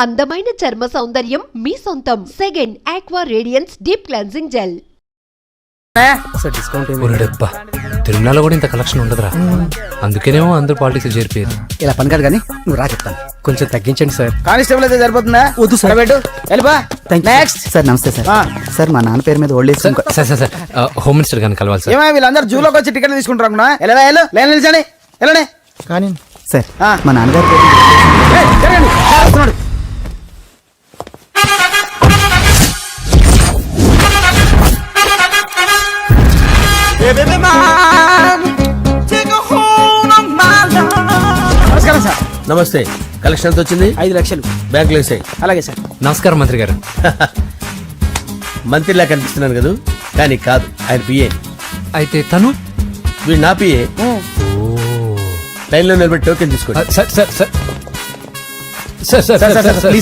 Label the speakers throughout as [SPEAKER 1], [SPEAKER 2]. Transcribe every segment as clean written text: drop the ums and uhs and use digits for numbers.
[SPEAKER 1] అందమైన చర్మ సౌందర్యం మీ సొంతం. Second aqua radiance deep cleansing gel.
[SPEAKER 2] తిరుమలలో కూడా ఇంత కలెక్షన్ ఉండదురా, అందుకేనేమో అందరూ పాలిటిక్స్ చేరిపోయారు.
[SPEAKER 3] ఇలా పని కాదు కానీ నువ్వు రా చెప్తాను.
[SPEAKER 2] కొంచెం తగ్గించండి సార్.
[SPEAKER 3] కానిస్టేబుల్ అయితే సరిపోతుందా? వద్దు సార్. Next sir. నమస్తే సార్. సార్ మా నాన్న పేరు మీద old age
[SPEAKER 2] sir sir sir home minister గారిని కలవాలి సార్.
[SPEAKER 3] ఏమో వీళ్ళందరూ జూలోకి వచ్చి టికెట్ తీసుకుంటారు అనుకున్నా. లైన్ నిలిచండి. వెళ్ళండి. కానీ సార్ మా నాన్నగారు పేరు నమస్కారం సార్.
[SPEAKER 4] నమస్తే. కలెక్షన్ ఎంత వచ్చింది?
[SPEAKER 3] 5 లక్షలు
[SPEAKER 4] బ్యాంకులో వేసాయి.
[SPEAKER 3] అలాగే సార్.
[SPEAKER 2] నమస్కారం మంత్రి గారు.
[SPEAKER 4] మంత్రిలా కనిపిస్తున్నాను కదా, కానీ కాదు, ఆయన పిఏ.
[SPEAKER 2] అయితే తను
[SPEAKER 4] వీడు నా పిఏ. లైన్ లో నిలబెట్టి టోకెన్ తీసుకోండి.
[SPEAKER 2] సార్ సార్ సార్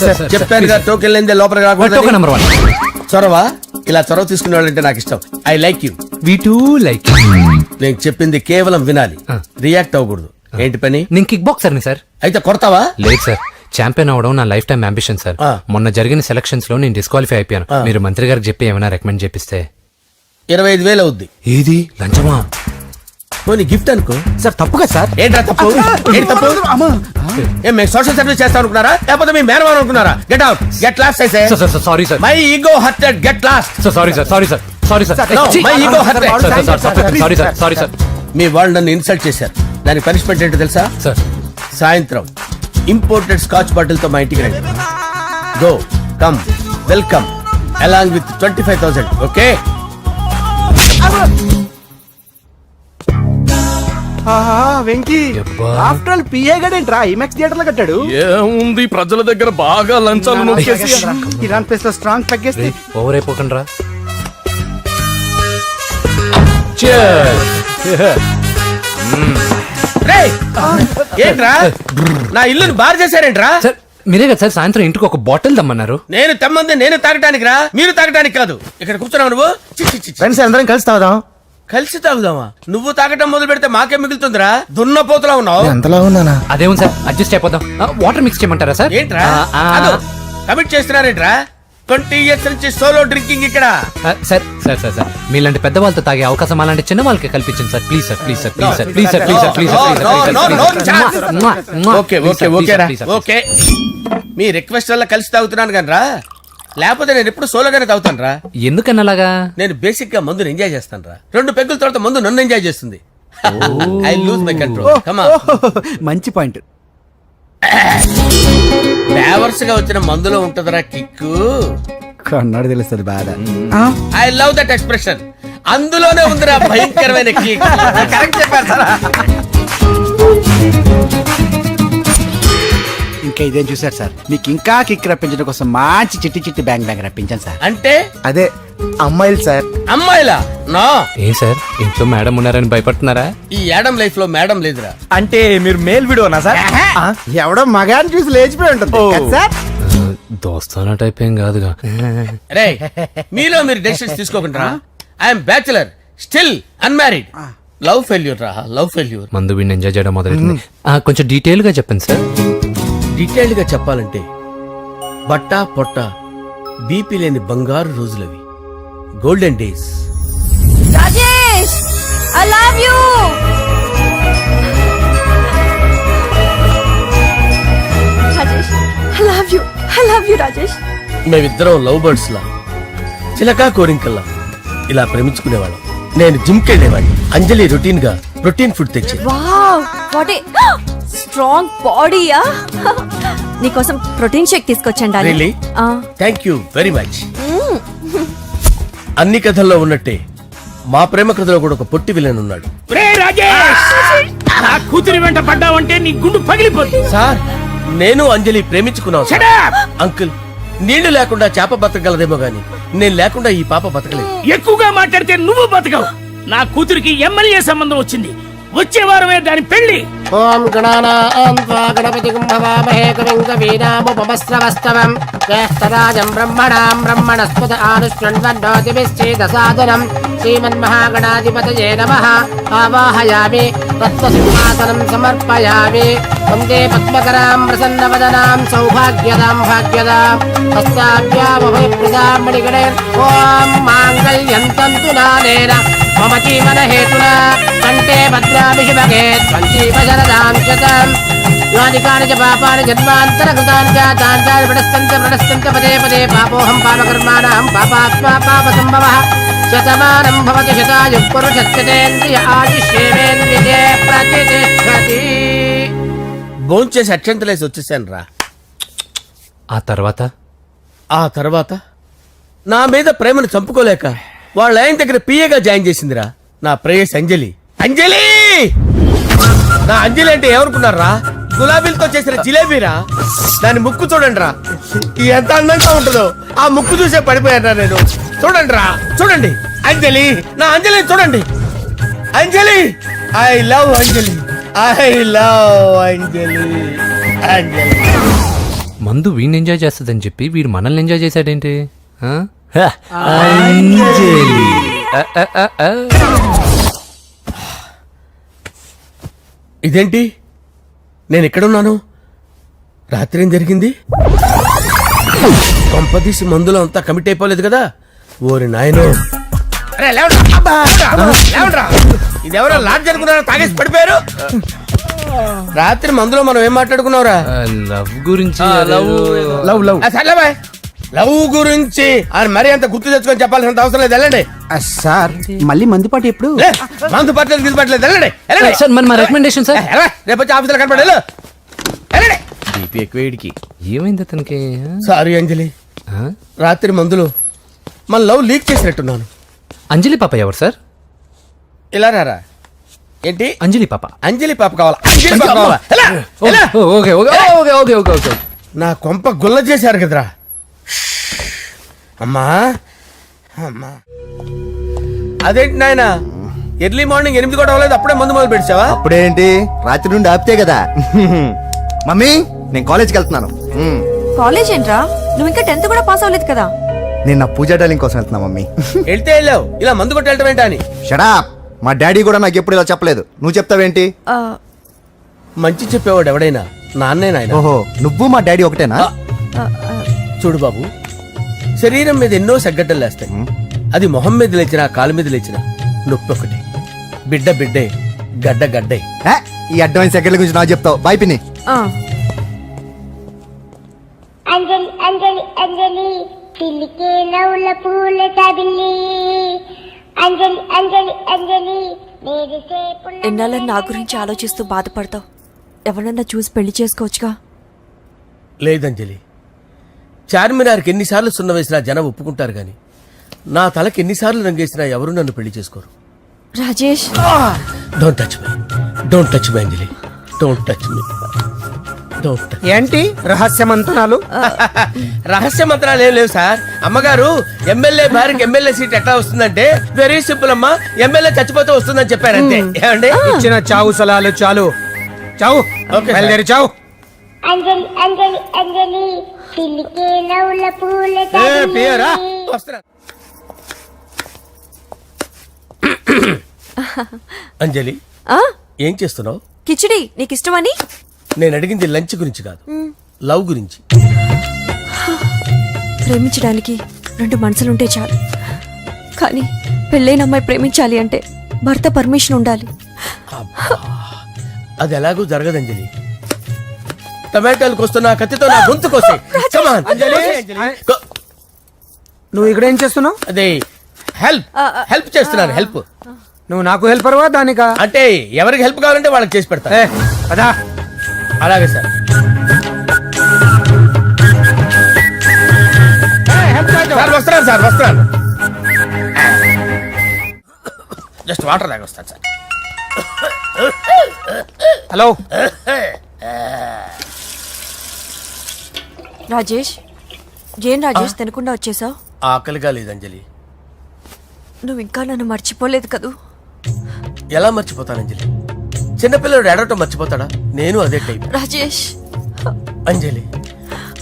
[SPEAKER 2] సార్
[SPEAKER 4] చెప్పాను కదా, టోకెన్ లేనిదే లోపలికి రాకూడదు.
[SPEAKER 2] Token number 1.
[SPEAKER 4] చొరవ. ఇలా చొరవ తీసుకునే వాళ్ళంటే నాకు ఇష్టం. I like you.
[SPEAKER 2] We two like.
[SPEAKER 4] నేను చెప్పింది కేవలం వినాలి, రియాక్ట్ అవ్వకూడదు. ఏంటి పని?
[SPEAKER 2] నేను కిక్ బాక్సర్ని సార్.
[SPEAKER 4] అయితే కొడతావా?
[SPEAKER 2] లేదు సార్, ఛాంపియన్ అవడం నా లైఫ్ టైం అంబిషన్ సార్. మొన్న జరిగిన సెలక్షన్స్ లో నేను డిస్క్వాలిఫై అయిపోయాను. మీరు మంత్రి గారికి చెప్పి ఏమైనా రికమెండ్ చేపిస్తే.
[SPEAKER 4] 25,000 అవుద్ది.
[SPEAKER 2] ఏది లంచమా?
[SPEAKER 4] పోనీ గిఫ్ట్ అనుకో.
[SPEAKER 3] సార్ తప్పుగా సార్.
[SPEAKER 4] ఏంట్రా తప్పు? ఏంటి తప్పు? ఏం మేము సోషల్ సర్వీస్ చేస్తాం అనుకున్నారా, లేకపోతే మీ మేనమాన్ అనుకున్నారా? Get out, get lost. అయితే
[SPEAKER 2] sorry sir,
[SPEAKER 4] my ego hurted, get lost.
[SPEAKER 2] Sorry sir, sorry sir, sorry sir,
[SPEAKER 4] my ego hurted.
[SPEAKER 2] Sorry sir, sorry sir.
[SPEAKER 4] మీ వాళ్ళు నన్ను ఇన్సల్ట్ చేశారు. దానికి పనిష్మెంట్ ఏంటో తెలుసా?
[SPEAKER 2] సార్
[SPEAKER 4] సాయంత్రం ఇంపోర్టెడ్ స్కాచ్ బాటిల్ తో మా ఇంటికి రండి. Go come welcome along with 25,000. Okay?
[SPEAKER 3] Venky after all PA గడేంట్రా ఇమెక్స్ థియేటర్ లో కట్టాడు.
[SPEAKER 5] ఏముంది, ప్రజల దగ్గర బాగా లంచాలు నొక్కేసి
[SPEAKER 3] ఇరాన్ ప్లేస్ లో స్ట్రాంగ్ తగ్గేస్తే
[SPEAKER 2] ఓవర్ అయిపోకండి రా.
[SPEAKER 4] ఏంట్రా నా ఇల్లుని బార్ చేశారేంట్రా?
[SPEAKER 2] సార్ మీరే కదా సార్ సాయంత్రం ఇంటికి ఒక బాటిల్ దమ్మన్నారు.
[SPEAKER 4] నేను తెమ్మంది నేను తాగటానికి రా, మీరు తాగటానికి కాదు. ఇక్కడ కూర్చున్నావు నువ్వు.
[SPEAKER 3] ఫ్రెండ్స్ అందరం కలిసి తాగుదాం.
[SPEAKER 4] కలిసి తాగుదామా? నువ్వు తాగటం మొదలు పెడితే మాకే మిగులుతుందిరా. దున్నపోతులా ఉన్నావు.
[SPEAKER 3] ఎంతలా ఉన్నానా?
[SPEAKER 2] అదేమో సార్ అడ్జస్ట్ అయిపోదాం. వాటర్ మిక్స్ చేయమంటారా సార్?
[SPEAKER 4] ఏంట్రా కమిట్ చేస్తున్నారేంట్రా? 20 years నుంచి సోలో డ్రింకింగ్ ఇక్కడ.
[SPEAKER 2] సార్ సార్ సార్ సార్ మీలాంటి పెద్ద వాళ్ళతో తాగే అవకాశం అలాంటి చిన్న వాళ్ళకి కల్పించండి sir. Please sir, please sir, please sir, please sir, please sir, please sir.
[SPEAKER 4] Okay okay okay రా, ఓకే. మీ రిక్వెస్ట్ వల్ల కలిసి తాగుతున్నాను కానీ రా, లేకపోతే నేను ఎప్పుడు సోలోగానే తాగుతాను రా.
[SPEAKER 2] ఎందుకన్నా అలాగా?
[SPEAKER 4] నేను బేసిక్ గా మందుని ఎంజాయ్ చేస్తాను రా. 2 పెగ్గుల తర్వాత మందు నన్ను ఎంజాయ్ చేస్తుంది. I lose my control. Come on.
[SPEAKER 3] మంచి పాయింట్.
[SPEAKER 4] ఫ్లేవర్స్ గా వచ్చిన మందులో ఉంటదరా కిక్కు.
[SPEAKER 3] కన్నాడు తెలుస్తుంది బాధ.
[SPEAKER 4] I love that expression. అందులోనే ఉందిరా భయంకరమైన కిక్. కరెక్ట్ చెప్పారు సార్.
[SPEAKER 3] ఇంకా ఇదేం చూసారు సార్, మీకు ఇంకా కిక్ రప్పించడం కోసం మంచి చిట్టి చిట్టి బ్యాంగ్ బ్యాంగ్ రప్పించాను సార్.
[SPEAKER 4] అంటే
[SPEAKER 3] అదే అమ్మాయిలు సార్.
[SPEAKER 4] అమ్మాయిలా? నో.
[SPEAKER 2] ఏం సార్ ఇంట్లో మేడం ఉన్నారని భయపడుతున్నారా?
[SPEAKER 4] ఈ యాడమ్ లైఫ్ లో మేడం లేదురా.
[SPEAKER 3] అంటే మీరు మేల్ వీడియోనా సార్? ఎవడో మగాన్ని చూసి లేచిపోయి ఉంటుంది సార్.
[SPEAKER 2] దోస్తానా టైప్ ఏం కాదుగా.
[SPEAKER 4] రే మీలో మీరు డెసిషన్స్ తీసుకోకుండా. I'm bachelor, still unmarried. Love failure రా, లవ్ ఫెయిల్యూర్.
[SPEAKER 2] మందు వీడిని ఎంజాయ్ చేయడం మొదలైంది. కొంచెం డీటెయిల్ గా చెప్పండి సార్.
[SPEAKER 4] డీటెయిల్డ్ గా చెప్పాలంటే బట్టా పొట్ట బీపీ లేని బంగారు రోజులవి, golden days.
[SPEAKER 6] Rajesh, I love you. Rajesh, I love you. I love you, Rajesh.
[SPEAKER 4] మేమిద్దరం లవ్ బర్డ్స్ లా, చిలకా కోరింకల్లా ఇలా ప్రేమించుకునేవాళ్ళం. నేను జిమ్ కెళ్ళేవాడిని. అంజలి రొటీన్ గా ప్రోటీన్ ఫుడ్ తెచ్చి.
[SPEAKER 6] వావ్, వాట్ ఏ స్ట్రాంగ్ బాడీయా. నీకోసం ప్రోటీన్ షేక్ తీసుకొచ్చండి.
[SPEAKER 4] Really? Thank you very much. అన్ని కథల్లో ఉన్నట్టే మా ప్రేమ కథలో కూడా ఒక పొట్టి విలన్ ఉన్నాడు.
[SPEAKER 5] కూతురి వెంట పడ్డావంటే నీ గుండు పగిలిపోతుంది.
[SPEAKER 4] సార్ నేను అంజలి ప్రేమించుకున్నాను. అంకుల్, నీళ్లు లేకుండా చేప బతకగలదేమో గాని నేను లేకుండా ఈ పాప బతకలేదు.
[SPEAKER 5] ఎక్కువగా మాట్లాడితే నువ్వు బతకవు. నా కూతురికి ఎమ్మెల్యే సంబంధం వచ్చింది. వచ్చే వారమే దాని పెళ్లి.
[SPEAKER 7] ఓం గణానాం గణపతిం భవామహే కవిం కవీనాముపమస్రవస్తవం జ్యేష్ఠరాజం బ్రహ్మణాం బ్రహ్మణస్పత ఆనుష్ణ్వన్నోతిభిశ్చేదసాదనం శ్రీమన్మహాగణాధిపతయే నమః ఆవాహయామి తత్వసింహాసనం సమర్పయామి వందే పద్మకరాం ప్రసన్నవదనాం సౌభాగ్యదాం భాగ్యదాం హస్తాభ్యామభయప్రదాం మణిగణే ఓం మాంగళ్యం తంతు నానేన మమ జీవన హేతునా కంఠే భద్రామి శుభగే త్వంజీవ శరదాం శతం యాని కాని చ పాపాని జన్మాంతరకృతాని చ తాని ప్రణశ్యంత పదే పదే పాపోహం పాపకర్మాణం పాపాత్మా పాపసంభవః శతమానం భవతి శతాయు పురుషస్యేంద్రియ ఆయుష్యేంద్రియే ప్రతిష్టతి.
[SPEAKER 4] భోంచేసి అక్షంతలేసి వచ్చేసాను రా.
[SPEAKER 2] ఆ
[SPEAKER 4] తర్వాత నా మీద ప్రేమను చంపుకోలేక వాళ్ళ ఆయన దగ్గర పిఏగా జాయిన్ చేసిందిరా నా ప్రేయస్ అంజలి. అంజలి నా అంజలి అంటే ఏమనుకున్నారా? గులాబీలతో చేసిన జిలేబీరా. దాని ముక్కు చూడండి రా, ఎంత అందంగా ఉంటుందో. ఆ ముక్కు చూసే పడిపోయారా నేను. చూడండి రా, చూడండి అంజలి, నా అంజలి చూడండి. Anjali, I love Anjali, I love Anjali. Anjali
[SPEAKER 2] మందు వీడిని ఎంజాయ్ చేస్తుందని చెప్పి వీడు మనల్ని ఎంజాయ్ చేశాడేంటి? ఆ?
[SPEAKER 4] ఇదేంటి, నేను ఎక్కడున్నాను? రాత్రి ఏం జరిగింది? కొంపదీసి మందులో అంతా కమిట్ అయిపోలేదు కదా? ఓరి నాయనో, ఇదెవరో లాడ్జ్ అనుకున్నారా? తాగేసి పడిపోయారు. రాత్రి మందులో మనం ఏం మాట్లాడుకున్నావురా?
[SPEAKER 2] లవ్ గురించి.
[SPEAKER 4] సర్లే బాయ్, లవ్ గురించి అని మరీ అంత గుర్తు తెచ్చుకొని చెప్పాల్సినంత అవసరం లేదు. వెళ్ళండి
[SPEAKER 3] సార్ మళ్ళీ మందుపాటి ఎప్పుడు?
[SPEAKER 4] మందు పట్టలేదు, గిల్లు పట్టలేదు. వెళ్ళండి వెళ్ళండి.
[SPEAKER 2] సార్ మన రికమెండేషన్ సార్.
[SPEAKER 4] రేపు వచ్చి ఆఫీసులో కనపడి వెళ్ళండి. బీపీ ఎక్కువ వీడికి.
[SPEAKER 2] ఏమైంది అతనికి?
[SPEAKER 4] సారీ అంజలి,
[SPEAKER 2] ఆ?
[SPEAKER 4] రాత్రి మందులో మన లవ్ లీక్ చేసినట్టున్నాను.
[SPEAKER 2] అంజలి పాప ఎవరు సార్?
[SPEAKER 4] ఇలా రారా. ఏంటి?
[SPEAKER 2] అంజలి పాప.
[SPEAKER 4] అంజలి పాప కావాలా? అంజలి పాప కావాలా? ఎలా? ఎలా?
[SPEAKER 2] Okay okay okay okay okay okay.
[SPEAKER 4] నా కొంప గుల్ల చేశారు కదరా. అమ్మా అమ్మా, అదేంటి నాయన, ఎర్లీ మార్నింగ్ 8 కూడా అవ్వలేదు, అప్పుడే మందు మొదలు పెడిచావా?
[SPEAKER 8] అప్పుడేంటి, రాత్రి నుండి ఆపితే కదా. మమ్మీ, నేను కాలేజ్కి వెళ్తున్నాను.
[SPEAKER 6] కాలేజ్ ఏంట్రా, నువ్వు ఇంకా 10th కూడా పాస్ అవ్వలేదు కదా.
[SPEAKER 8] నేను నా పూజా డాలింగ్ కోసం వెళ్తున్నా మమ్మీ.
[SPEAKER 4] వెళ్తే వెళ్ళావు, ఇలా మందు కొట్టి వెళ్ళటం ఏంటా అని.
[SPEAKER 8] షడా, మా డాడీ కూడా నాకు ఎప్పుడు ఇలా చెప్పలేదు. నువ్వు చెప్తావేంటి?
[SPEAKER 6] ఆ,
[SPEAKER 4] మంచి చెప్పేవాడు ఎవడైనా నాన్నే నాయన.
[SPEAKER 8] ఓహో, నువ్వు మా డాడీ ఒకటేనా?
[SPEAKER 4] చూడు బాబు, శరీరం మీద ఎన్నో సగ్గడ్డలు లేస్తాయి. అది మొహం మీద లేచినా కాలు మీద లేచినా నొప్పి ఒకటి. బిడ్డ బిడ్డే, గడ్డ గడ్డే.
[SPEAKER 8] ఈ అడ్వాన్స్ సెకండ్ల గురించి నాకు చెప్తావు. బాయ్ పిన్ని.
[SPEAKER 6] ఆ.
[SPEAKER 9] అంజలి అంజలి అంజలి పిల్లికే నవ్వుల పూల తబిల్లి అంజలి అంజలి అంజలి
[SPEAKER 6] ఎన్నాళ్ళ నా గురించి ఆలోచిస్తూ బాధపడతావు. ఎవరన్నా చూసి పెళ్లి చేసుకోవచ్చుగా.
[SPEAKER 4] లేదంజలి, చార్మినార్కి ఎన్నిసార్లు సున్న వేసినా జనం ఒప్పుకుంటారు గాని నా తలకి ఎన్నిసార్లు రంగేసినా ఎవరు నన్ను పెళ్లి చేసుకోరు.
[SPEAKER 6] Rajesh,
[SPEAKER 4] don't touch me, don't touch me Anjali, don't touch me, don't touch.
[SPEAKER 3] ఏంటి రహస్య మంతనాలు?
[SPEAKER 4] రహస్య మంత్రాలు ఏం లేవు సార్. అమ్మగారు ఎమ్మెల్యే భార్యకి ఎమ్మెల్యే సీట్ ఎట్లా వస్తుందంటే వెరీ సింపుల్ అమ్మా, ఎమ్మెల్యే చచ్చిపోతే వస్తుందని చెప్పారంతే. ఏమండి?
[SPEAKER 3] ఇచ్చిన చావు సలాలు చాలు. చావు, బయలుదేరి చావు.
[SPEAKER 9] అంజలి అంజలి అంజలి పిల్లికే నవ్వుల పూల తబిల్లి
[SPEAKER 4] వస్తున్నా. అంజలి,
[SPEAKER 6] ఆ
[SPEAKER 4] ఏం చేస్తున్నావు?
[SPEAKER 6] కిచిడి నీకు ఇష్టమని.
[SPEAKER 4] నేను అడిగింది లంచ్ గురించి కాదు, లవ్ గురించి.
[SPEAKER 6] ప్రేమించడానికి 2 మనసులుంటే చాలు, కానీ పెళ్ళైన అమ్మాయి ప్రేమించాలి అంటే భర్త పర్మిషన్ ఉండాలి.
[SPEAKER 4] అది ఎలాగూ జరగదంజలి. టమాటాలు కోస్తున్నా కత్తితో నా గొంతు కోసే.
[SPEAKER 3] నువ్వు ఇక్కడ ఏం చేస్తున్నావు?
[SPEAKER 4] అదే హెల్ప్ చేస్తున్నాను. హెల్ప్.
[SPEAKER 3] నువ్వు నాకు హెల్పర్వా దానికా?
[SPEAKER 4] అంటే ఎవరికి హెల్ప్ కావాలంటే వాళ్ళకి చేసి పెడతా.
[SPEAKER 3] అదా
[SPEAKER 4] అలాగే సార్. వస్తున్నాను సార్, వస్తున్నాను. జస్ట్ వాటర్ దాకా వస్తాను సార్.
[SPEAKER 3] హలో
[SPEAKER 6] రాజేష్, ఏం రాజేష్ తినకుండా వచ్చేసావు?
[SPEAKER 4] ఆకలిగా లేదు అంజలి.
[SPEAKER 6] నువ్వు ఇంకా నన్ను మర్చిపోలేదు కదూ.
[SPEAKER 4] ఎలా మర్చిపోతాను అంజలి? చిన్నపిల్లడు ఏడవటం మర్చిపోతాడా? నేను అదే టైప్.
[SPEAKER 6] రాజేష్,
[SPEAKER 4] అంజలి,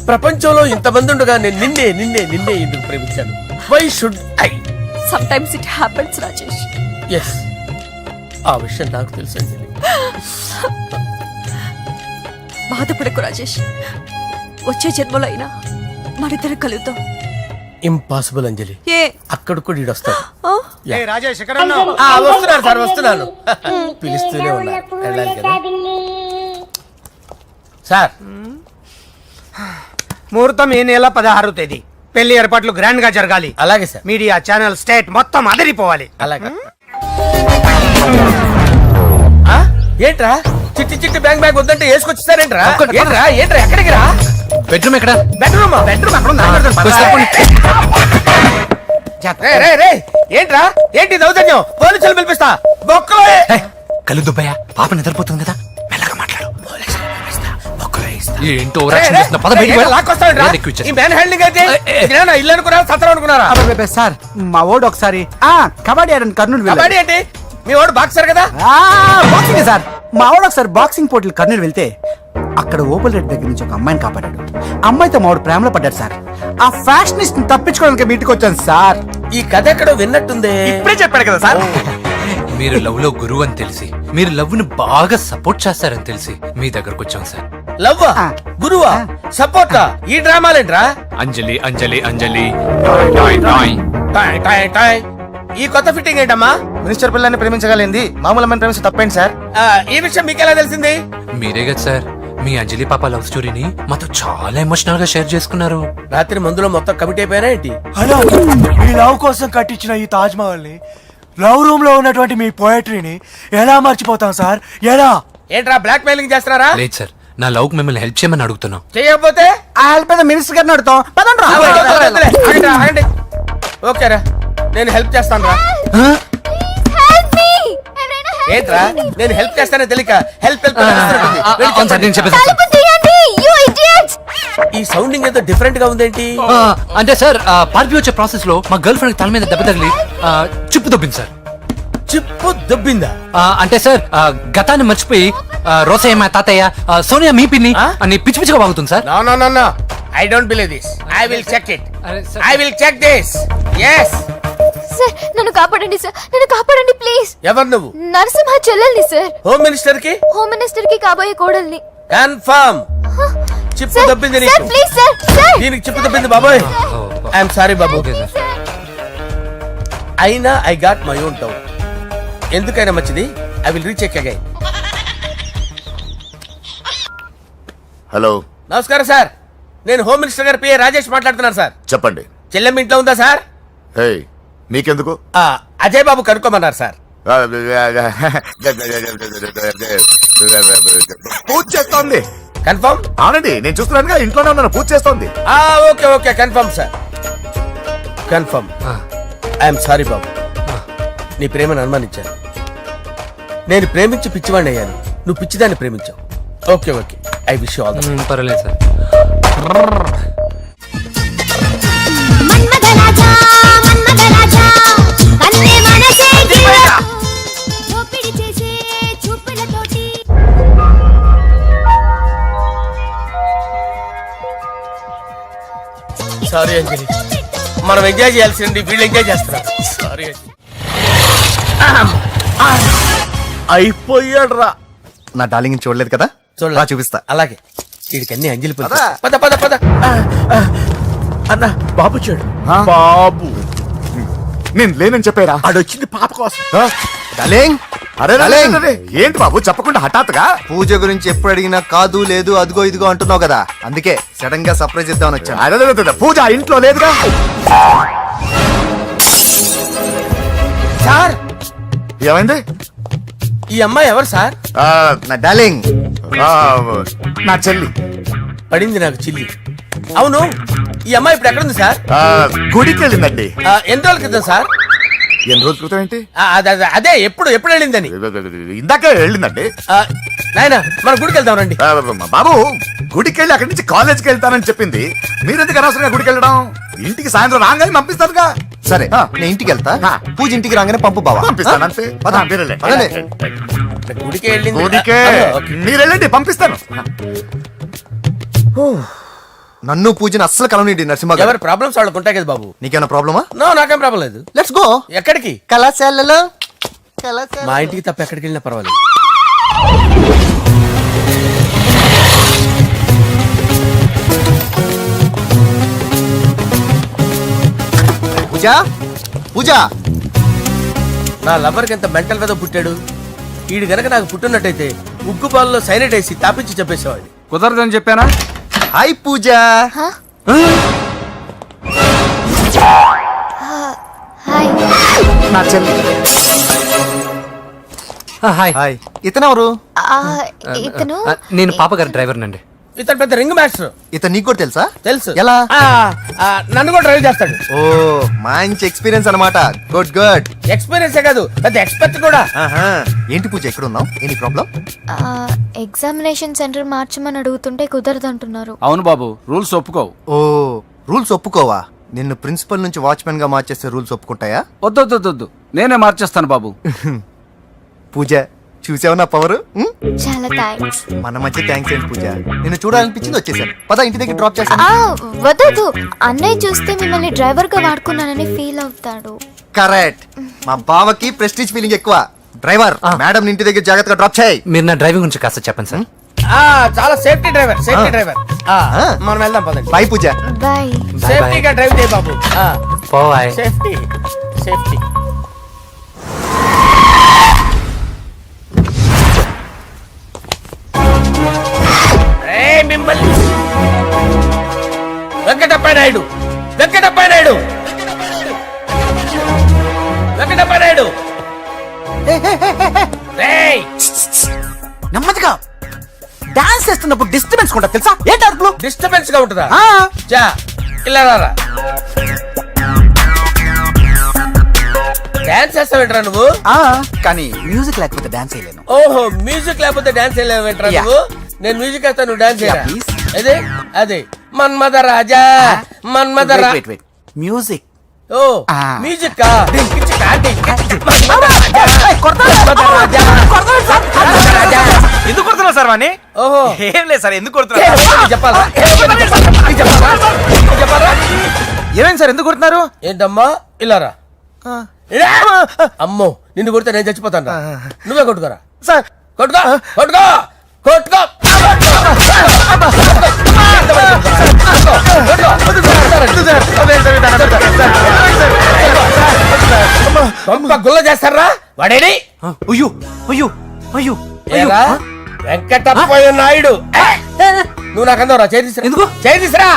[SPEAKER 4] ప్రపంచంలో ఇంతమంది ఉండగా నేను నిన్నే నిన్నే నిన్నే ఎందుకు ప్రేమించాను? Why should I?
[SPEAKER 6] Sometimes it happens Rajesh.
[SPEAKER 4] Yes, ఆ విషయం నాకు తెలుసు అంజలి.
[SPEAKER 6] బాధపడకు రాజేష్, వచ్చే జన్మలో అయినా మనిద్దరం కలుద్దాం.
[SPEAKER 4] ఇంపాసిబుల్ అంజలి,
[SPEAKER 6] ఏ
[SPEAKER 4] అక్కడ కూడా ఈడు వస్తాడు.
[SPEAKER 6] ఆ?
[SPEAKER 8] రాజేష్
[SPEAKER 4] వస్తున్నాను సార్, వస్తున్నాను. పిలుస్తూనే ఉన్నా, వెళ్ళాలి కదా సార్.
[SPEAKER 3] ముహూర్తం ఈ నెల 16వ తేదీ. పెళ్లి ఏర్పాట్లు గ్రాండ్ గా జరగాలి.
[SPEAKER 4] అలాగే సార్,
[SPEAKER 3] మీడియా ఛానల్ స్టేట్ మొత్తం అదిరిపోవాలి.
[SPEAKER 4] అలాగే. ఆ? ఏంట్రా చిట్టి చిట్టి బ్యాంక్ బ్యాగ్ వద్దంటే వేసుకొచ్చేసారేంట్రా? ఏంట్రా ఏంట్రా ఎక్కడికి రా?
[SPEAKER 2] బెడ్రూమ్ ఎక్కడ?
[SPEAKER 4] బెడ్రూమ్ అక్కడ ఉందా? ఏంట్రా ఏంటి దౌర్జన్యం? పోలీసులు పిలిపిస్తా. బొక్కలో
[SPEAKER 2] కళ్ళు దుబ్బయ్యా, పాప నిద్రపోతుంది కదా, మెల్లగా మాట్లాడు. ఏంటో
[SPEAKER 4] ఇల్లు అనుకున్నారా సత్రం అనుకున్నారా?
[SPEAKER 3] అబ్బబ్బబ్బే, సార్ మా ఓడు ఒకసారి కబడ్డీ ఆడని కర్నూలు వెళ్ళాడు.
[SPEAKER 4] కబడ్డీ ఏంటి? మీ వాడు బాక్సర్ కదా?
[SPEAKER 3] Boxing sir. మా వాడు ఒకసారి బాక్సింగ్ పోటీలు కర్నూలు వెళ్తే అక్కడ ఓపెల్ రెడ్డి దగ్గర నుంచి ఒక అమ్మాయిని కాపాడాడు. అమ్మాయితో మావాడు ప్రేమలో పడ్డాడు సార్. ఆ ఫ్యాషనిస్ట్ తప్పించుకోవడానికి మీటికి వచ్చాను సార్.
[SPEAKER 4] ఈ కథ ఎక్కడో విన్నట్టుంది.
[SPEAKER 3] ఇప్పుడే చెప్పాడు కదా సార్.
[SPEAKER 2] మీరు లవ్ లో గురువు అని తెలిసి, మీరు లవ్ ను బాగా సపోర్ట్ చేస్తారని తెలిసి మీ దగ్గరకు వచ్చాం సార్.
[SPEAKER 4] లవ్వా, గురువా, సపోర్టా? ఈ డ్రామాలేంట్రా?
[SPEAKER 2] Anjali Anjali Anjali toy toy toy.
[SPEAKER 4] Toy toy toy. ఈ కొత్త ఫిట్టింగ్ ఏంటమ్మా?
[SPEAKER 8] మినిస్టర్ పిల్లల్ని ప్రేమించగలిగింది మామూలు అమ్మని ప్రేమించి తప్పేంటి సార్?
[SPEAKER 4] ఈ విషయం మీకెలా తెలిసింది?
[SPEAKER 2] మీరే కదా సార్ మీ అంజలి పాప లవ్ స్టోరీని మాతో చాలా ఎమోషనల్ గా షేర్ చేసుకున్నారు.
[SPEAKER 4] రాత్రి మందులో మొత్తం కమిటీ అయిపోయినా ఏంటి?
[SPEAKER 10] హలో, మీ లవ్ కోసం కట్టించిన ఈ తాజ్ మహల్ ని, లవ్ రూమ్ లో ఉన్నటువంటి మీ పోయట్రీని ఎలా మర్చిపోతాం సార్? ఎలా?
[SPEAKER 4] ఏంట్రా బ్లాక్ మెయిలింగ్ చేస్తున్నారా?
[SPEAKER 2] లేదు సార్, నా లవ్ కు మిమ్మల్ని హెల్ప్ చేయమని అడుగుతున్నాం.
[SPEAKER 4] చేయకపోతే
[SPEAKER 3] ఆ హెల్ప్ అయితే మినిస్టర్ గారిని అడుగుతాం. పదండి రా.
[SPEAKER 4] ఆగండి. ఓకేరా, నేను హెల్ప్ చేస్తాను రా. ఏంట్రా నేను హెల్ప్ చేస్తానే తెలియక హెల్ప్
[SPEAKER 2] అవును సార్, నేను చెప్పేసి
[SPEAKER 4] ఈ సౌండింగ్ ఏదో డిఫరెంట్ గా ఉందేంటి?
[SPEAKER 2] అంటే సార్ పార్టీ వచ్చే ప్రాసెస్ లో మా గర్ల్ ఫ్రెండ్ తల మీద దెబ్బ తగిలి చిప్పు దొబ్బింది సార్.
[SPEAKER 4] చిప్పు దొబ్బిందా?
[SPEAKER 2] అంటే సార్ గతాన్ని మర్చిపోయి రోసయ్య మా తాతయ్య, సోనియా మీ పిన్ని అని పిచ్చి పిచ్చిగా వాగుతుంది sir.
[SPEAKER 4] No I don't believe this. I will check it. I will check this. yes
[SPEAKER 9] sir నన్ను కాపాడండి సార్, నన్ను కాపాడండి ప్లీజ్.
[SPEAKER 4] ఎవరు నువ్వు?
[SPEAKER 9] నరసింహ చెల్లెల్ని సార్.
[SPEAKER 4] హోమ్ మినిస్టర్ కి?
[SPEAKER 9] హోమ్ మినిస్టర్ కి కాబోయే కోడల్ని.
[SPEAKER 4] కన్ఫర్మ్. చిప్పు దొబ్బింది నీకు.
[SPEAKER 9] Sir please sir. సార్
[SPEAKER 4] దీనికి చిప్పు దొబ్బింది బాబోయ్. ఐఎమ్ సారీ బాబు. అయినా I got my own doubt. ఎందుకైనా మంచిది, I will recheck again.
[SPEAKER 8] Hello,
[SPEAKER 4] నమస్కారం సార్, నేను హోమ్ మినిస్టర్ గారి పిఏ రాజేష్ మాట్లాడుతున్నాను సార్.
[SPEAKER 8] చెప్పండి.
[SPEAKER 4] చెల్లెమ్మ ఇంట్లో ఉందా సార్?
[SPEAKER 8] హే, మీకెందుకు?
[SPEAKER 4] అజయ్ బాబు కనుక్కోమన్నారు సార్.
[SPEAKER 8] పూజ చేస్తోంది.
[SPEAKER 4] కన్ఫర్మ్?
[SPEAKER 8] అవునండి, నేను చూస్తున్నానుగా, ఇంట్లోనే ఉన్నాను, పూజ చేస్తోంది.
[SPEAKER 4] Okay confirm sir, confirm. I'm sorry బాబు, నీ ప్రేమను అనుమానించాను. నేను ప్రేమించి పిచ్చివాడిని అయ్యాను, నువ్వు పిచ్చిదాన్ని ప్రేమించావు. Okay I wish you all the best.
[SPEAKER 2] పర్వాలేదు సార్.
[SPEAKER 4] సారీ అంజలి, మనం ఎంజాయ్ చేయాల్సింది వీళ్ళు ఎంజాయ్ చేస్తున్నారు. సారీ అంజలి.
[SPEAKER 8] అయిపోయాడు రా. నా డార్లింగ్ చూడలేదు కదా,
[SPEAKER 4] చూడరా
[SPEAKER 8] చూపిస్తా.
[SPEAKER 4] అలాగే వీడికన్నీ అంజలి పద పద పద. అన్న బాబు చూడు.
[SPEAKER 8] బాబు నేను లేనని చెప్పారా?
[SPEAKER 4] ఆడొచ్చింది పాప కోసం.
[SPEAKER 8] డార్లింగ్, అరే డార్లింగ్, ఏంటి బాబు చెప్పకుండా హఠాత్తుగా? పూజ గురించి ఎప్పుడు అడిగినా కాదు లేదు అదిగో ఇదిగో అంటున్నావు కదా, అందుకే సడన్ గా సర్ప్రైజ్ ఇద్దామని వచ్చాను. అదే పూజ ఇంట్లో లేదుగా
[SPEAKER 4] సార్.
[SPEAKER 8] ఏమైంది?
[SPEAKER 4] ఈ అమ్మాయి ఎవరు సార్?
[SPEAKER 8] నా డార్లింగ్, నా చెల్లి.
[SPEAKER 4] పడింది నాకు చిల్లి. అవును, ఈ అమ్మాయి ఇప్పుడు ఎక్కడుంది సార్?
[SPEAKER 8] గుడికి వెళ్ళిందండి.
[SPEAKER 4] ఎన్ని రోజుల క్రితం సార్?
[SPEAKER 8] ఎన్ని రోజుల క్రితం ఏంటి?
[SPEAKER 4] అదే ఎప్పుడు వెళ్ళిందని.
[SPEAKER 8] ఇందాకే వెళ్ళిందండి.
[SPEAKER 4] నాయన మన గుడికి వెళ్దాం రండి.
[SPEAKER 8] బాబు, గుడికి వెళ్ళి అక్కడి నుంచి కాలేజ్కి వెళ్తానని చెప్పింది. మీరెందుకు అనవసరంగా గుడికి వెళ్ళడం? ఇంటికి సాయంత్రం రాగానే పంపిస్తారుగా. సరే, నేను ఇంటికి వెళ్తా. పూజ ఇంటికి రాగానే పంపు బావా. పంపిస్తాను అంతే.
[SPEAKER 4] గుడికి వెళ్ళింది.
[SPEAKER 8] గుడికే మీరు వెళ్ళండి, పంపిస్తాను. నన్ను పూజని అస్సలు కలవనీయండి నరసింహ గారు.
[SPEAKER 4] ఎవరి ప్రాబ్లమ్స్ వాళ్ళకు ఉంటాయి కదా బాబు.
[SPEAKER 8] నీకేమైనా ప్రాబ్లమా?
[SPEAKER 4] నో, నాకేం ప్రాబ్లం లేదు.
[SPEAKER 8] Let's go.
[SPEAKER 4] ఎక్కడికి?
[SPEAKER 8] కళాశాలలో
[SPEAKER 4] మా ఇంటికి తప్ప ఎక్కడికి వెళ్ళినా పర్వాలేదు.
[SPEAKER 8] పూజ పూజ.
[SPEAKER 4] నా లవర్కి ఎంత మెంటల్ వెదో పుట్టాడు. వీడు గనక నాకు పుట్టినట్టయితే ఉగ్గు పాలలో సైనట్ వేసి తాపించి చెప్పేసేవాడిని.
[SPEAKER 3] కుదరదని చెప్పానా?
[SPEAKER 8] హాయ్ పూజ.
[SPEAKER 9] హాయ్.
[SPEAKER 8] నా చెల్లి.
[SPEAKER 2] హాయ్.
[SPEAKER 8] హాయ్. ఇతనెవరు?
[SPEAKER 9] ఇతను
[SPEAKER 2] నేను పాప గారి డ్రైవర్ నండి.
[SPEAKER 4] ఇతను పెద్ద రింగ్ మాస్టర్.
[SPEAKER 8] ఇతను నీకు కూడా తెలుసా?
[SPEAKER 4] తెలుసు.
[SPEAKER 8] ఎలా?
[SPEAKER 4] నన్ను కూడా డ్రైవ్ చేస్తాడు.
[SPEAKER 8] ఓ మంచి ఎక్స్పీరియన్స్ అన్నమాట. Good good.
[SPEAKER 4] ఎక్స్పీరియన్స్ కాదు, పెద్ద ఎక్స్పర్ట్ కూడా.
[SPEAKER 8] ఏంటి పూజ ఎక్కడ ఉన్నావు? Any problem?
[SPEAKER 9] ఎగ్జామినేషన్ సెంటర్ మార్చమని అడుగుతుంటే కుదరదంటున్నారు.
[SPEAKER 3] అవును బాబు, రూల్స్ ఒప్పుకోవు.
[SPEAKER 8] ఓ రూల్స్ ఒప్పుకోవా? నిన్ను ప్రిన్సిపల్ నుంచి వాచ్మెన్ గా మార్చేస్తే రూల్స్ ఒప్పుకుంటాయా?
[SPEAKER 3] వద్దు, నేనే మార్చేస్తాను బాబు.
[SPEAKER 8] పూజ చూసావు నా పవర్?
[SPEAKER 9] చాలా థ్యాంక్స్.
[SPEAKER 8] మన మధ్య థ్యాంక్స్ ఏంటి పూజ, నిన్ను చూడాలనిపించింది వచ్చేసాను. పద ఇంటి దగ్గర డ్రాప్ చేస్తాను.
[SPEAKER 9] వద్దు, అన్నయ్య చూస్తే మిమ్మల్ని డ్రైవర్ గా వాడుకున్నానని ఫీల్ అవుతాడు.
[SPEAKER 8] కరెక్ట్. మా బావకి ప్రెస్టీజ్ ఫీలింగ్ ఎక్కువ. డ్రైవర్ మేడం ఇంటి దగ్గర జాగ్రత్తగా డ్రాప్ చేయి.
[SPEAKER 2] మీరు నా డ్రైవింగ్ గురించి కాస్త చెప్పండి సార్.
[SPEAKER 4] చాలా సేఫ్టీ డ్రైవర్. మనం వెళ్దాం పదండి.
[SPEAKER 8] బాయ్ పూజ.
[SPEAKER 9] బాయ్.
[SPEAKER 4] సేఫ్టీగా డ్రైవ్ చేయి బాబు.
[SPEAKER 2] బాయ్.
[SPEAKER 4] Safety safety. మిమ్మల్ని వెంకటప్ప నాయుడు
[SPEAKER 3] నెమ్మదిగా డాన్స్ చేస్తున్నప్పుడు డిస్టర్బెన్స్ కూడా తెలుసా? ఏంటి అరుపులు?
[SPEAKER 4] డిస్టర్బెన్స్ గా ఉంటుందా?
[SPEAKER 3] ఆ.
[SPEAKER 4] చా ఇలా రారా. డాన్స్ చేస్తావేంట్రా నువ్వు?
[SPEAKER 3] కానీ మ్యూజిక్ లేకపోతే డాన్స్ చేయలేను.
[SPEAKER 4] ఓహో, మ్యూజిక్ లేకపోతే డాన్స్ చేయలేవేంట్రా
[SPEAKER 3] Yeah.
[SPEAKER 4] నువ్వు? నేను మ్యూజిక్ వేస్తాను, నువ్వు డాన్స్ చేయరా?
[SPEAKER 3] please.
[SPEAKER 4] అదే మన్మద రాజా మన్మద
[SPEAKER 3] మ్యూజిక్.
[SPEAKER 4] ఓ మ్యూజిక్
[SPEAKER 10] ఎందుకు కొడుతున్నావు సార్ వాణ్ణి?
[SPEAKER 4] ఓహో
[SPEAKER 10] ఏం లేదు సార్, ఎందుకు కొడుతున్నారు?
[SPEAKER 4] చెప్పాలా?
[SPEAKER 10] ఏమైంది సార్, ఎందుకు కొడుతున్నారు?
[SPEAKER 4] ఏంటమ్మా ఇలారా. అమ్మో, నిన్ను కొడితే నేను చచ్చిపోతాను. నువ్వే కొట్టుకోరా.
[SPEAKER 10] సార్
[SPEAKER 4] కొట్టుకో. గుల్ల చేస్తారా వాడేడి? ఏరా, వెంకటప్పయ్య నాయుడు. నువ్వు నాకు అందవరా? చేతిసిరా.
[SPEAKER 2] ఎందుకు?
[SPEAKER 4] చేతిసిరా.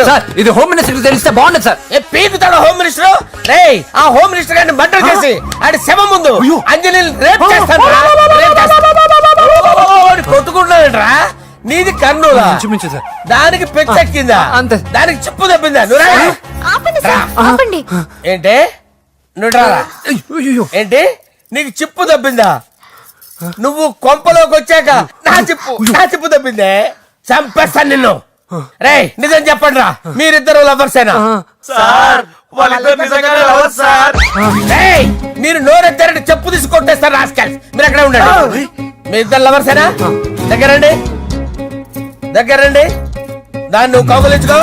[SPEAKER 2] సార్ ఇది హోమ్ మినిస్టర్ తెలిస్తే బాగుండదు సార్.
[SPEAKER 4] పీకుతాడు హోమ్ మినిస్టర్. రే, ఆ హోమ్ మినిస్టర్ గారిని మర్డర్ చేసి ఆడి శవం ముందు అంజలిని రేప్ చేస్తాను. కొట్టుకుంటున్నాడంట్రా. నీది కర్నూలా?
[SPEAKER 2] చూపించు సార్.
[SPEAKER 4] దానికి పెచ్చెక్కిందా?
[SPEAKER 2] అంతే.
[SPEAKER 4] దానికి చెప్పు తప్పిందా? నువ్వు రా.
[SPEAKER 9] ఆపండి సార్, ఆపండి.
[SPEAKER 4] ఏంటి నువ్వు రారా? ఏంటి నీకు చిప్పు తప్పిందా? నువ్వు కొంపలోకి వచ్చాక నా చిప్పు తప్పిందే. చంపేస్తాను నిన్ను. రే, నిజం చెప్పండి రా, మీరిద్దరు లవర్సేనా?
[SPEAKER 10] సార్ వాళ్ళిద్దరు నిజంగానే లవర్స్ సార్.
[SPEAKER 4] రేయ్, మీరు నోరెత్తారంటే చెప్పు తీసి కొట్టేస్తారు రాస్కల్స్. మీరు ఎక్కడ ఉండండి. మీ ఇద్దరు లవర్సేనా? దగ్గరండి. దాన్ని నువ్వు కౌగలించుకో.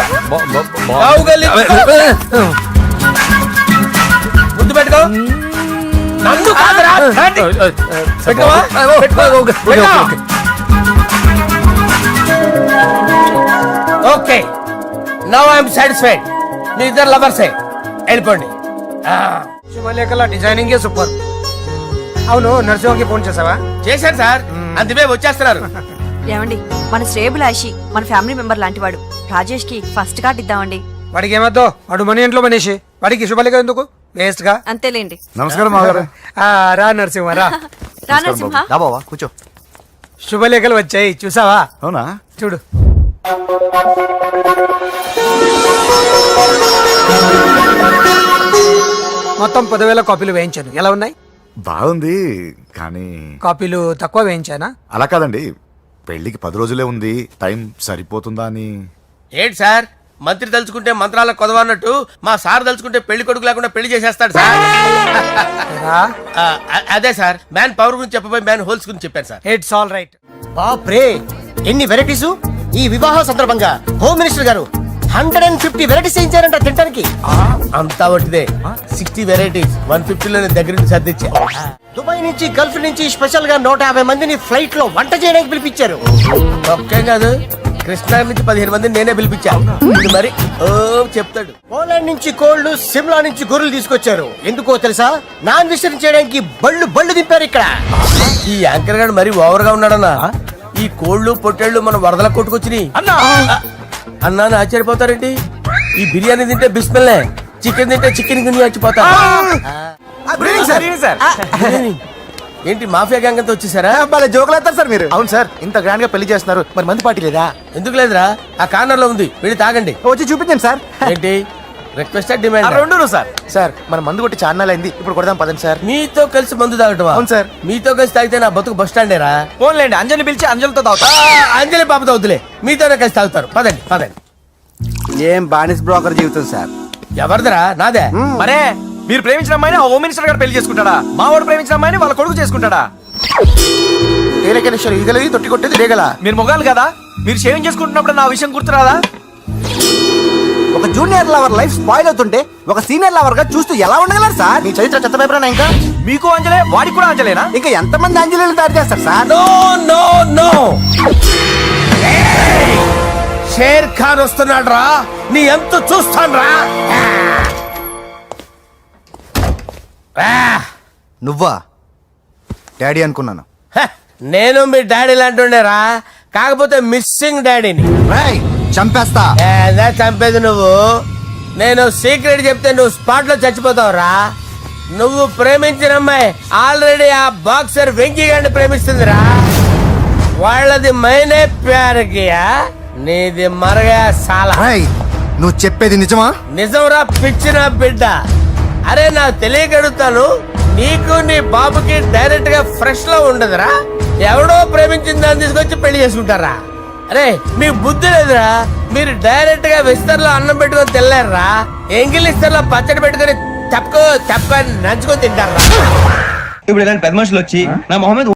[SPEAKER 4] ముద్దు పెట్టుకో. నన్ను కాదురా. పెట్టుకోవా? Okay, now I'm satisfied. మీ ఇద్దరు లవర్సే, వెళ్ళిపోండి.
[SPEAKER 3] శుభలేఖల డిజైనింగ్ సూపర్. అవును, నరసింహకి ఫోన్ చేసావా?
[SPEAKER 4] చేశాను సార్, అందుకే వచ్చేస్తున్నారు.
[SPEAKER 6] ఏమండి, మన శ్రేయబులాషి మన ఫ్యామిలీ మెంబర్ లాంటి వాడు. రాజేష్ కి ఫస్ట్ కార్డ్ ఇద్దామండి.
[SPEAKER 3] వాడికి ఏమద్దో, వాడు మన ఇంట్లో మనిషి. వాడికి శుభలేఖ ఎందుకు? వేస్ట్ గా.
[SPEAKER 6] అంతేలేండి.
[SPEAKER 8] నమస్కారం మాగారు.
[SPEAKER 3] రా నరసింహ రా.
[SPEAKER 6] రా నరసింహ.
[SPEAKER 8] బావా కూర్చో.
[SPEAKER 3] శుభలేఖలు వచ్చాయి, చూసావా?
[SPEAKER 8] అవునా?
[SPEAKER 3] చూడు. మొత్తం 10,000 కాపీలు వేయించాను. ఎలా ఉన్నాయి?
[SPEAKER 8] బాగుంది, కానీ
[SPEAKER 3] కాపీలు తక్కువ వేయించానా?
[SPEAKER 8] అలా కాదండి, పెళ్లికి 10 రోజులే ఉంది, టైం సరిపోతుందా అని.
[SPEAKER 4] ఏంటి సార్, మంత్రి తలుచుకుంటే మంత్రాల కొదవన్నట్టు మా సార్ తలుచుకుంటే పెళ్లి కొడుకు లేకుండా పెళ్లి చేసేస్తాడు సార్. అదే సార్, మ్యాన్ పవర్ గురించి చెప్పబోయి మ్యాన్ హోల్స్ గురించి చెప్పారు సార్.
[SPEAKER 10] It's all right.
[SPEAKER 7] బాప్రే ఎన్ని వెరైటీస్! ఈ వివాహ సందర్భంగా హోమ్ మినిస్టర్ గారు 150 వెరైటీస్ చేయించారంట తినడానికి.
[SPEAKER 4] అంతా ఒకటిదే, 60 వెరైటీస్ 150లో దగ్గర నుంచి సర్దిచ్చా.
[SPEAKER 7] దుబాయ్ నుంచి గల్ఫ్ నుంచి స్పెషల్ గా 150 మందిని ఫ్లైట్ లో వంట చేయడానికి పిలిపించారు.
[SPEAKER 4] ఒక్కేం కాదు, కృష్ణా నుంచి 15 మందిని నేనే పిలిపించా. ఇది మరి ఓ చెప్తాడు.
[SPEAKER 7] పోలాండ్ నుంచి కోళ్లు, సిమ్లా నుంచి గొర్రెలు తీసుకొచ్చారు. ఎందుకో తెలుసా? నాన్ వెజిటేరియన్ చేయడానికి బళ్ళు దింపారు ఇక్కడ.
[SPEAKER 4] ఈ యాంకర్ గారు మరి ఓవర్ గా ఉన్నాడన్నా. ఈ కోళ్లు పొట్టేళ్లు మన వరదల కొట్టుకొచ్చినాయి అన్నా ఆశ్చర్యపోతారేంటి? ఈ బిర్యానీ తింటే బిస్మిల్లే, చికెన్ తింటే చికెన్ గిన్నె వచ్చిపోతా. ఏంటి మాఫియా గ్యాంగ్ అంతా వచ్చేసారా?
[SPEAKER 3] జోకులు వేస్తారు సార్ మీరు. అవును సార్, ఇంత గ్రాండ్ గా పెళ్లి చేస్తున్నారు, మరి మందు పార్టీ లేదా?
[SPEAKER 4] ఎందుకు లేదురా, ఆ కార్నర్ లో ఉంది, వెళ్ళి తాగండి.
[SPEAKER 3] వచ్చి చూపించండి సార్.
[SPEAKER 4] ఏంటి రిక్వెస్ట్ డిమాండ్?
[SPEAKER 3] రెండు సార్. సార్ మన మందు కొట్టి చాన్నాలు అయింది, ఇప్పుడు కొడదాం పదండి సార్.
[SPEAKER 4] మీతో కలిసి మందు తాగటమా?
[SPEAKER 3] అవును సార్.
[SPEAKER 4] మీతో కలిసి తాగితే నా బతుకు బస్ స్టాండేరా?
[SPEAKER 3] ఫోన్లేండి, అంజలి పిలిచి అంజలితో తాగుతా.
[SPEAKER 4] అంజలి పాపతో వద్దులే, మీతోనే కలిసి తాగుతారు. పదండి పదండి.
[SPEAKER 3] ఏం బానిస్ బ్రోకర్ జీవితం సార్.
[SPEAKER 4] ఎవరిదరా? నాదే.
[SPEAKER 10] మరే మీరు ప్రేమించిన అమ్మాయిని హోమ్ మినిస్టర్ గారు పెళ్లి చేసుకుంటాడా? మా వాడు ప్రేమించిన అమ్మాయిని వాళ్ళ కొడుకు చేసుకుంటాడా?
[SPEAKER 3] తేలికనేశ్వరం ఈగలది తొట్టి కొట్టేది రేగల.
[SPEAKER 10] మీరు మొగాలు కదా, మీరు షేవింగ్ చేసుకుంటున్నప్పుడు నా విషయం గుర్తురాదా?
[SPEAKER 3] ఒక జూనియర్ లవర్ లైఫ్ స్పాయిల్ అవుతుంటే ఒక సీనియర్ లవర్ గా చూస్తూ ఎలా ఉండగలరు సార్? మీ చరిత్ర చెత్త పేపర్ ఇంకా
[SPEAKER 10] మీకు అంజలే, వాడికి కూడా అంజలేనా?
[SPEAKER 3] ఇంకా ఎంతమంది అంజలిని తయారు చేస్తారు sir?
[SPEAKER 4] No no no, Sher Khan వస్తున్నాడు రా, నీ ఎంత చూస్తాను రా.
[SPEAKER 8] నువ్వా డాడీ అనుకున్నాను.
[SPEAKER 4] నేను మీ డాడీ లాంటి కాకపోతే మిస్సింగ్ డాడీని.
[SPEAKER 8] చంపేస్తా.
[SPEAKER 4] చంపేది నువ్వు. నేను సీక్రెట్ చెప్తే నువ్వు స్పాట్ లో చచ్చిపోతావురా. నువ్వు ప్రేమించిన అమ్మాయి ఆల్రెడీ ఆ బాక్సర్ వెంకీ గారిని ప్రేమిస్తుందిరా. వాళ్ళది మైనే ప్యార్ కియా, నీది మరగా సాలా.
[SPEAKER 8] నువ్వు చెప్పేది నిజమా?
[SPEAKER 4] నిజంరా పిచ్చిన బిడ్డ. అరే నాకు తెలియగడుగుతాను, నీకు నీ బాబుకి డైరెక్ట్ గా ఫ్రెష్ లో ఉండదురా. ఎవడో ప్రేమించిన దాన్ని తీసుకొచ్చి పెళ్లి చేసుకుంటారా? అరే మీకు బుద్ధి లేదురా. మీరు డైరెక్ట్ గా విస్తర్లో అన్నం పెట్టుకొని తినలేరురా. ఎంగిల్ ఇస్తర్లో పచ్చడి పెట్టుకొని తప్పుకొని నంచుకొని తింటారా?
[SPEAKER 10] ఇప్పుడు ఇలాంటి పెద్ద మనుషులు వచ్చి నా మొహమ్మద్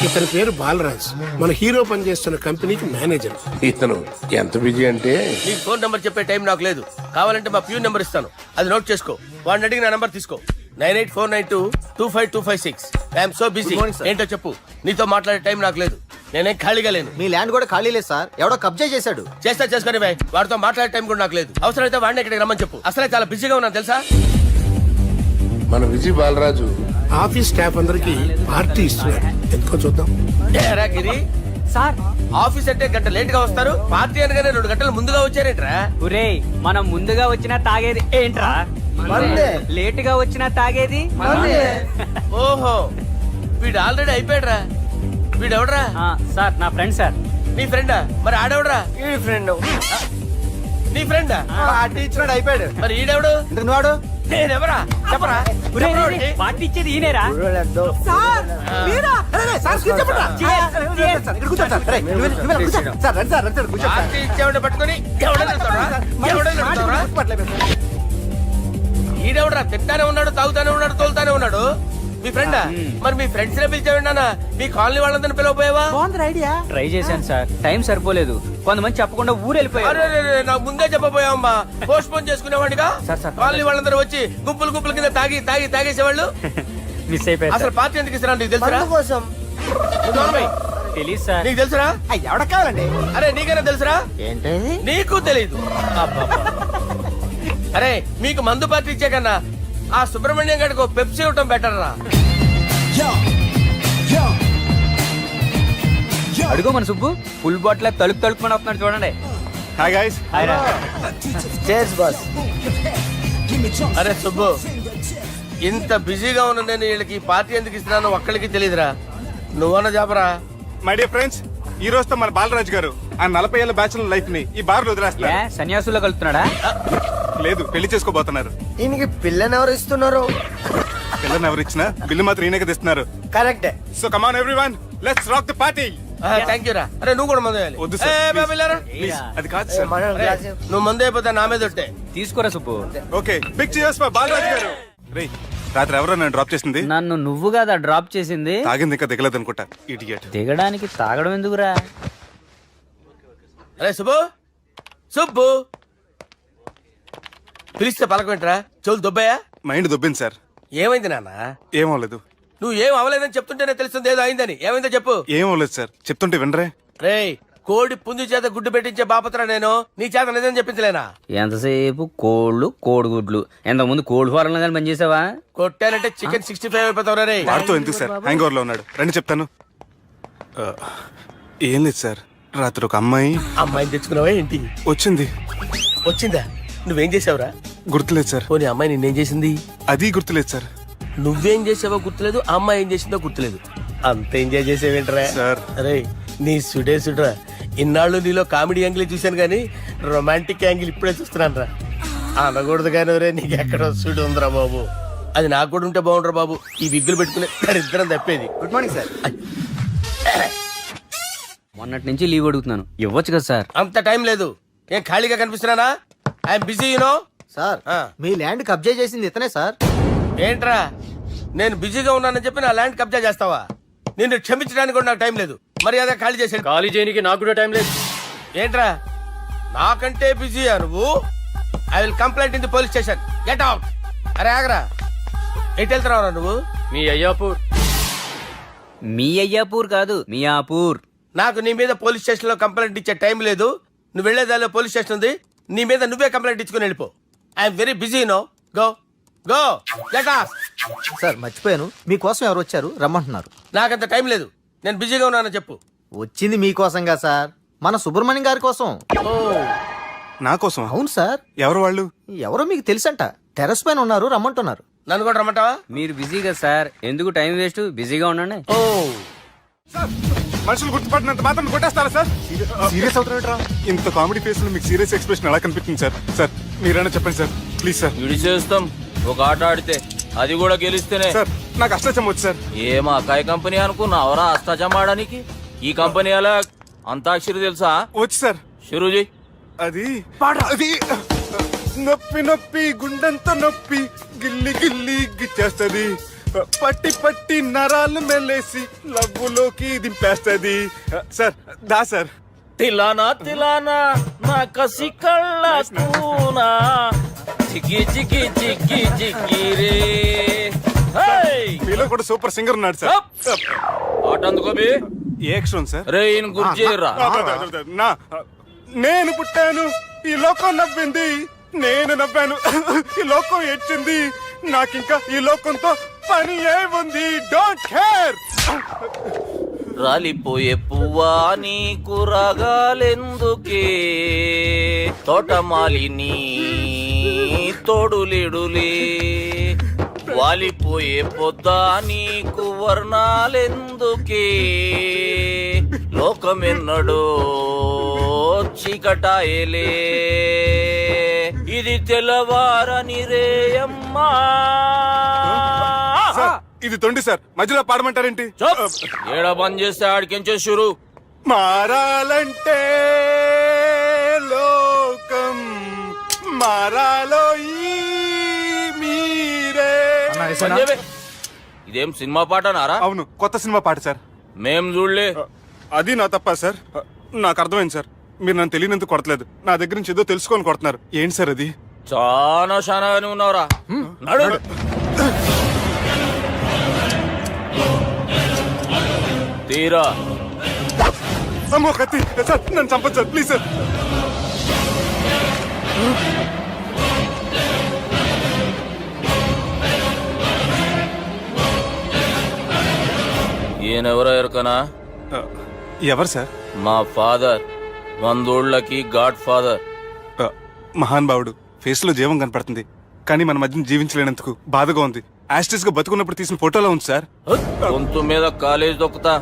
[SPEAKER 5] ఇతని పేరు బాలరాజ్, మన హీరో పనిచేస్తున్న కంపెనీకి మేనేజర్. ఇతను ఎంత బిజీ అంటే
[SPEAKER 4] నీ ఫోన్ నంబర్ చెప్పే టైం నాకు లేదు. కావాలంటే మా ప్యూన్ నెంబర్ ఇస్తాను, అది నోట్ చేసుకో. వాడిని అడిగి నా నంబర్ తీసుకో. 9849225256. I'm so busy. ఏంటో చెప్పు. నీతో మాట్లాడే టైం నాకు లేదు, నేనేం ఖాళీగా లేను.
[SPEAKER 7] మీ ల్యాండ్ కూడా ఖాళీ లేదు సార్, ఎవడో కబ్జా చేశాడు.
[SPEAKER 4] చేస్తా చేసుకుని బాయ్, వాడితో మాట్లాడే టైం కూడా నాకు లేదు. అవసరమైతే వాడిని ఇక్కడికి రమ్మని చెప్పు. అసలే చాలా బిజీగా ఉన్నాను తెలుసా.
[SPEAKER 5] మన విజయ్ బాలరాజు ఆఫీస్ స్టాఫ్ అందరికి పార్టీ ఇస్తున్నాడు, ఎందుకో చూద్దాం.
[SPEAKER 4] ఏరా గిరి
[SPEAKER 11] సార్,
[SPEAKER 4] ఆఫీస్ అంటే గంట లేట్ గా వస్తారు, పార్టీ అనగానే 2 గంటలు ముందుగా వచ్చారేంట్రా?
[SPEAKER 11] ఒరే మనం ముందుగా వచ్చినా తాగేది ఏంట్రా? లేట్ గా వచ్చినా తాగేది.
[SPEAKER 4] ఓహో, వీడు ఆల్రెడీ అయిపోయాడురా. వీడెవడరా?
[SPEAKER 11] సార్ నా ఫ్రెండ్ సార్.
[SPEAKER 4] నీ ఫ్రెండా? మరి ఆడెవడరా?
[SPEAKER 3] ఈ ఫ్రెండ్
[SPEAKER 4] నీ ఫ్రెండా?
[SPEAKER 3] పార్టీ ఇచ్చినాడు అయిపోయాడు.
[SPEAKER 4] మరి ఈడెవడు?
[SPEAKER 3] ఎందుకు నువ్వాడు?
[SPEAKER 4] నేనెవరా చెప్పరా?
[SPEAKER 11] పార్టీ ఇచ్చేది ఈయనేరా?
[SPEAKER 4] పార్టీ ఇచ్చేవాడిని పట్టుకొని ఎవడని అడుగుతావురా? ఎవడని అడుగుతావురా? ఈడెవడరా? తింటానే ఉన్నాడు, తాగుతానే ఉన్నాడు, తోలుతానే ఉన్నాడు. మీ ఫ్రెండా? మరి మీ ఫ్రెండ్స్ నే పిలిచావిన్నా? మీ కాలనీ వాళ్ళందరినీ పిలవపోయావా?
[SPEAKER 11] ట్రై చేశాను సార్, టైం సరిపోలేదు. కొంతమంది చెప్పకుండా ఊరు వెళ్ళిపోయారు.
[SPEAKER 4] అరే నాకు ముందే చెప్పపోయావమ్మా, పోస్ట్ పోన్ చేసుకునేవాడిగా. కాలనీ వాళ్ళందరూ వచ్చి గుంపులు కింద తాగేసేవాళ్ళు.
[SPEAKER 11] మిస్ అయిపోయారు.
[SPEAKER 4] అసలు పార్టీ ఎందుకు ఇస్తున్నా నీకు తెలుసురా?
[SPEAKER 11] తెలీదు సార్.
[SPEAKER 4] నీకు తెలుసురా?
[SPEAKER 3] ఎవడ కావాలండి?
[SPEAKER 4] అరే నీకైనా తెలుసురా?
[SPEAKER 7] ఏంటి
[SPEAKER 4] నీకు తెలీదు. అరే మీకు మందు పార్టీ ఇచ్చే కన్నా ఆ సుబ్రహ్మణ్యం గడికి పెప్సీ ఇవ్వటం బెటర్ రా.
[SPEAKER 11] అడుగు మన సుబ్బు ఫుల్ బాటిల్ తలుపుమని వస్తున్నాడు చూడండి.
[SPEAKER 10] Hi guys.
[SPEAKER 3] Chairs boss.
[SPEAKER 4] అరే సుబ్బు, ఇంత బిజీగా ఉన్న నేను వీళ్ళకి పార్టీ ఎందుకు ఇస్తున్నాను ఒక్కడికి తెలియదురా. నువ్వన్న చెప్పరా?
[SPEAKER 10] మై డియర్ ఫ్రెండ్స్, ఈ రోజుతో మన బాలరాజు గారు ఆ 40 ఏళ్ల బ్యాచులర్ లైఫ్ ని ఈ బార్ లో వదిలేస్తున్నారు.
[SPEAKER 11] సన్యాసుల్లో కలుపుతున్నాడా?
[SPEAKER 10] లేదు, పెళ్లి చేసుకోబోతున్నారు.
[SPEAKER 7] ఈయనకి పిల్లని ఎవరు ఇస్తున్నారు?
[SPEAKER 10] పిల్లని ఎవరు ఇచ్చినా బిల్లు మాత్రం ఈయనకి తెస్తున్నారు.
[SPEAKER 7] కరెక్టే.
[SPEAKER 10] So come on everyone,
[SPEAKER 8] let's rock the party.
[SPEAKER 4] Thank you రా. అరే నువ్వు కూడా మందు వేయాలి.
[SPEAKER 8] వద్దు సార్,
[SPEAKER 4] ఏ,
[SPEAKER 8] please.
[SPEAKER 4] బాబు, వెళ్ళారా?
[SPEAKER 8] అది కాదు సార్.
[SPEAKER 4] అరే, నువ్వు మందు అయిపోతే నా మీద ఒట్టే.
[SPEAKER 11] తీసుకోరా Subbu.
[SPEAKER 8] Okay, big cheers for Balaraj గారు. రేయ్, రాత్రి ఎవరో నన్ను డ్రాప్ చేసింది?
[SPEAKER 11] నన్ను నువ్వు కదా డ్రాప్ చేసింది.
[SPEAKER 8] తాగింది ఇంకా దిగలేదు అనుకుంటా. ఇడియట్.
[SPEAKER 11] దిగడానికి తాగడం ఎందుకురా?
[SPEAKER 4] అరే సుబ్బు, సుబ్బు పిలిస్తే పలకమేంట్రా? చెవులు దొబ్బాయా?
[SPEAKER 8] Mind దొబ్బింది sir.
[SPEAKER 4] ఏమైంది నాన్న?
[SPEAKER 8] ఏమవలేదు.
[SPEAKER 4] నువ్వు ఏం అవ్వలేదని చెప్తుంటేనే తెలుస్తుంది ఏదో అయిందని. ఏమైందో చెప్పు.
[SPEAKER 8] ఏమవలేదు సార్, చెప్తుంటే వినరే.
[SPEAKER 4] రేయ్, కోడి పుంజు చేత గుడ్డు పెట్టించే బాపత్రా నేను. నీ చేత నిజం చెప్పించలేనా?
[SPEAKER 11] ఎంతసేపు కోళ్ళు కోడిగుడ్లు. ఎంతకుముందు కోడి ఫారంలో కానీ పనిచేసావా?
[SPEAKER 4] కొట్టానంటే చికెన్ 65 అయిపోతావు రే.
[SPEAKER 8] వాడుతూ ఎందుకు సార్, హ్యాంగ్ ఓవర్ లో ఉన్నాడు. రండి చెప్తాను. ఏం లేదు సార్, రాత్రి ఒక
[SPEAKER 4] అమ్మాయిని తెచ్చుకున్నావా ఏంటి?
[SPEAKER 8] వచ్చింది.
[SPEAKER 4] వచ్చిందా? నువ్వేం చేసావురా?
[SPEAKER 8] గుర్తులేదు సార్.
[SPEAKER 4] పోనీ అమ్మాయి నిన్నేం చేసింది?
[SPEAKER 8] అది గుర్తులేదు సార్.
[SPEAKER 4] నువ్వేం చేసావో గుర్తులేదు, ఆ అమ్మాయి ఏం చేసిందో గుర్తులేదు. అంత ఎంజాయ్ చేసేవేంట్రా
[SPEAKER 8] సార్?
[SPEAKER 4] అరే నీ సుడే సుడ్రా. ఇన్నాళ్ళు నీలో కామెడీ యాంగిల్ చూశాను కానీ రొమాంటిక్ యాంగిల్ ఇప్పుడే చూస్తున్నాను రా. అనకూడదు కానీ రే, నీకు ఎక్కడో సుడి ఉందిరా బాబు. అది నాకు కూడా ఉంటే బాగుండ్రా బాబు. ఈ విగ్గులు పెట్టుకునే ఇద్దరం తప్పేది.
[SPEAKER 3] Good morning sir.
[SPEAKER 11] మొన్నటి నుంచి లీవ్ అడుగుతున్నాను, ఇవ్వచ్చు కదా సార్?
[SPEAKER 4] అంత టైం లేదు. ఏం ఖాళీగా కనిపిస్తున్నానా? I'm busy you know.
[SPEAKER 7] సార్ మీ ల్యాండ్ కబ్జా చేసింది ఇతనే సార్.
[SPEAKER 4] ఏంట్రా, నేను బిజీగా ఉన్నానని చెప్పి నా ల్యాండ్ కబ్జా చేస్తావా? నిన్ను క్షమించడానికి కూడా నాకు టైం లేదు. మరి అదే ఖాళీ చేసాడు.
[SPEAKER 11] ఖాళీ చేయడానికి నాకు కూడా టైం లేదు.
[SPEAKER 4] ఏంట్రా, నాకంటే బిజీయా నువ్వు? I will complaint in the police station. Get out. అరే ఆగరా, ఎటు వెళ్తున్నావురా నువ్వు?
[SPEAKER 11] మీ అయ్యాపూర్. మీ అయ్యాపూర్ కాదు, మియాపూర్.
[SPEAKER 4] నాకు నీ మీద పోలీస్ స్టేషన్ లో కంప్లైంట్ ఇచ్చే టైం లేదు. నువ్వు వెళ్లేదాలో పోలీస్ స్టేషన్ ఉంది. నీ మీద నువ్వే కంప్లైంట్ ఇచ్చుకుని వెళ్ళిపో. I'm very busy no. Go go get out.
[SPEAKER 7] Sir మర్చిపోయాను, మీకోసం ఎవరు వచ్చారు రమ్మంటున్నారు.
[SPEAKER 4] నాకంత టైం లేదు, నేను బిజీగా ఉన్నానని చెప్పు.
[SPEAKER 7] వచ్చింది మీకోసంగా సార్, మన సుబ్రహ్మణ్యం గారి కోసం.
[SPEAKER 8] నా కోసం?
[SPEAKER 7] అవును సార్.
[SPEAKER 8] ఎవరు వాళ్ళు?
[SPEAKER 7] ఎవరో మీకు తెలుసంట, టెర్రస్ పైన ఉన్నారు, రమ్మంటున్నారు.
[SPEAKER 4] నన్ను కూడా రమ్మంటావా?
[SPEAKER 11] మీరు బిజీ కదా సార్, ఎందుకు టైం వేస్ట్, బిజీగా ఉండండి.
[SPEAKER 4] ఓ
[SPEAKER 8] మనుషులు గుర్తుపట్టినంత మాత్రం కొట్టేస్తారా సార్? సీరియస్ అవుతారా? ఇంత కామెడీ ఫేస్ లో మీకు సీరియస్ ఎక్స్ప్రెషన్ ఎలా కనిపిస్తుంది సార్? సార్ మీరైనా చెప్పండి సార్, ప్లీజ్ సార్.
[SPEAKER 12] చేస్తాం ఒక ఆట ఆడితే, అది కూడా గెలిస్తేనే.
[SPEAKER 8] సార్ నాకు అష్టచమ్మ వచ్చు సార్.
[SPEAKER 12] ఏం అకాయ కంపెనీ అనుకున్నావరా అష్టాచమ్మ ఆడడానికి? ఈ కంపెనీ అలా అంతాక్షరి తెలుసా?
[SPEAKER 8] వచ్చు సార్.
[SPEAKER 12] షురూజీ.
[SPEAKER 8] అది అది నొప్పి నొప్పి గుండెంత నొప్పి గిల్లి గిల్లి గిచ్చేస్తది, పట్టి పట్టి నరాలు మెల్లేసి లవ్వులోకి దింపేస్తది. సార్ దా సార్.
[SPEAKER 12] తిలానా తిలానా నా కసి కళ్ళ కూనా జిగి జిగి జిగి జిగి రే.
[SPEAKER 8] మీలో కూడా సూపర్ సింగర్ ఉన్నాడు సార్.
[SPEAKER 12] ఆట అందుకోబి.
[SPEAKER 8] ఏ అక్షరం సార్?
[SPEAKER 12] రే ఈయన గుర్తు చేయరా.
[SPEAKER 8] నా నేను పుట్టాను, ఈ లోకం నవ్వింది, నేను నవ్వాను, ఈ లోకం ఏడ్చింది, నాకింకా ఈ లోకంతో పని ఏముంది? Don't care.
[SPEAKER 12] రాలిపోయే పువ్వా నీకు రాగాలెందుకే, తోటమాలిని తోడులిడులే, వాలిపోయే పొద్దా నీకు వర్ణాలెందుకే, లోకమెన్నడో చీకటాయలే, ఇది తెల్లవారని రేయమ్మా.
[SPEAKER 8] ఇది తొండి సార్, మధ్యలో పాడమంటారేంటి?
[SPEAKER 12] ఏడా బంద్ చేస్తే ఆడికించే షురు.
[SPEAKER 8] మారాలంటే లోకం మారాలో ఈ మీరే.
[SPEAKER 12] ఇదేం సినిమా పాట నారా?
[SPEAKER 8] అవును, కొత్త సినిమా పాట సార్.
[SPEAKER 12] మేం చూడలే.
[SPEAKER 8] అది నా తప్ప సార్. నాకు అర్థమైంది సార్, మీరు నన్ను తెలియనందుకు కొడతలేదు, నా దగ్గర నుంచి ఏదో తెలుసుకొని కొడుతున్నారు. ఏంటి సార్ అది?
[SPEAKER 12] చాలా శానాగానే ఉన్నావురా. నడు. తీరా.
[SPEAKER 8] అమ్మో కత్తి సార్, నన్ను చంపదు సార్, ప్లీజ్ సార్.
[SPEAKER 12] ఈయనెవరో ఎరకనా?
[SPEAKER 8] ఎవరు సార్?
[SPEAKER 12] మా ఫాదర్, 100 గాడ్ ఫాదర్.
[SPEAKER 8] మహాన్ భావుడు, ఫేస్ లో జీవం కనపడుతుంది, కానీ మన మధ్యన జీవించలేనందుకు బాధగా ఉంది. యాస్టిస్ గా బతుకున్నప్పుడు తీసిన ఫోటోలో ఉంది సార్.
[SPEAKER 12] గొంతు మీద కాలేజ్ దొక్కుతా,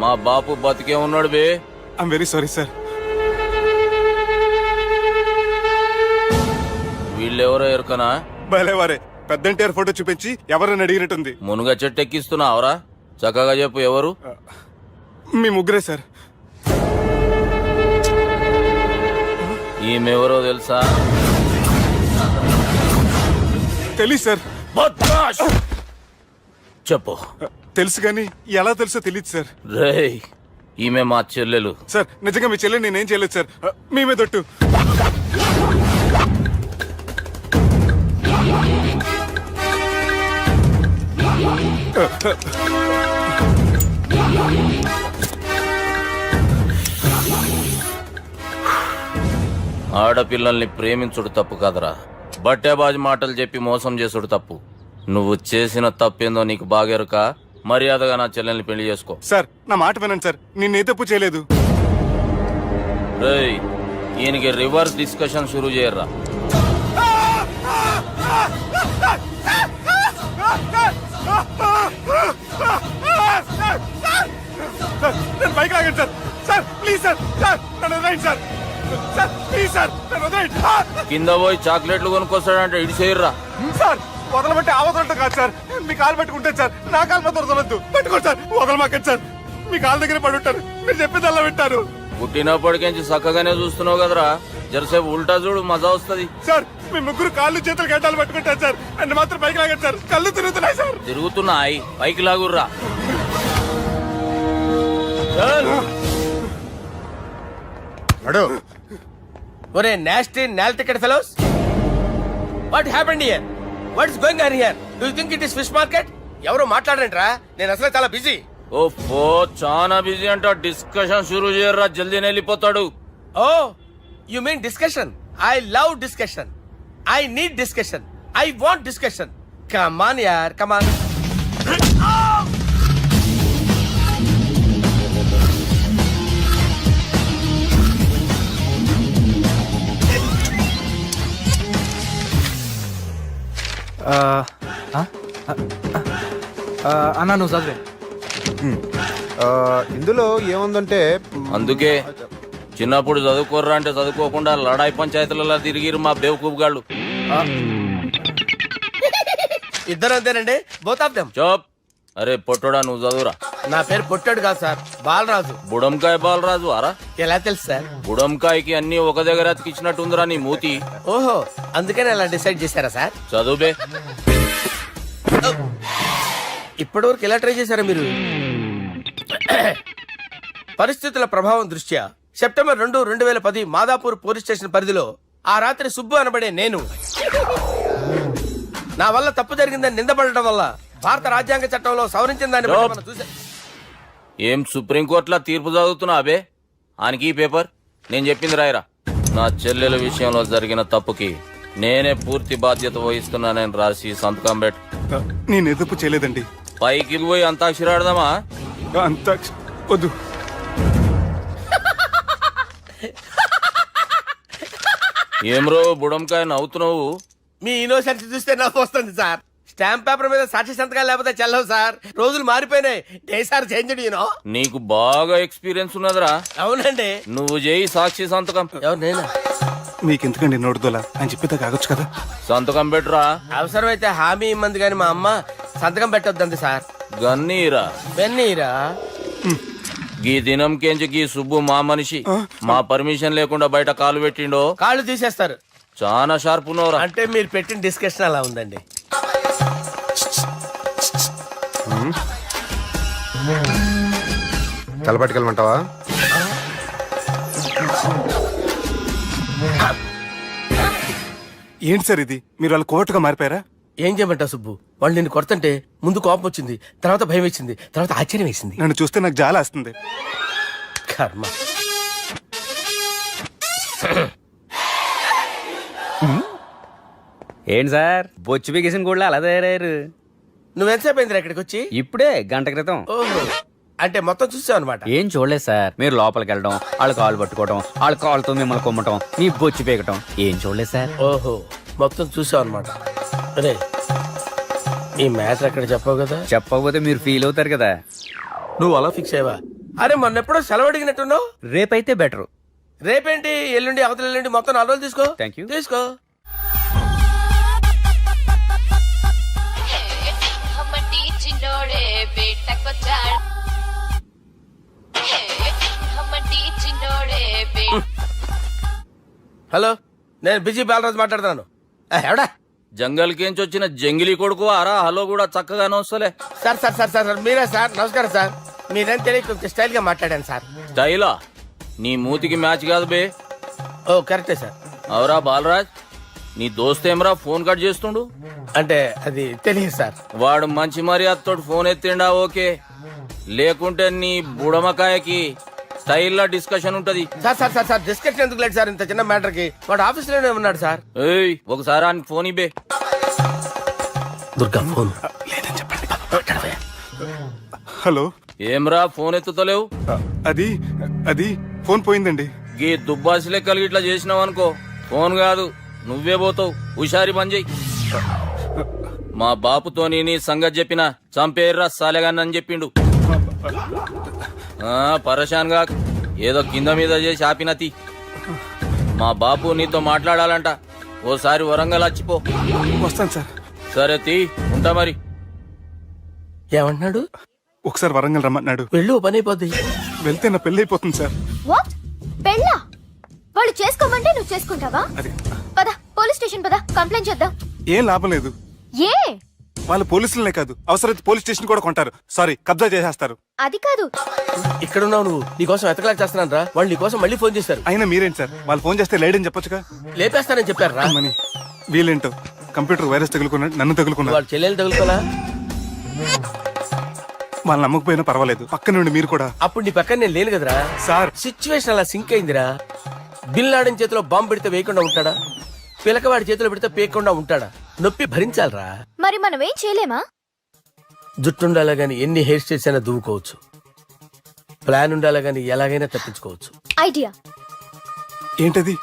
[SPEAKER 12] మా బాపు బతికే ఉన్నాడు బే.
[SPEAKER 8] I'm very sorry sir.
[SPEAKER 12] వీళ్ళెవరో ఎరకనా?
[SPEAKER 8] భలేవారే, పెద్ద ఎన్టీఆర్ ఫోటో చూపించి ఎవరని అడిగినట్టుంది.
[SPEAKER 12] మునుగ చెట్టు ఎక్కిస్తున్నావురా? చక్కగా చెప్పు ఎవరు?
[SPEAKER 8] మీ ముగ్గురే సార్.
[SPEAKER 12] ఈమెవరో తెలుసా?
[SPEAKER 8] తెలీదు సార్.
[SPEAKER 12] బద్మాష్! చెప్పు.
[SPEAKER 8] తెలుసు కానీ ఎలా తెలుసో తెలియదు సార్.
[SPEAKER 12] రేయ్, ఈమె మా చెల్లెలు.
[SPEAKER 8] సార్ నిజంగా మీ చెల్లెని నేనేం చేయలేదు సార్. మీ మీద ఒట్టు.
[SPEAKER 12] ఆడపిల్లల్ని ప్రేమించుడు తప్పు కాదురా, బట్టేబాజు మాటలు చెప్పి మోసం చేసుడు తప్పు. నువ్వు చేసిన తప్పేందో నీకు బాగెరుక. మర్యాదగా నా చెల్లెల్ని పెళ్లి చేసుకో.
[SPEAKER 8] సార్ నా మాట వినండి సార్, నేనే తప్పు చేయలేదు.
[SPEAKER 12] రేయ్, ఈయనకి రివర్స్ డిస్కషన్ షురూ చేయర్రా.
[SPEAKER 8] నేను బైక్ లాగండి sir. Sir please sir. Sir నన్ను వదిలేయండి సార్. సార్ ప్లీజ్ సార్ నన్ను వదిలేయండి.
[SPEAKER 12] కింద పోయి చాక్లెట్లు కొనుక్కొస్తాడంటే ఇడి చేయర్రా.
[SPEAKER 8] సార్ వదలబట్టి ఆ వదలటం కాదు సార్. మీ కాలు పట్టుకుంటే సార్, నా కాలు మాత్రం వదలొద్దు. పట్టుకోండి సార్, వదలమాకండి సార్. మీ కాలు దగ్గర పడి ఉంటారు, మీరు చెప్పేది అలా వింటారు.
[SPEAKER 12] పుట్టినప్పటికేంచి చక్కగానే చూస్తున్నావు కదరా, జరసేపు ఉల్టా చూడు, మజా వస్తుంది.
[SPEAKER 8] సార్ మీ ముగ్గురు కాళ్ళు చేతులు గడ్డాలు పట్టుకుంటారు సార్, నన్ను మాత్రం పైకి లాగండి సార్. కళ్ళు తిరుగుతున్నాయి సార్.
[SPEAKER 12] తిరుగుతున్నాయి, పైకి లాగుర్రా.
[SPEAKER 4] ఒరే నాస్టీ నాల్ ticket fellows, what happened here? What is going on here? Do you think it is fish market? ఎవరు మాట్లాడండిరా, నేను అసలే చాలా బిజీ.
[SPEAKER 12] ఓఫో, చాలా బిజీ అంట. డిస్కషన్ షురూ చేయర్రా, జల్దీ వెళ్ళిపోతాడు.
[SPEAKER 4] Oh you mean discussion? I love discussion. I need discussion. I want discussion. Come on యార్, కమ్ ఆన్.
[SPEAKER 3] అన్నా నువ్వు చదివే. ఇందులో ఏముందంటే
[SPEAKER 12] అందుకే చిన్నప్పుడు చదువుకోర్రా అంటే చదువుకోకుండా లడాయి పంచాయతీలలో తిరిగిరు మా బేవకూపు గాళ్ళు.
[SPEAKER 4] ఇద్దరు అంతేనండి, బోత్ ఆఫ్ దెమ్.
[SPEAKER 12] చోప్. అరే పొట్టోడా, నువ్వు చదువురా.
[SPEAKER 4] నా పేరు పొట్టాడు కాదు సార్, బాలరాజు.
[SPEAKER 12] బుడంకాయ బాలరాజు అరా?
[SPEAKER 4] ఎలా తెలుసు సార్?
[SPEAKER 12] బుడంకాయకి అన్ని ఒక దగ్గర అతికిచ్చినట్టుందిరా నీ మూతి.
[SPEAKER 4] ఓహో, అందుకని అలా డిసైడ్ చేశారా సార్?
[SPEAKER 12] చదువుబే.
[SPEAKER 4] ఇప్పటి వరకు ఎలా ట్రై చేశారా మీరు? పరిస్థితుల ప్రభావం దృష్ట్యా సెప్టెంబర్ 2, 2010 మాదాపూర్ పోలీస్ స్టేషన్ పరిధిలో ఆ రాత్రి సుబ్బు అనబడే నేను నా వల్ల తప్పు జరిగిందని నిందపడటం వల్ల భారత రాజ్యాంగ చట్టంలో సవరించిన దాన్ని బట్టి మనం చూసా.
[SPEAKER 12] ఏం సుప్రీంకోర్టులో తీర్పు చదువుతున్నా అబే? ఆనికి ఈ పేపర్ నేను చెప్పింది రాయరా. నా చెల్లెల విషయంలో జరిగిన తప్పుకి నేనే పూర్తి బాధ్యత వహిస్తున్నానని రాసి సంతకం పెట్టు.
[SPEAKER 8] నేను ఎదుపు చేయలేదండి.
[SPEAKER 12] పైకి పోయి అంతాక్షరి ఆడదామా?
[SPEAKER 8] అంతా వద్దు.
[SPEAKER 12] ఏమ్రో బుడంకాయ నవ్వుతున్నావు?
[SPEAKER 4] మీ ఇన్నోసెన్స్ చూస్తే నవ్వు వస్తుంది సార్. స్టాంప్ పేపర్ మీద సాక్షి సంతకాలు లేకపోతే చెల్లవు సార్. రోజులు మారిపోయినాయి. Day sir change you know.
[SPEAKER 12] నీకు బాగా ఎక్స్పీరియన్స్ ఉన్నదిరా.
[SPEAKER 4] అవునండి.
[SPEAKER 12] నువ్వు చేయి సాక్షి సంతకం.
[SPEAKER 4] ఎవరు నేనా?
[SPEAKER 8] మీకెందుకండి నోడుదోలా అని చెప్పేదా కాగొచ్చు కదా.
[SPEAKER 12] సంతకం పెట్టురా.
[SPEAKER 4] అవసరమైతే హామీ ఇమ్మంది కానీ మా అమ్మ సంతకం పెట్టొద్దండి సార్.
[SPEAKER 12] గన్నీరా
[SPEAKER 4] వెన్నీరా.
[SPEAKER 12] గీ దినంకేంచి గీ సుబ్బు మా మనిషి. మా పర్మిషన్ లేకుండా బయట కాలు పెట్టిండో
[SPEAKER 4] కాళ్ళు తీసేస్తారు.
[SPEAKER 12] చాలా షార్ప్ ఉన్నవరా.
[SPEAKER 4] అంటే మీరు పెట్టిన డిస్కషన్ అలా ఉందండి.
[SPEAKER 3] తలపట్టుకెళ్ళమంటావా?
[SPEAKER 8] ఏంటి సార్ ఇది, మీరు వాళ్ళు కోర్టుగా మారిపోయారా?
[SPEAKER 4] ఏం చేయమంటావు సుబ్బు? వాళ్ళు నిన్ను కొడుతుంటే ముందు కోపం వచ్చింది, తర్వాత భయం వేసింది, తర్వాత ఆశ్చర్యం వేసింది.
[SPEAKER 8] నన్ను చూస్తే నాకు జాల వస్తుంది.
[SPEAKER 4] కర్మ.
[SPEAKER 11] ఏంటి సార్, బొచ్చు బిగేసిన కూడా అలా తయారయ్యారు?
[SPEAKER 4] నువ్వెంతసేపు అయిందిరా ఇక్కడికి వచ్చి?
[SPEAKER 11] ఇప్పుడే గంట క్రితం.
[SPEAKER 4] ఓహో, అంటే మొత్తం చూసావు అనమాట.
[SPEAKER 11] ఏం చూడలేదు సార్. మీరు లోపలికి వెళ్ళడం, వాళ్ళ కాళ్ళు పట్టుకోవడం, వాళ్ళ కాళ్ళతో మిమ్మల్ని కొమ్మటం, మీ బొచ్చు పీకటం ఏం చూడలేదు సార్.
[SPEAKER 4] ఓహో, మొత్తం చూసావు అనమాట. అరే ఈ మ్యాటర్ అక్కడ చెప్పావు కదా.
[SPEAKER 11] చెప్పకపోతే మీరు ఫీల్ అవుతారు కదా.
[SPEAKER 4] నువ్వు అలా ఫిక్స్ అయ్యవా? అరే మొన్నెప్పుడో సెలవు అడిగినట్టున్నావు.
[SPEAKER 11] రేపైతే బెటర్.
[SPEAKER 4] రేపేంటి, ఎల్లుండి, అవతల ఎల్లుండి, మొత్తం 4 రోజులు తీసుకో.
[SPEAKER 11] Thank you.
[SPEAKER 4] తీసుకో. హలో, నేను బిజీ బాలరాజు మాట్లాడుతున్నాను. ఎవడా?
[SPEAKER 12] జంగల్ కేంచి వచ్చిన జంగిలీ కొడుకు అరా హలో కూడా చక్కగానే వస్తలే.
[SPEAKER 4] సార్ సార్ సార్ సార్ మీరే సార్? నమస్కారం సార్. మీరేం తెలియక కొంచెం స్టైల్ గా మాట్లాడాను సార్.
[SPEAKER 12] స్టైలా? నీ మూతికి మ్యాచ్ కాదు బే.
[SPEAKER 4] ఓ కరెక్టే సార్.
[SPEAKER 12] అవరా బాలరాజ్, నీ దోస్త్ ఏమరా ఫోన్ కట్ చేస్తుండు?
[SPEAKER 4] అంటే అది తెలియదు సార్.
[SPEAKER 12] వాడు మంచి మర్యాదతో ఫోన్ ఎత్తిండా ఓకే, లేకుంటే నీ బుడమకాయకి స్టైల్లో డిస్కషన్ ఉంటది.
[SPEAKER 4] Sir sir sir sir discussion ఎందుకు లేదు సార్? ఇంత చిన్న మ్యాటర్ కి వాడు ఆఫీస్ లోనే ఉన్నాడు సార్.
[SPEAKER 12] ఏయ్ ఒకసారి ఆయన ఫోన్ ఇబ్బే.
[SPEAKER 4] దుర్గా ఫోన్.
[SPEAKER 8] హలో,
[SPEAKER 12] ఏమ్రా ఫోన్ ఎత్తుతలేవు?
[SPEAKER 8] అది అది ఫోన్ పోయిందండి.
[SPEAKER 12] గీ దుబ్బాసి లెక్కలు ఇట్లా చేసినావు అనుకో, ఫోన్ కాదు నువ్వే పోతావు. హుషారి పని చెయ్యి. మా బాపుతో నీ సంగతి చెప్పిన చంపేర్రా సాలెగాన్ని అని చెప్పిండు. పరేషాన్ గా ఏదో కింద మీద చేసి ఆపినతి. మా బాపు నీతో మాట్లాడాలంట, ఓసారి వరంగల్ వచ్చిపో.
[SPEAKER 8] వస్తాను సార్.
[SPEAKER 12] సరే తీ, ఉంటా మరి.
[SPEAKER 4] ఏమంటున్నాడు?
[SPEAKER 8] ఒకసారి వరంగల్ రమ్మన్నాడు.
[SPEAKER 4] వెళ్ళు, పని అయిపోద్ది.
[SPEAKER 8] వెళ్తే నా పెళ్లి అయిపోతుంది సార్.
[SPEAKER 9] వాట్? పెళ్ళా? వాళ్ళు చేసుకోమంటే నువ్వు చేసుకుంటావా?
[SPEAKER 8] అది
[SPEAKER 9] పద పోలీస్ స్టేషన్ పద, కంప్లైంట్ చేద్దాం.
[SPEAKER 8] ఏం లాభం లేదు.
[SPEAKER 9] ఏ?
[SPEAKER 8] వాళ్ళు పోలీసులనే కాదు, అవసరమైతే పోలీస్ స్టేషన్ కూడా కొంటారు. సారీ, కబ్జా చేసేస్తారు.
[SPEAKER 9] అది కాదు.
[SPEAKER 4] ఇక్కడ ఉన్నావు నువ్వు, నీకోసం ఎతకలేక చేస్తున్నాను రా. వాళ్ళు నీకోసం మళ్ళీ ఫోన్ చేశారు.
[SPEAKER 8] అయినా మీరేంటి సార్, వాళ్ళు ఫోన్ చేస్తే లేడని చెప్పొచ్చుగా.
[SPEAKER 4] లేపేస్తానని చెప్పారు రా.
[SPEAKER 8] మని వీళ్ళేంటో కంప్యూటర్ వైరస్ తగులుకున్నాడు, నన్ను తగులుకున్నాడు.
[SPEAKER 4] వాళ్ళ చెల్లెలు తగులుకోలా?
[SPEAKER 8] వాళ్ళు నమ్మకపోయినా పర్వాలేదు, పక్క నుండి మీరు కూడా.
[SPEAKER 4] అప్పుడు నీ పక్కన నేను లేను కదరా
[SPEAKER 8] సార్.
[SPEAKER 4] సిచ్యువేషన్ అలా సింక్ అయిందిరా. బిల్ లాడన్ చేతిలో బాంబు పెడితే వేయకుండా ఉంటాడా? పిలకవాడి చేతిలో పెడితే పేయకుండా ఉంటాడా? నొప్పి భరించాలరా.
[SPEAKER 9] మరి మనం ఏం చేయలేమా?
[SPEAKER 4] జుట్టుండాలా గాని ఎన్ని హెయిర్ స్టైల్స్ అయినా దువ్వుకోవచ్చు. ప్లాన్ ఉండాలా గాని ఎలాగైనా తప్పించుకోవచ్చు.
[SPEAKER 9] ఐడియా
[SPEAKER 8] ఏంటది?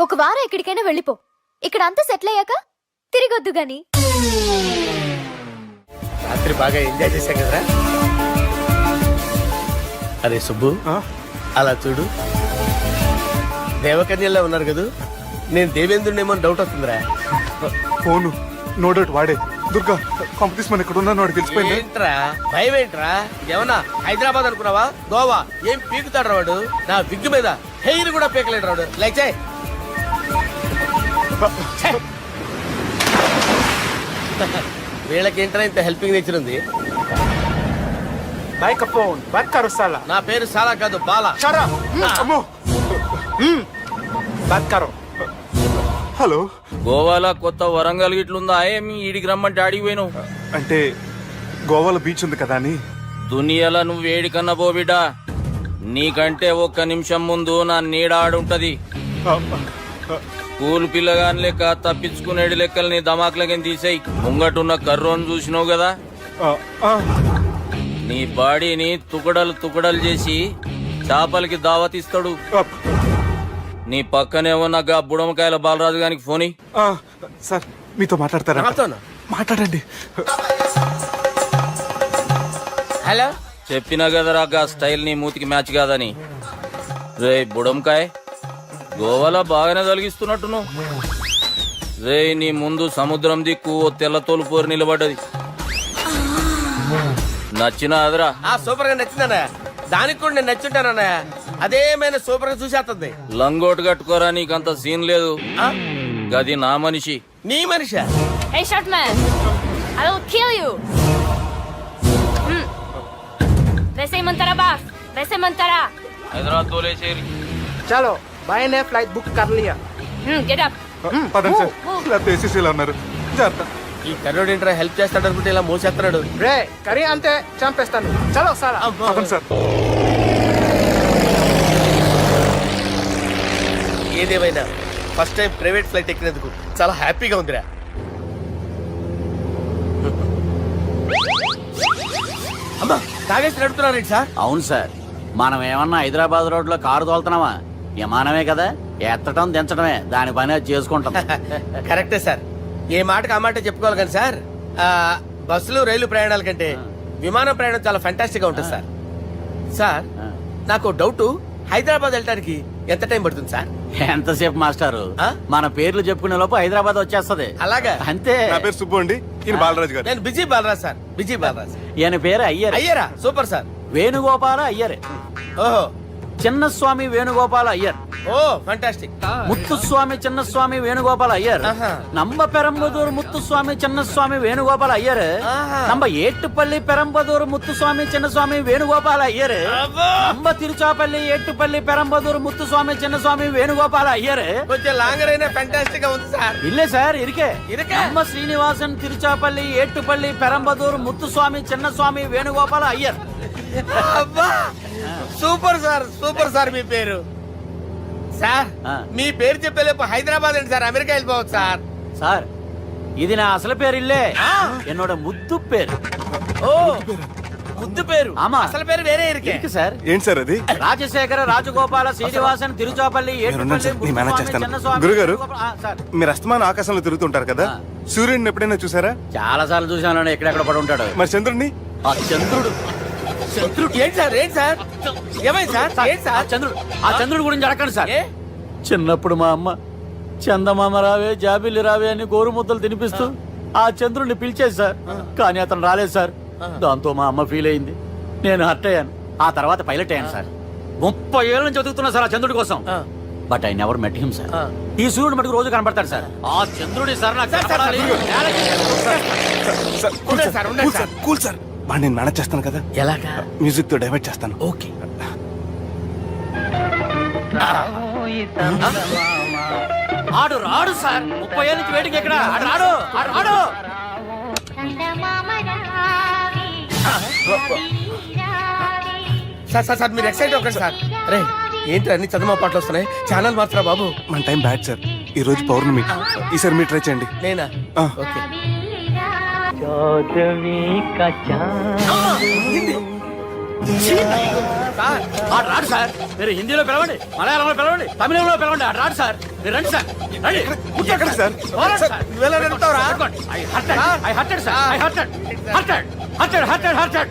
[SPEAKER 9] ఒక వారం ఎక్కడికైనా వెళ్ళిపో, ఇక్కడ అంతా సెటిల్ అయ్యాక తిరిగొద్దు గాని.
[SPEAKER 4] రాత్రి బాగా ఎంజాయ్ చేశాం కదరా. అరే సుబ్బు, అలా చూడు, దేవకన్యల్లో ఉన్నారు కదా. నేను దేవేంద్రునేమో డౌట్ వస్తుందిరా.
[SPEAKER 8] ఫోను నో డౌట్ వాడే. దుర్గా కాంపిటీషన్ మన ఇక్కడ ఉన్నాను, వాడు తెలిసిపోయింది.
[SPEAKER 4] ఏంట్రా భయం ఏంట్రా? ఏమన్నా హైదరాబాద్ అనుకున్నావా? గోవా? ఏం పీకుతాడు వాడు? నా విగ్గు మీద హెయిర్ కూడా పీకలేడు వాడు. లైక్ చేయి. వీళ్ళకేంట్రా ఇంత హెల్పింగ్ నేచర్ ఉంది? నా పేరు సాలా కాదు, బాలా.
[SPEAKER 8] హలో,
[SPEAKER 12] గోవాలో కొత్త వరంగల్ గిట్లుందా? ఏమి ఈడికి రమ్మంటే ఆడికి పోయినావు?
[SPEAKER 8] అంటే గోవాలో బీచ్ ఉంది కదా అని.
[SPEAKER 12] దునియాలో నువ్వు వేడికన్నా పో బిడ్డ, నీకంటే ఒక్క నిమిషం ముందు నా నీడ ఆడుంటది. స్కూల్ పిల్లగాని లెక్క తప్పించుకునేడు లెక్కలు నీ దమాకులకి తీసేయి. ముంగటున్న కర్రోని చూసినావు కదా, నీ బాడీని తుకడలు తుకడలు చేసి చేపలకి దావతిస్తాడు. నీ పక్కనే ఉన్న గా బుడమకాయల బాలరాజు గారికి ఫోన్ ఇయ్యి.
[SPEAKER 8] సార్ మీతో మాట్లాడతారా? మాట్లాడండి.
[SPEAKER 4] హలో,
[SPEAKER 12] చెప్పినా కదరా గా స్టైల్ నీ మూతికి మ్యాచ్ కాదని. రే బుడంకాయ్, గోవాలో బాగానే తొలగిస్తున్నట్టు నువ్వు. రే నీ ముందు సముద్రం దిక్కు ఓ తెల్ల తోలుపోరు నిలబడ్డది. నచ్చిన అదరా?
[SPEAKER 4] సూపర్ గా నచ్చిందన్నా. దానికి కూడా నేను నచ్చుంటానన్నా. అదేమైనా సూపర్ గా చూసేస్తుంది.
[SPEAKER 12] లంగోటు కట్టుకోరా, నీకంత సీన్ లేదు. గది నా మనిషి.
[SPEAKER 4] నీ Manisha?
[SPEAKER 6] Hey short man, I will kill you. वैसे ही मंतरा बास, वैसे मंतरा.
[SPEAKER 12] హైదరాబాద్ తోలేసేరి.
[SPEAKER 3] చలో బాయ్ నే ఫ్లైట్ బుక్ కర్ లియా.
[SPEAKER 6] Get up.
[SPEAKER 8] పదండి సార్, లేకపోతే ఏసీసీలో ఉన్నారు. జాగ్రత్త.
[SPEAKER 4] ఈ కర్రోడు ఏంట్రా హెల్ప్ చేస్తాడు అనుకుంటే ఇలా మోసేస్తున్నాడు.
[SPEAKER 3] రే కరీ అంతే చంపేస్తాను. చలో సార్.
[SPEAKER 8] పదండి సార్.
[SPEAKER 4] ఏదేమైనా ఫస్ట్ టైం ప్రైవేట్ ఫ్లైట్ ఎక్కినందుకు చాలా హ్యాపీగా ఉందిరా. అమ్మా తాగేసి నడుపుతున్నారు సార్?
[SPEAKER 11] అవును సార్, మనం ఏమన్నా హైదరాబాద్ రోడ్ లో కారు తోలుతున్నామా? విమానమే కదా, ఎత్తడం దించడమే దాని పని అది చేసుకుంటాం.
[SPEAKER 4] కరెక్టే సార్, ఏ మాటకు ఆ మాట చెప్పుకోవాలి కానీ సార్, బస్సులు రైలు ప్రయాణాల కంటే విమానం ప్రయాణం చాలా ఫెంటాస్టిక్ గా ఉంటుంది సార్. సార్ నాకు డౌట్, హైదరాబాద్ వెళ్ళడానికి ఎంత టైం పడుతుంది సార్?
[SPEAKER 11] ఎంతసేపు మాస్టారు, మన పేర్లు చెప్పుకునే లోపు హైదరాబాద్ వచ్చేస్తది.
[SPEAKER 4] అలాగా?
[SPEAKER 11] అంతే.
[SPEAKER 8] నా పేరు సుబ్బు అండి, ఈయన బాలరాజు గారు.
[SPEAKER 4] నేను busy Balaraj sir. Busy Balaraj.
[SPEAKER 11] ఈయన పేరు అయ్యర్.
[SPEAKER 4] అయ్యరా? Super sir.
[SPEAKER 11] వేణుగోపాల అయ్యర్.
[SPEAKER 4] ఓహో.
[SPEAKER 11] చిన్నస్వామి వేణుగోపాల అయ్యర్.
[SPEAKER 4] Oh fantastic.
[SPEAKER 11] ముత్తుస్వామి చిన్నస్వామి వేణుగోపాల అయ్యర్, నంబ పెరంబదూరు ముత్తుస్వామి చిన్నస్వామి వేణుగోపాల అయ్యర్, నంబ ఏట్టుపల్లి పెరంబదూరు ముత్తుస్వామి చిన్నస్వామి వేణుగోపాల అయ్యర్, నంబ తిరుచాపల్లి ఏట్టుపల్లి పెరంబదూరు ముత్తుస్వామి చిన్నస్వామి వేణుగోపాల అయ్యర్.
[SPEAKER 4] కొంచెం లాంగర్ అయినా ఫంటాస్టిక్ గా ఉంది సార్.
[SPEAKER 11] ఇల్లే సార్ ఇరికే.
[SPEAKER 4] ఇరికే?
[SPEAKER 11] నంబ శ్రీనివాసన్ తిరుచాపల్లి ఏట్టుపల్లి పెరంబదూరు ముత్తుస్వామి చిన్నస్వామి వేణుగోపాల అయ్యర్.
[SPEAKER 4] అబ్బా సూపర్ సార్, సూపర్ సార్. మీ పేరు సార్, మీ పేరు చెప్పేలేపు హైదరాబాద్ అండి సార్, అమెరికా వెళ్ళిపోవచ్చు సార్.
[SPEAKER 11] సార్ ఇది నా అసలు పేరు ఇల్లే, ఎన్నోడ ముద్దు పేరు.
[SPEAKER 4] ఓ ముద్దు పేరు.
[SPEAKER 11] ఆమా.
[SPEAKER 4] అసలు పేరు వేరే ఇరికే
[SPEAKER 11] సార్.
[SPEAKER 5] ఏంటి సార్ అది?
[SPEAKER 11] రాజశేఖర రాజగోపాల శ్రీనివాసన్ తిరుచాపల్లి ఏట్టుపల్లి
[SPEAKER 5] నేను మేనేజ్
[SPEAKER 11] ముత్తుస్వామి
[SPEAKER 5] చేస్తాను.
[SPEAKER 11] చిన్నస్వామి
[SPEAKER 5] గురుగారు,
[SPEAKER 11] వేణుగోపాల. సార్
[SPEAKER 5] మీరు అస్తమానం ఆకాశంలో తిరుగుతుంటారు కదా, సూర్యుడిని ఎప్పుడైనా చూసారా?
[SPEAKER 11] చాలా సార్లు చూసాను, ఎక్కడెక్కడ పడి ఉంటాడు.
[SPEAKER 5] మరి చంద్రుడిని?
[SPEAKER 11] ఆ చంద్రుడు.
[SPEAKER 4] చంద్రుడు ఏంటి సార్? ఏంటి సార్? ఏమైంది సార్? ఏంటి సార్?
[SPEAKER 11] ఆ చంద్రుడి గురించి అడగండి సార్. చిన్నప్పుడు మా అమ్మ చందమామ రావే జాబిల్లి రావే అని గోరు ముద్దలు తినిపిస్తూ ఆ చంద్రుడిని పిలిచేది సార్, కానీ అతను రాలేదు సార్. దాంతో మా అమ్మ ఫీల్ అయింది, నేను హర్ట్ అయ్యాను. ఆ తర్వాత పైలట్ అయ్యాను సార్. 30 ఏళ్ళ నుంచి చదువుతున్నా సార్ ఆ చంద్రుడి కోసం. But I never met him sir. ఈ సూర్యుడు మటుకు రోజు కనబడతాడు సార్. ఆ చంద్రుడి సార్ నాకు కనపడాలి.
[SPEAKER 5] కూల్ సార్, వాడిని నేను మేనేజ్ చేస్తాను కదా.
[SPEAKER 4] ఎలాగా?
[SPEAKER 5] మ్యూజిక్ తో డైవర్ట్ చేస్తాను.
[SPEAKER 4] ఓకే.
[SPEAKER 11] ఆడు రాడు సార్, 30 ఏళ్ళ నుంచి వేటికి ఎక్కడ ఆడు రాడు. ఆడు రాడు.
[SPEAKER 4] సార్ సార్ సార్ మీరు ఎక్సైట్ అవ్వకండి సార్. రే ఏంటి అన్ని చదువు పాటలు వస్తున్నాయి, ఛానల్ మార్చరా బాబు.
[SPEAKER 5] మన టైం బ్యాడ్ సార్, ఈ రోజు పౌర్ణమి. ఈసారి మీరు ట్రై చేయండి.
[SPEAKER 4] నేనా?
[SPEAKER 5] ఆ.
[SPEAKER 4] ఓకే. సార్
[SPEAKER 11] ఆడు రాడు సార్. మీరు హిందీలో పిలవండి, మలయాళంలో పిలవండి, తమిళంలో పిలవండి. ఆడు రాడు సార్. మీరు రండి సార్, రండి.
[SPEAKER 5] ఎక్కడ సార్?
[SPEAKER 11] పోరాడు సార్.
[SPEAKER 4] నువ్వెలా నడుపుతావురా?
[SPEAKER 11] I hurted, sir. I hurted.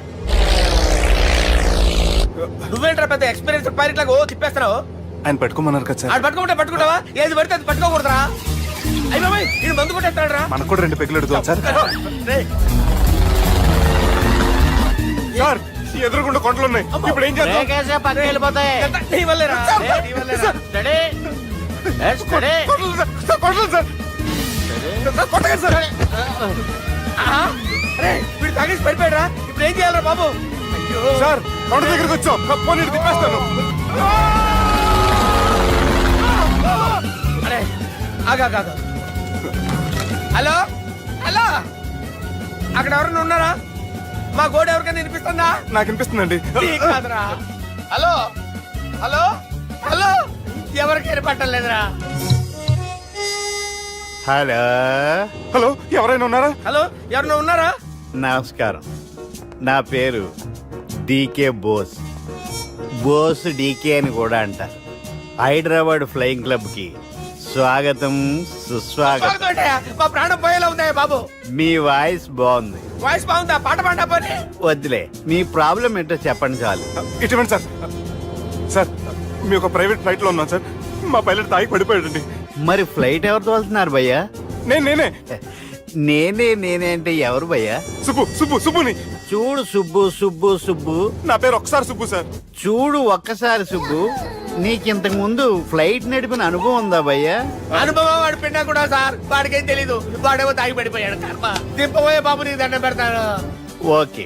[SPEAKER 4] నువ్వేంట్రా పెద్ద ఎక్స్పీరియన్స్ పైరెట్ లాగా ఓ తిప్పేస్తున్నావు?
[SPEAKER 5] ఆయన పెట్టుకోమన్నారు కదా సార్.
[SPEAKER 4] ఆడు పట్టుకుంటే పట్టుకుంటావా? ఏది పడితే అది పట్టుకోకూడదురా? అయ్యి బాబాయ్ ఇది మందు కొట్టేస్తాడు రా.
[SPEAKER 5] మనకు కూడా 2 పెగ్గులు అడుగుతాం సార్. సార్ ఎదురుకుండా కొండలు ఉన్నాయి, ఇప్పుడు ఏం చేద్దాం?
[SPEAKER 11] బ్రేకేసే పక్కకి వెళ్ళిపోతాయి.
[SPEAKER 4] నీ వల్లేరా? నీ వల్లేరా?
[SPEAKER 11] Steady. Let's steady.
[SPEAKER 5] Kondalu sir, sir, Kondalu sir. Sir, కొట్టకండి సార్.
[SPEAKER 4] ఆహా. అరే వీడు తాగేసి పడిపోయాడురా, ఇప్పుడు ఏం చేయాలరా బాబు? అయ్యో
[SPEAKER 5] సార్ కొండ దగ్గరికి వచ్చాం, పోనీ ఇటు తిప్పేస్తాను.
[SPEAKER 4] అరే ఆగా. హలో హలో, అక్కడ ఎవరైనా ఉన్నారా? మా గోడ ఎవరికైనా వినిపిస్తుందా?
[SPEAKER 5] నాకు అనిపిస్తుందండి.
[SPEAKER 4] నీకు కాదురా. హలో హలో హలో, ఎవరికి వినపట్టలేదురా?
[SPEAKER 13] హలో
[SPEAKER 5] హలో, ఎవరైనా ఉన్నారా?
[SPEAKER 4] హలో ఎవరైనా ఉన్నారా?
[SPEAKER 13] నమస్కారం, నా పేరు డీకే బోస్. బోస్ డీకే అని కూడా అంటారు. హైదరాబాద్ ఫ్లయింగ్ క్లబ్ కి స్వాగతం సుస్వాగతం.
[SPEAKER 4] స్వాగతం. మా ప్రాణం పోయేలా ఉందా బాబు?
[SPEAKER 13] మీ వాయిస్ బాగుంది.
[SPEAKER 4] వాయిస్ బాగుందా? పాట పాడా పోనీ.
[SPEAKER 13] వద్దులే, మీ ప్రాబ్లం ఏంటో చెప్పండి చాలు.
[SPEAKER 5] ఇటువంటి సార్, సార్ మీ ఒక ప్రైవేట్ ఫ్లైట్ లో ఉన్నాం సార్, మా పైలట్ తాగి పడిపోయాడండి.
[SPEAKER 13] మరి ఫ్లైట్ ఎవరితో వెళ్తున్నారు భయ్యా?
[SPEAKER 5] నేనే
[SPEAKER 13] నేనే అంటే ఎవరు భయ్యా?
[SPEAKER 5] సుబ్బుని.
[SPEAKER 13] చూడు సుబ్బు,
[SPEAKER 5] నా పేరు ఒకసారి సుబ్బు సార్.
[SPEAKER 13] చూడు ఒక్కసారి సుబ్బు, నీకింతకు ముందు ఫ్లైట్ నడిపిన అనుభవం ఉందా భయ్యా?
[SPEAKER 4] అనుభవం వాడి పిండా కూడా సార్, వాడికేం తెలీదు. వాడేమో తాగి పడిపోయాడు. కర్మ. దింపబోయే బాబు నీకు దండం పెడతాను.
[SPEAKER 13] ఓకే,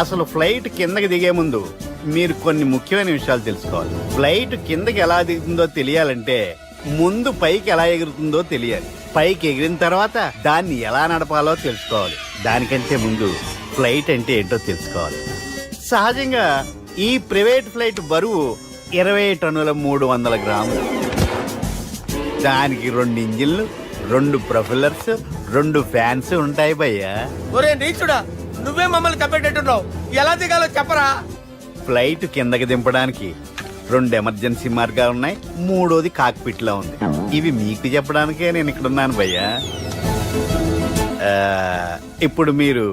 [SPEAKER 13] అసలు ఫ్లైట్ కిందకి దిగే ముందు మీరు కొన్ని ముఖ్యమైన విషయాలు తెలుసుకోవాలి. ఫ్లైట్ కిందకి ఎలా దిగుతుందో తెలియాలంటే ముందు పైకి ఎలా ఎగురుతుందో తెలియాలి. పైకి ఎగిరిన తర్వాత దాన్ని ఎలా నడపాలో తెలుసుకోవాలి. దానికంటే ముందు ఫ్లైట్ అంటే ఏంటో తెలుసుకోవాలి. సహజంగా ఈ ప్రైవేట్ ఫ్లైట్ బరువు 20 టన్నుల 300 గ్రాములు. దానికి 2 ఇంజిన్లు, 2 ప్రొఫెల్లర్స్, 2 ఫ్యాన్స్ ఉంటాయి భయ్యా.
[SPEAKER 4] ఒరే నీచుడా, నువ్వే మమ్మల్ని తప్పేటట్టున్నావు. ఎలా దిగాలో చెప్పరా?
[SPEAKER 13] ఫ్లైట్ కిందకి దింపడానికి 2 ఎమర్జెన్సీ మార్గాలు ఉన్నాయి, 3వది కాక్పిట్ లో ఉంది. ఇవి మీకు చెప్పడానికే నేను ఇక్కడ ఉన్నాను భయ్యా. ఇప్పుడు మీరు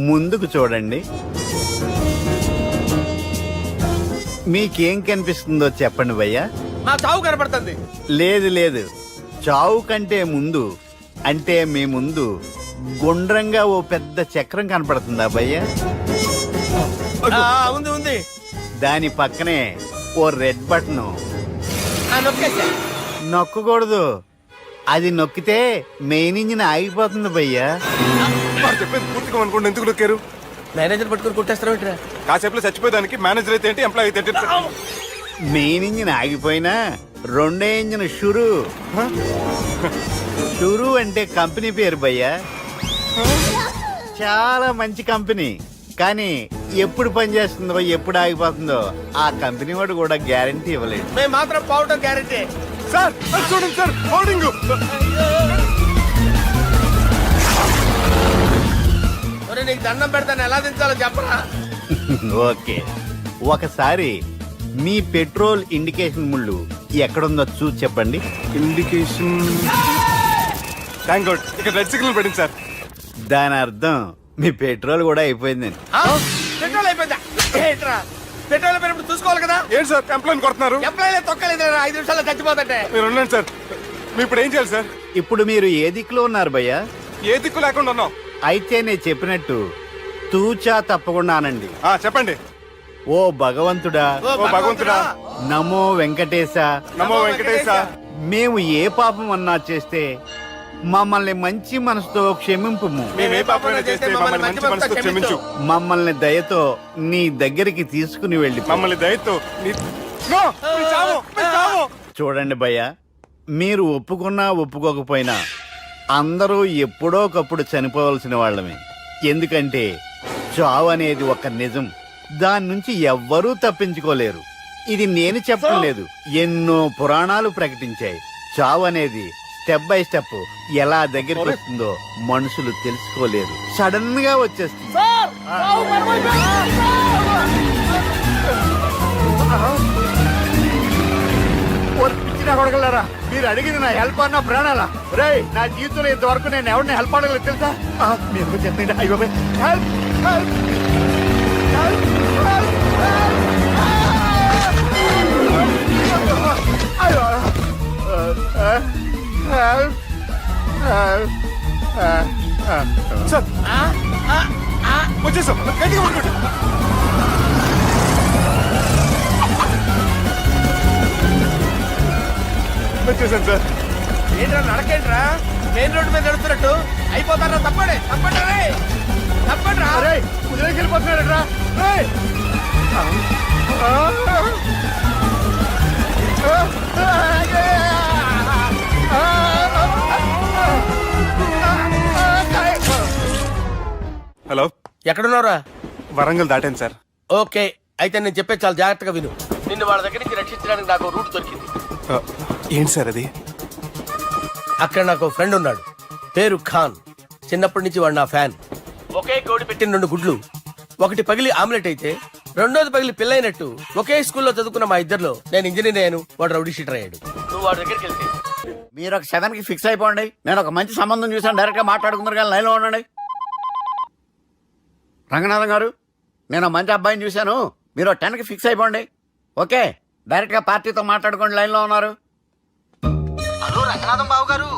[SPEAKER 13] ముందుకు చూడండి. మీకేం కనిపిస్తుందో చెప్పండి భయ్యా.
[SPEAKER 4] మా చావు కనపడుతుంది.
[SPEAKER 13] లేదు, చావు కంటే ముందు అంటే మీ ముందు గుండ్రంగా ఓ పెద్ద చక్రం కనపడుతుందా భయ్యా?
[SPEAKER 4] ఉంది.
[SPEAKER 13] దాని పక్కనే ఓ రెడ్ బటన్
[SPEAKER 4] నొక్కేసా.
[SPEAKER 13] నొక్కకూడదు, అది నొక్కితే మెయిన్ ఇంజిన్ ఆగిపోతుంది భయ్యా.
[SPEAKER 8] వాడు చెప్పేది పూర్తిగా అనుకోండి, ఎందుకు నొక్కారు?
[SPEAKER 4] మేనేజర్ పట్టుకుని కొట్టేస్తారా ఏంట్రా?
[SPEAKER 8] కాసేపులో చచ్చిపోయేదానికి మేనేజర్ అయితే ఏంటి, ఎంప్లాయ్ అయితే ఏంటి?
[SPEAKER 13] మెయిన్ ఇంజిన్ ఆగిపోయినా రెండో ఇంజిన్ షురు. షురు అంటే కంపెనీ పేరు భయ్యా. చాలా మంచి కంపెనీ, కానీ ఎప్పుడు పనిచేస్తుందో ఎప్పుడు ఆగిపోతుందో ఆ కంపెనీ వాడు కూడా గ్యారంటీ ఇవ్వలేదు.
[SPEAKER 4] మేము మాత్రం పోవటం గ్యారెంటీ.
[SPEAKER 8] సార్ అది చూడండి సార్, హోర్డింగ్.
[SPEAKER 4] నీకు దండం పెడతాను, ఎలా దించాలో చెప్పరా?
[SPEAKER 13] ఓకే, ఒకసారి మీ పెట్రోల్ ఇండికేషన్ ముళ్ళు ఎక్కడుందో చూసి చెప్పండి.
[SPEAKER 8] ఇండికేషన్, థ్యాంక్ గాడ్, ఇక్కడ రెడ్ సిగ్నల్ పడింది సార్.
[SPEAKER 13] దాని అర్థం మీ పెట్రోల్ కూడా అయిపోయిందండి.
[SPEAKER 4] పెట్రోల్ అయిపోయిందా? ఏంట్రా పెట్రోల్ అయిపోయినప్పుడు చూసుకోవాలి కదా.
[SPEAKER 8] ఏంటి సార్ ఎంప్లాయ్ కొడుతున్నారు?
[SPEAKER 4] ఎంప్లాయీ తొక్కలేదు, 5 నిమిషాల్లో చచ్చిపోతుంటే.
[SPEAKER 8] మీరు ఉండండి సార్, మీరు ఇప్పుడు ఏం చేయాలి సార్?
[SPEAKER 13] ఇప్పుడు మీరు ఏ దిక్కులో ఉన్నారు భయ్యా?
[SPEAKER 8] ఏ దిక్కు లేకుండా ఉన్నాం.
[SPEAKER 13] అయితే నేను చెప్పినట్టు తూచా తప్పకుండా అనండి.
[SPEAKER 8] చెప్పండి.
[SPEAKER 13] ఓ భగవంతుడా,
[SPEAKER 8] ఓ భగవంతుడా,
[SPEAKER 13] నమో వెంకటేశ,
[SPEAKER 8] నమో వెంకటేశ.
[SPEAKER 13] మేము ఏ పాపం అన్నా చేస్తే మమ్మల్ని మంచి మనసుతో క్షమింపుము.
[SPEAKER 8] మేమే పాపమైనా చేస్తే మమ్మల్ని మంచి మనసుతో క్షమించు.
[SPEAKER 13] మమ్మల్ని దయతో నీ దగ్గరికి తీసుకుని వెళ్ళి
[SPEAKER 8] మమ్మల్ని దయతో నో, మీ చావు, మీ చావు.
[SPEAKER 13] చూడండి భయ్య, మీరు ఒప్పుకున్నా ఒప్పుకోకపోయినా అందరూ ఎప్పుడో ఒకప్పుడు చనిపోవలసిన వాళ్ళమే. ఎందుకంటే చావు అనేది ఒక నిజం, దాని నుంచి ఎవ్వరూ తప్పించుకోలేరు. ఇది నేను చెప్పడం లేదు, ఎన్నో పురాణాలు ప్రకటించాయి. చావు అనేది స్టెప్ బై స్టెప్ ఎలా దగ్గరికి వస్తుందో మనుషులు తెలుసుకోలేరు, సడన్ గా వచ్చేస్తుంది. కొడగలరా, మీరు అడిగింది నా హెల్ప్ అన్న ప్రాణాలా? రే, నా జీవితంలో ఇంతవరకు నేను ఎవరిని హెల్ప్ అడగలేదు తెలుసా? మీరు చెప్పండి. అయ్యో హెల్ప్, హెల్ప్,
[SPEAKER 8] సార్ వచ్చేసాం, గట్టిగా పట్టుకోండి. వచ్చేసాను సార్.
[SPEAKER 4] ఏంట్రా నడకేంట్రా, మెయిన్ రోడ్డు మీద నడుస్తున్నట్టు అయిపోతారా? తప్పండి, తప్పండి రే, తప్పండి రా.
[SPEAKER 13] వెళ్ళిపోతున్నారా?
[SPEAKER 8] హలో,
[SPEAKER 4] ఎక్కడున్నారా?
[SPEAKER 8] వరంగల్ దాటాను సార్.
[SPEAKER 4] ఓకే, అయితే నేను చెప్పే చాలా జాగ్రత్తగా విను. నిన్ను వాళ్ళ దగ్గర నుంచి రక్షించడానికి నాకు రూట్ దొరికింది.
[SPEAKER 8] ఏంటి సార్ అది?
[SPEAKER 4] అక్కడ నాకు ఫ్రెండ్ ఉన్నాడు, పేరు ఖాన్. చిన్నప్పటి నుంచి వాడు నా ఫ్యాన్. ఒకే కోడి పెట్టిన 2 గుడ్లు, ఒకటి పగిలి ఆమ్లెట్ అయితే రెండోది పగిలి పిల్లైనట్టు ఒకే స్కూల్లో చదువుకున్న మా ఇద్దరిలో నేను ఇంజనీర్ అయ్యాను, వాడు రౌడీ షీటర్ అయ్యాడు. నువ్వు వాడి దగ్గరికి వెళ్తే
[SPEAKER 13] మీరు ఒక 7కి ఫిక్స్ అయిపోండి. నేను ఒక మంచి సంబంధం చూసాను, డైరెక్ట్ గా మాట్లాడుకున్నారు కానీ లైన్లో ఉండండి. రంగనాథం గారు, నేను మంచి అబ్బాయిని చూశాను, మీరు 10కి ఫిక్స్ అయిపోండి. ఓకే, డైరెక్ట్ గా పార్టీతో మాట్లాడుకోండి, లైన్ లో ఉన్నారు.
[SPEAKER 7] హలో రంగనాథం బాబు గారు.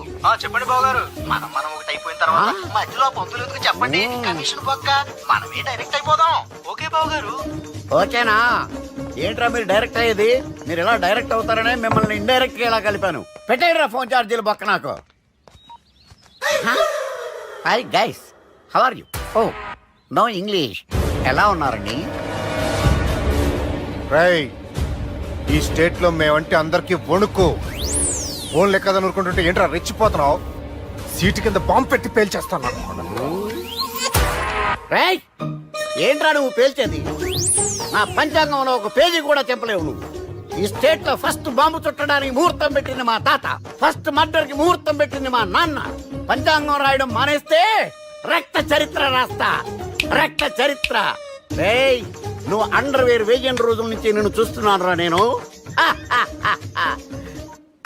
[SPEAKER 7] చెప్పండి బాబు గారు. మనం ఒకటి అయిపోయిన తర్వాత మధ్యలో పంతులు ఎందుకు చెప్పండి, కమిషన్ పక్క మనమే డైరెక్ట్ అయిపోదాం. ఓకే బాబు గారు.
[SPEAKER 13] ఓకేనా? ఏంట్రా మీరు డైరెక్ట్ అయ్యేది? మీరు ఇలా డైరెక్ట్ అవుతారనే మిమ్మల్ని ఇండైరెక్ట్ గా ఇలా కలిపాను. పెట్టేయరా ఫోన్ ఛార్జీలు బొక్క నాకు. Hi guys, how are you? Oh no English. ఎలా ఉన్నారండి?
[SPEAKER 8] రేయ్, ఈ స్టేట్ లో మేమంటే అందరికి వణుకు. ఫోన్ లెక్క అనుకుంటుంటే ఏంట్రా రెచ్చిపోతున్నావు? సీటు కింద బాంబు పెట్టి పేల్చేస్తాను.
[SPEAKER 13] రేయ్, ఏంట్రా నువ్వు పేల్చేది? నా పంచాంగంలో ఒక పేజీ కూడా చెప్పలేవు నువ్వు. ఈ స్టేట్ లో ఫస్ట్ బాంబు చుట్టడానికి ముహూర్తం పెట్టింది మా తాత, ఫస్ట్ మర్డర్ కి ముహూర్తం పెట్టింది మా నాన్న. పంచాంగం రాయడం మానేస్తే రక్త చరిత్ర రాస్తా, రక్త చరిత్ర. రేయ్, నువ్వు అండర్వేర్ వేయని రోజుల నుంచి నేను చూస్తున్నాను రా నేను.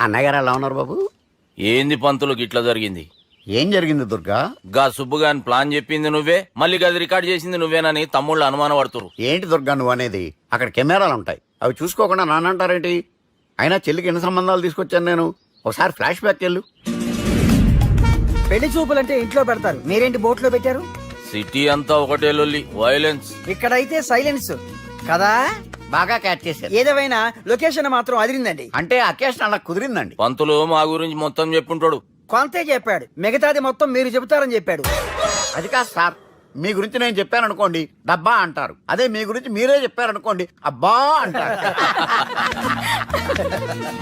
[SPEAKER 13] అన్నగారు ఎలా ఉన్నారు బాబు?
[SPEAKER 12] ఏంది పంతులు గిట్లా జరిగింది?
[SPEAKER 13] ఏం జరిగింది దుర్గా?
[SPEAKER 12] గా సుబ్బుగాని ప్లాన్ చెప్పింది నువ్వే, మళ్ళీ గది రికార్డ్ చేసింది నువ్వేనని తమ్ముళ్ళు అనుమానం పడుతురు.
[SPEAKER 13] ఏంటి దుర్గా నువ్వు అనేది? అక్కడ కెమెరాలు ఉంటాయి, అవి చూసుకోకుండా నానంటారేంటి? అయినా చెల్లికి ఎన్ని సంబంధాలు తీసుకొచ్చాను నేను. ఒకసారి ఫ్లాష్ బ్యాక్ వెళ్ళు.
[SPEAKER 7] పెళ్లి చూపులంటే ఇంట్లో పెడతారు, మీరేంటి బోట్లో పెట్టారు?
[SPEAKER 12] సిటీ అంతా ఒకటే లొల్లి, వైలెన్స్.
[SPEAKER 7] ఇక్కడైతే సైలెన్స్ కదా.
[SPEAKER 13] బాగా క్యాచ్ చేశారు.
[SPEAKER 3] ఏదేమైనా లొకేషన్ మాత్రం అదిరిందండి.
[SPEAKER 13] అంటే అకేషన్ అలా కుదిరిందండి.
[SPEAKER 12] పంతులు మా గురించి మొత్తం చెప్పుంటాడు.
[SPEAKER 3] కొంతే చెప్పాడు, మిగతాది మొత్తం మీరు చెబుతారని చెప్పాడు.
[SPEAKER 13] అది కాదు సార్, మీ గురించి నేను చెప్పాను అనుకోండి డబ్బా అంటారు. అదే మీ గురించి మీరే చెప్పారనుకోండి అబ్బా అంటారు.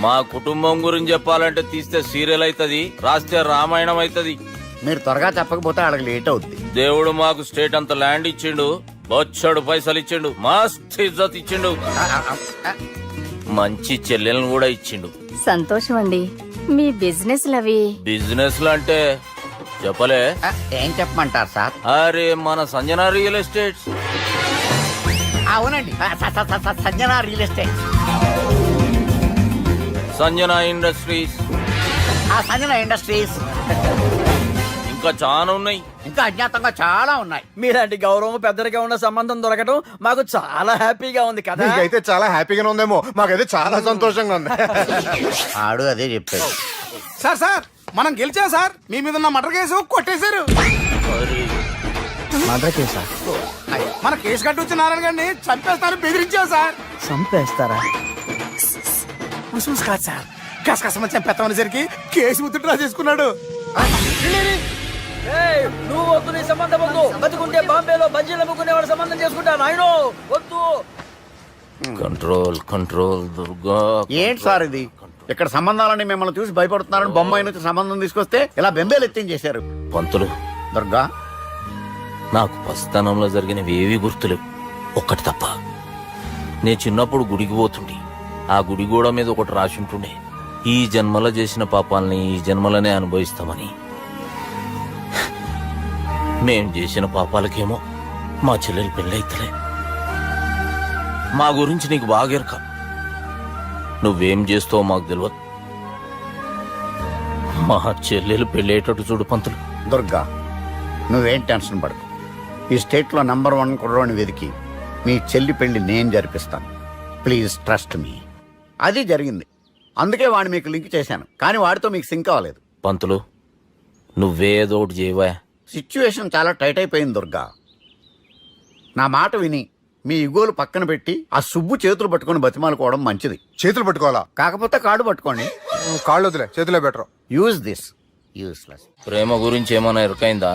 [SPEAKER 12] మా కుటుంబం గురించి చెప్పాలంటే తీస్తే సీరియల్ అవుతుంది, రాస్తే రామాయణం అవుతుంది.
[SPEAKER 13] మీరు త్వరగా చెప్పకపోతే వాళ్ళకి లేట్ అవుద్ది.
[SPEAKER 12] దేవుడు మాకు స్టేట్ అంత ల్యాండ్ ఇచ్చిండు, బొచ్చడు పైసలు ఇచ్చిండు, మస్త్ ఇజ్జత్ ఇచ్చిండు, మంచి చెల్లెలను కూడా ఇచ్చిండు.
[SPEAKER 6] సంతోషం అండి. మీ బిజినెస్ లవి
[SPEAKER 12] బిజినెస్ అంటే చెప్పలే.
[SPEAKER 13] ఏం చెప్పమంటారు సార్?
[SPEAKER 12] అరే మన సంజన రియల్ ఎస్టేట్స్.
[SPEAKER 13] అవునండి, Sanjana real estate,
[SPEAKER 12] Sanjana industries,
[SPEAKER 13] Sanjana industries,
[SPEAKER 12] ఇంకా చాలా ఉన్నాయి.
[SPEAKER 13] ఇంకా అజ్ఞాతంగా చాలా ఉన్నాయి.
[SPEAKER 3] మీలాంటి గౌరవం పెద్దరిగా ఉన్న సంబంధం దొరకడం మాకు చాలా హ్యాపీగా ఉంది కదా.
[SPEAKER 8] అయితే చాలా హ్యాపీగానే ఉందేమో, మాకైతే చాలా సంతోషంగా ఉంది.
[SPEAKER 13] ఆడు అదే చెప్పాడు.
[SPEAKER 3] సార్ సార్ మనం గెలిచాం సార్. మీ మీద ఉన్న మర్డర్ కేసు కొట్టేశారు. మర్డర్ కేసా? మన కేసు కట్టొచ్చి నారాయణ గారిని చంపేస్తారని బెదిరించాం సార్. చంపేస్తారా? ముసుముసు కాదు సార్, కసకసమని చంపేస్తామనేసరికి కేసు ముద్దుట్రా చేసుకున్నాడు. నువ్వు వద్దు, నీ సంబంధం వద్దు. బతుకుంటే బాంబేలో బజ్జీలు అమ్ముకునే వాడు సంబంధం చేసుకుంటా నాయనో, వద్దు.
[SPEAKER 12] Control control Durga.
[SPEAKER 13] ఏంటి సార్ ఇది? ఇక్కడ సంబంధాలని మిమ్మల్ని చూసి భయపడుతున్నారని బొమ్మాయి నుంచి సంబంధం తీసుకొస్తే ఇలా బెంబేలు ఎత్తించేశారు.
[SPEAKER 12] పంతులు,
[SPEAKER 13] దుర్గా,
[SPEAKER 12] నాకు పసితనంలో జరిగినవి ఏవి గుర్తులేవు, ఒక్కటి తప్ప. నే చిన్నప్పుడు గుడికి పోతుండే, ఆ గుడి గోడ మీద ఒకటి రాసి ఉంటుండే, ఈ జన్మలో చేసిన పాపాలని ఈ జన్మలనే అనుభవిస్తామని. మేం చేసిన పాపాలకేమో మా చెల్లెలు పెళ్ళైతలే. మా గురించి నీకు బాగా ఎరక, నువ్వేం చేస్తావో మాకు తెలియదు. మా చెల్లెలు పెళ్ళేటట్టు చూడు పంతులు.
[SPEAKER 13] దుర్గా, నువ్వేం టెన్షన్ పడకు. ఈ స్టేట్ లో నంబర్ 1 కుర్రోని వెతికి మీ చెల్లి పెళ్లి నేను జరిపిస్తాను. Please trust me. అది జరిగింది, అందుకే వాడిని మీకు లింక్ చేశాను. కానీ వాడితో మీకు సింక్ అవ్వలేదు.
[SPEAKER 12] పంతులు, నువ్వేదో ఒకటి చేయవా.
[SPEAKER 13] సిచ్యువేషన్ చాలా టైట్ అయిపోయింది దుర్గా. నా మాట విని మీ ఇగోలు పక్కన పెట్టి ఆ సుబ్బు చేతులు పట్టుకొని బతిమాలుకోవడం మంచిది.
[SPEAKER 8] చేతులు పట్టుకోవాలా?
[SPEAKER 13] కాకపోతే కాడు పట్టుకోండి.
[SPEAKER 8] కాళ్ళు వదిలే, చేతులే బెటర్.
[SPEAKER 13] Use this. యూస్లెస్.
[SPEAKER 12] ప్రేమ గురించి ఏమైనా ఎరుకైందా?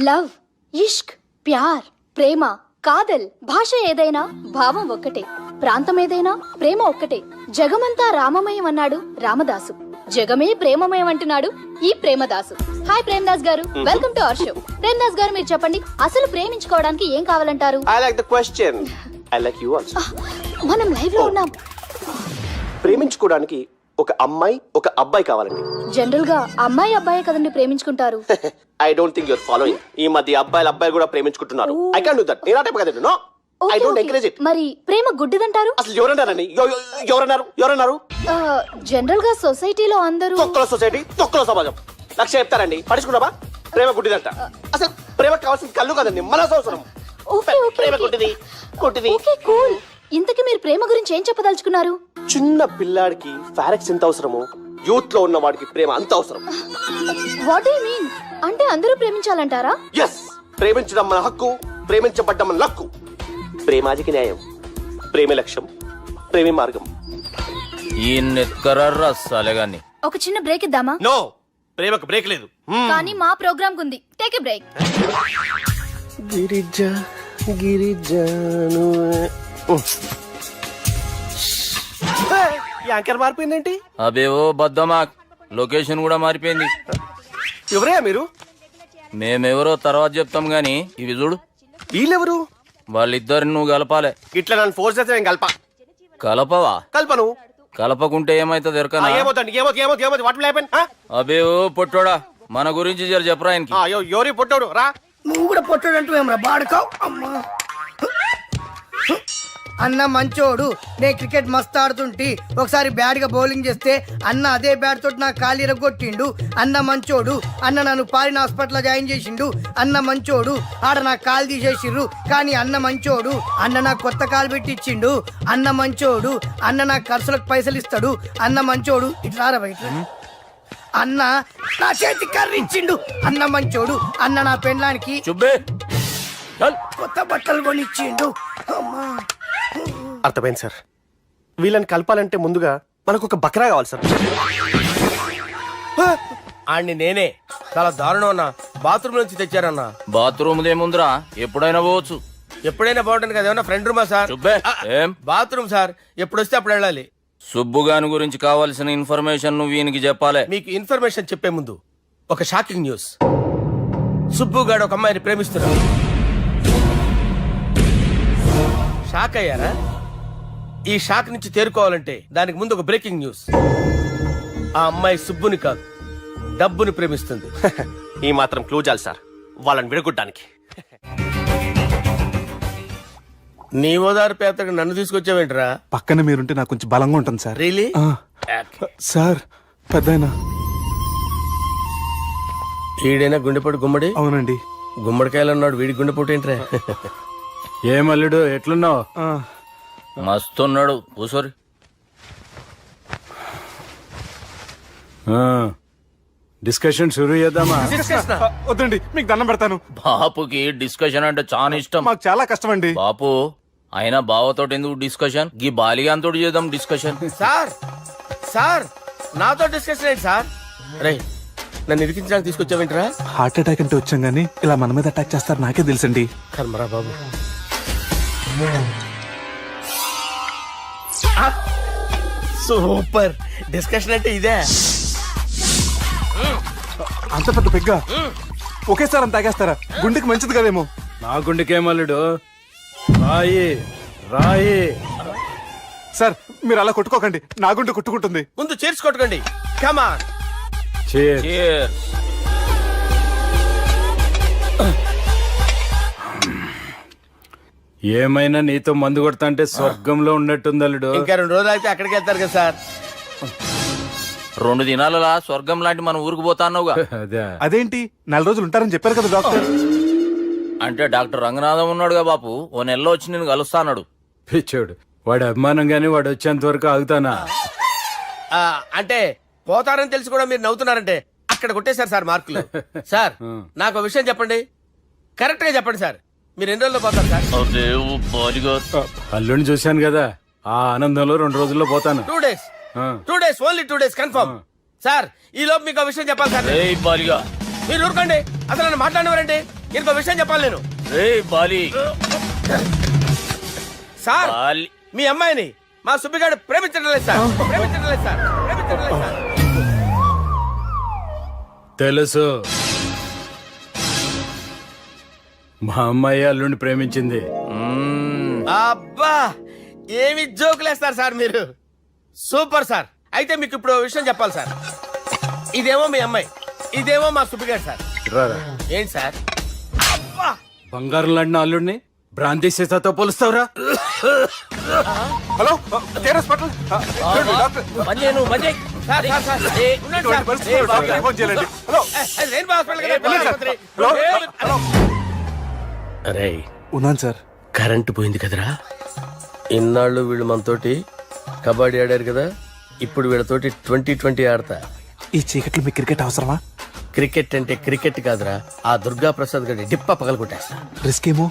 [SPEAKER 9] లవ్, ఇష్క్, ప్యార్, ప్రేమ, కాదల్, భాష ఏదైనా భావం ఒక్కటే, ప్రాంతం ఏదైనా ప్రేమ ఒక్కటే. జగమంతా రామమయం అన్నాడు రామదాసు, జగమే ప్రేమమయం అంటున్నాడు ఈ ప్రేమదాసు. హాయ్ ప్రేమదాస్ గారు, welcome to our show. Premadasa గారు, మీరు చెప్పండి, అసలు ప్రేమించుకోవడానికి ఏం కావాలంటారు?
[SPEAKER 7] I like the question. I like you also.
[SPEAKER 9] మనం లైవ్ లో ఉన్నాం.
[SPEAKER 7] ప్రేమించుకోవడానికి ఒక అమ్మాయి ఒక అబ్బాయి కావాలండి.
[SPEAKER 9] జనరల్ గా అమ్మాయి అబ్బాయే కదండి ప్రేమించుకుంటారు.
[SPEAKER 7] I don't think your following. ఈ మధ్య అబ్బాయిలు కూడా ప్రేమించుకుంటున్నారు. I can't do that. నేను ఆ టైప్ కదండి. No, I don't encourage it.
[SPEAKER 9] మరి ప్రేమ గుడ్డిదంటారు?
[SPEAKER 7] అసలు ఎవరన్నారండి? ఎవరన్నారు?
[SPEAKER 9] జనరల్ గా సొసైటీలో అందరూ
[SPEAKER 7] తొక్కల సొసైటీ, తొక్కల సమాజం లక్ష్య చెప్తారండి. పడుచుకున్నావా? ప్రేమ గుడ్డిదంట. అసలు ప్రేమ కావాల్సిన కళ్ళు కదండి, మనసు అవసరం. ప్రేమ గుడ్డిది.
[SPEAKER 9] Okay, cool. ఇంతకీ మీరు ప్రేమ గురించి ఏం చెప్పదలుచుకున్నారు?
[SPEAKER 7] చిన్న పిల్లాడికి ఫారెక్స్ ఎంత అవసరమో యూత్ లో ఉన్న వాడికి ప్రేమ అంత అవసరం.
[SPEAKER 9] What you mean? అంటే అందరూ ప్రేమించాలంటారా?
[SPEAKER 7] ఎస్, ప్రేమించడం మన హక్కు, ప్రేమించబడ్డం మన లక్కు. ప్రేమాజికి న్యాయం, ప్రేమే లక్ష్యం, ప్రేమే మార్గం.
[SPEAKER 12] ఈ నెత్కరర్రా సాలెగాన్ని.
[SPEAKER 9] ఒక చిన్న బ్రేక్ ఇద్దామా?
[SPEAKER 7] నో, ప్రేమకు బ్రేక్ లేదు.
[SPEAKER 9] కానీ మా ప్రోగ్రామ్ ఉంది. Take a break.
[SPEAKER 7] గిరిజాను యాంకర్ మారిపోయిందేంటి?
[SPEAKER 12] అబేవో బద్దమా, లొకేషన్ కూడా మారిపోయింది.
[SPEAKER 7] ఎవరయ్యా మీరు?
[SPEAKER 12] మేమెవరో తర్వాత చెప్తాం గాని ఇవి చూడు.
[SPEAKER 7] వీళ్ళెవరు?
[SPEAKER 12] వాళ్ళిద్దరిని నువ్వు కలపాలే.
[SPEAKER 7] ఇట్లా నన్ను ఫోర్స్ చేస్తే నేను
[SPEAKER 12] కలపవా?
[SPEAKER 7] కల్పను.
[SPEAKER 12] కలపకుంటే ఏమైతుంది ఎరకనా?
[SPEAKER 7] ఏమవుతుంది? What will happen?
[SPEAKER 12] అబేవో పొట్టోడా, మన గురించి జర చెప్పరా ఆయనకి.
[SPEAKER 7] ఎవరి పొట్టోడు రా.
[SPEAKER 3] నువ్వు కూడా పొట్టాడంటూ ఏమరా బాడుకావు. అమ్మా అన్న మంచోడు. నేను క్రికెట్ మస్తు ఆడుతుంటి, ఒకసారి బ్యాట్ గా బౌలింగ్ చేస్తే అన్న అదే బ్యాట్ తోటి నా కాలు ఇరగొట్టిండు. అన్న మంచోడు. అన్న నన్ను పాలిన హాస్పిటల్ జాయిన్ చేసిండు. అన్న మంచోడు. ఆడ నా కాలు తీసేసిర్రు, కానీ అన్న మంచోడు. అన్న నాకు కొత్త కాలు పెట్టిచ్చిండు. అన్న మంచోడు. అన్న నాకు ఖర్చులకు పైసలు ఇస్తాడు. అన్న మంచోడు. ఇట్లా బయట అన్న నా చేతి కర్ర ఇచ్చిండు. అన్న మంచోడు. అన్న నా పెండ్లానికి
[SPEAKER 12] చుబ్బే
[SPEAKER 3] కొత్త బట్టలు కొనిచ్చిండు. అమ్మా.
[SPEAKER 7] అర్థమైంది సార్. వీళ్ళని కలపాలంటే ముందుగా మనకు ఒక బక్రా కావాలి సార్.
[SPEAKER 4] ఆడిని నేనే చాలా దారుణం అన్నా. బాత్రూమ్ నుంచి తెచ్చారన్నా.
[SPEAKER 12] బాత్రూమ్ దేముందిరా, ఎప్పుడైనా పోవచ్చు.
[SPEAKER 4] ఎప్పుడైనా బాగుంటుంది కదా. ఏమన్నా ఫ్రెండ్ రూమా సార్?
[SPEAKER 12] చుబ్బే. ఏం
[SPEAKER 4] బాత్రూమ్ సార్, ఎప్పుడు వస్తే అప్పుడు వెళ్ళాలి.
[SPEAKER 12] సుబ్బుగాని గురించి కావాల్సిన ఇన్ఫర్మేషన్ నువ్వు వీనికి చెప్పాలి.
[SPEAKER 4] మీకు ఇన్ఫర్మేషన్ చెప్పే ముందు ఒక షాకింగ్ న్యూస్. సుబ్బుగాడు ఒక అమ్మాయిని ప్రేమిస్తున్నాడు. షాక్ అయ్యారా? ఈ షాక్ నుంచి తేరుకోవాలంటే దానికి ముందు ఒక బ్రేకింగ్ న్యూస్. ఆ అమ్మాయి సుబ్బుని కాదు, డబ్బుని ప్రేమిస్తుంది.
[SPEAKER 7] ఈ మాత్రం క్లూ చాలు సార్ వాళ్ళని విడగొట్టడానికి.
[SPEAKER 4] నీ ఓదారు పేదకు నన్ను తీసుకొచ్చావేంట్రా?
[SPEAKER 10] పక్కన మీరుంటే నాకు కొంచెం బలంగా ఉంటుంది సార్.
[SPEAKER 4] రియలీ?
[SPEAKER 10] సార్ పెద్దయినా.
[SPEAKER 4] ఈడైనా గుండెపోటు గుమ్మడి?
[SPEAKER 10] అవునండి.
[SPEAKER 4] గుమ్మడికాయలు అన్నాడు, వీడి గుండెపోటు ఏంట్రా?
[SPEAKER 11] ఏమల్లుడు ఎట్లున్నావు?
[SPEAKER 12] మస్తున్నాడు కూసోరి.
[SPEAKER 11] డిస్కషన్ షురూ చేద్దామా?
[SPEAKER 10] వద్దండి, మీకు దండం పెడతాను.
[SPEAKER 12] బాపుకి డిస్కషన్ అంటే చాలా ఇష్టం.
[SPEAKER 10] మాకు చాలా కష్టం అండి.
[SPEAKER 12] బాపు అయినా బావతో ఎందుకు డిస్కషన్? గీ బాలిగాంతో చేద్దాం డిస్కషన్.
[SPEAKER 4] సార్ సార్ నాతో డిస్కషన్ ఏంటి సార్? రే నన్ను ఇరికించడానికి తీసుకొచ్చావేంట్రా?
[SPEAKER 10] హార్ట్ అటాక్ అంటే వచ్చాం గానీ ఇలా మన మీద అటాక్ చేస్తారు నాకే తెలుసండి.
[SPEAKER 4] కర్మరా బాబు. సూపర్ డిస్కషన్ అంటే ఇదే.
[SPEAKER 10] అంత పెద్ద పెగ్గా ఒకేసారి అంత తాగేస్తారా? గుండెకి మంచిది కదేమో.
[SPEAKER 11] నా గుండెకేమల్లుడు రాయి రాయి.
[SPEAKER 10] సార్ మీరు అలా కొట్టుకోకండి, నా గుండె కొట్టుకుంటుంది.
[SPEAKER 4] ముందు చేర్చి కొట్టుకోండి. కమాన్.
[SPEAKER 12] Cheers.
[SPEAKER 11] ఏమైనా నీతో మందు కొడతా అంటే స్వర్గంలో ఉన్నట్టుంది అల్లుడు.
[SPEAKER 4] ఇంకా 2 రోజులు అయితే అక్కడికి వెళ్తారు కదా సార్.
[SPEAKER 12] 2 దినాలలా స్వర్గం లాంటి మన ఊరికి పోతాన్నావుగా.
[SPEAKER 11] అదే
[SPEAKER 10] అదేంటి 4 రోజులు ఉంటారని చెప్పారు కదా డాక్టర్.
[SPEAKER 12] అంటే డాక్టర్ రంగనాథం ఉన్నాడుగా బాపు, ఓ నెలలో వచ్చి నేను కలుస్తాన్నాడు.
[SPEAKER 11] పిచ్చోడు వాడి అభిమానం గాని వాడు వచ్చేంత వరకు ఆగుతానా?
[SPEAKER 4] అంటే పోతారని తెలిసి కూడా మీరు నవ్వుతున్నారంటే అక్కడ కొట్టేశారు సార్ మార్కులు. సార్ నాకు ఒక విషయం చెప్పండి, కరెక్ట్ గా చెప్పండి సార్. మీరు ఎన్ని రోజుల్లో పోతారు సార్?
[SPEAKER 11] అల్లుడిని చూశాను కదా, ఆ ఆనందంలో 2 రోజుల్లో పోతాను.
[SPEAKER 4] 2 days. 2 days, only 2 days confirm. Sir ఈ లోపు మీకు ఒక విషయం చెప్పాలి సార్. మీరు ఊరుకోండి, అసలు నన్ను మాట్లాడినవారండి. ఇంకో విషయం చెప్పాలి నేను. సార్ మీ అమ్మాయిని మా సుబ్బిగాడు ప్రేమించడం లేదు సార్. ప్రేమించడం లేదు సార్. ప్రేమించడం లేదు సార్.
[SPEAKER 11] తెలుసు, మా అమ్మాయి అల్లుడిని ప్రేమించింది.
[SPEAKER 4] అబ్బా ఏమి జోకులేస్తారు సార్ మీరు. Super sir. అయితే మీకు ఇప్పుడు ఓ విషయం చెప్పాలి సార్. ఇదేమో మీ అమ్మాయి, ఇదేమో మా సుబ్బిగాడు సార్.
[SPEAKER 11] రారా.
[SPEAKER 4] ఏంటి సార్? అబ్బా
[SPEAKER 11] బంగారం లాంటి అల్లుడిని భ్రాంతి సీతతో పోలుస్తావురా?
[SPEAKER 10] Hello hospital.
[SPEAKER 4] అరే
[SPEAKER 10] ఉన్నాను సార్.
[SPEAKER 4] కరెంటు పోయింది కదరా. ఇన్నాళ్ళు వీళ్ళు మనతోటి కబడ్డీ ఆడారు కదా, ఇప్పుడు వీళ్ళతోటి 2020 ఆడతా.
[SPEAKER 10] ఈ చీకట్లో మీకు క్రికెట్ అవసరమా?
[SPEAKER 4] క్రికెట్ అంటే క్రికెట్ కాదురా, ఆ దుర్గా ప్రసాద్ గారి డిప్ప పగల కొట్టేస్తా.
[SPEAKER 10] రిస్క్ ఏమో.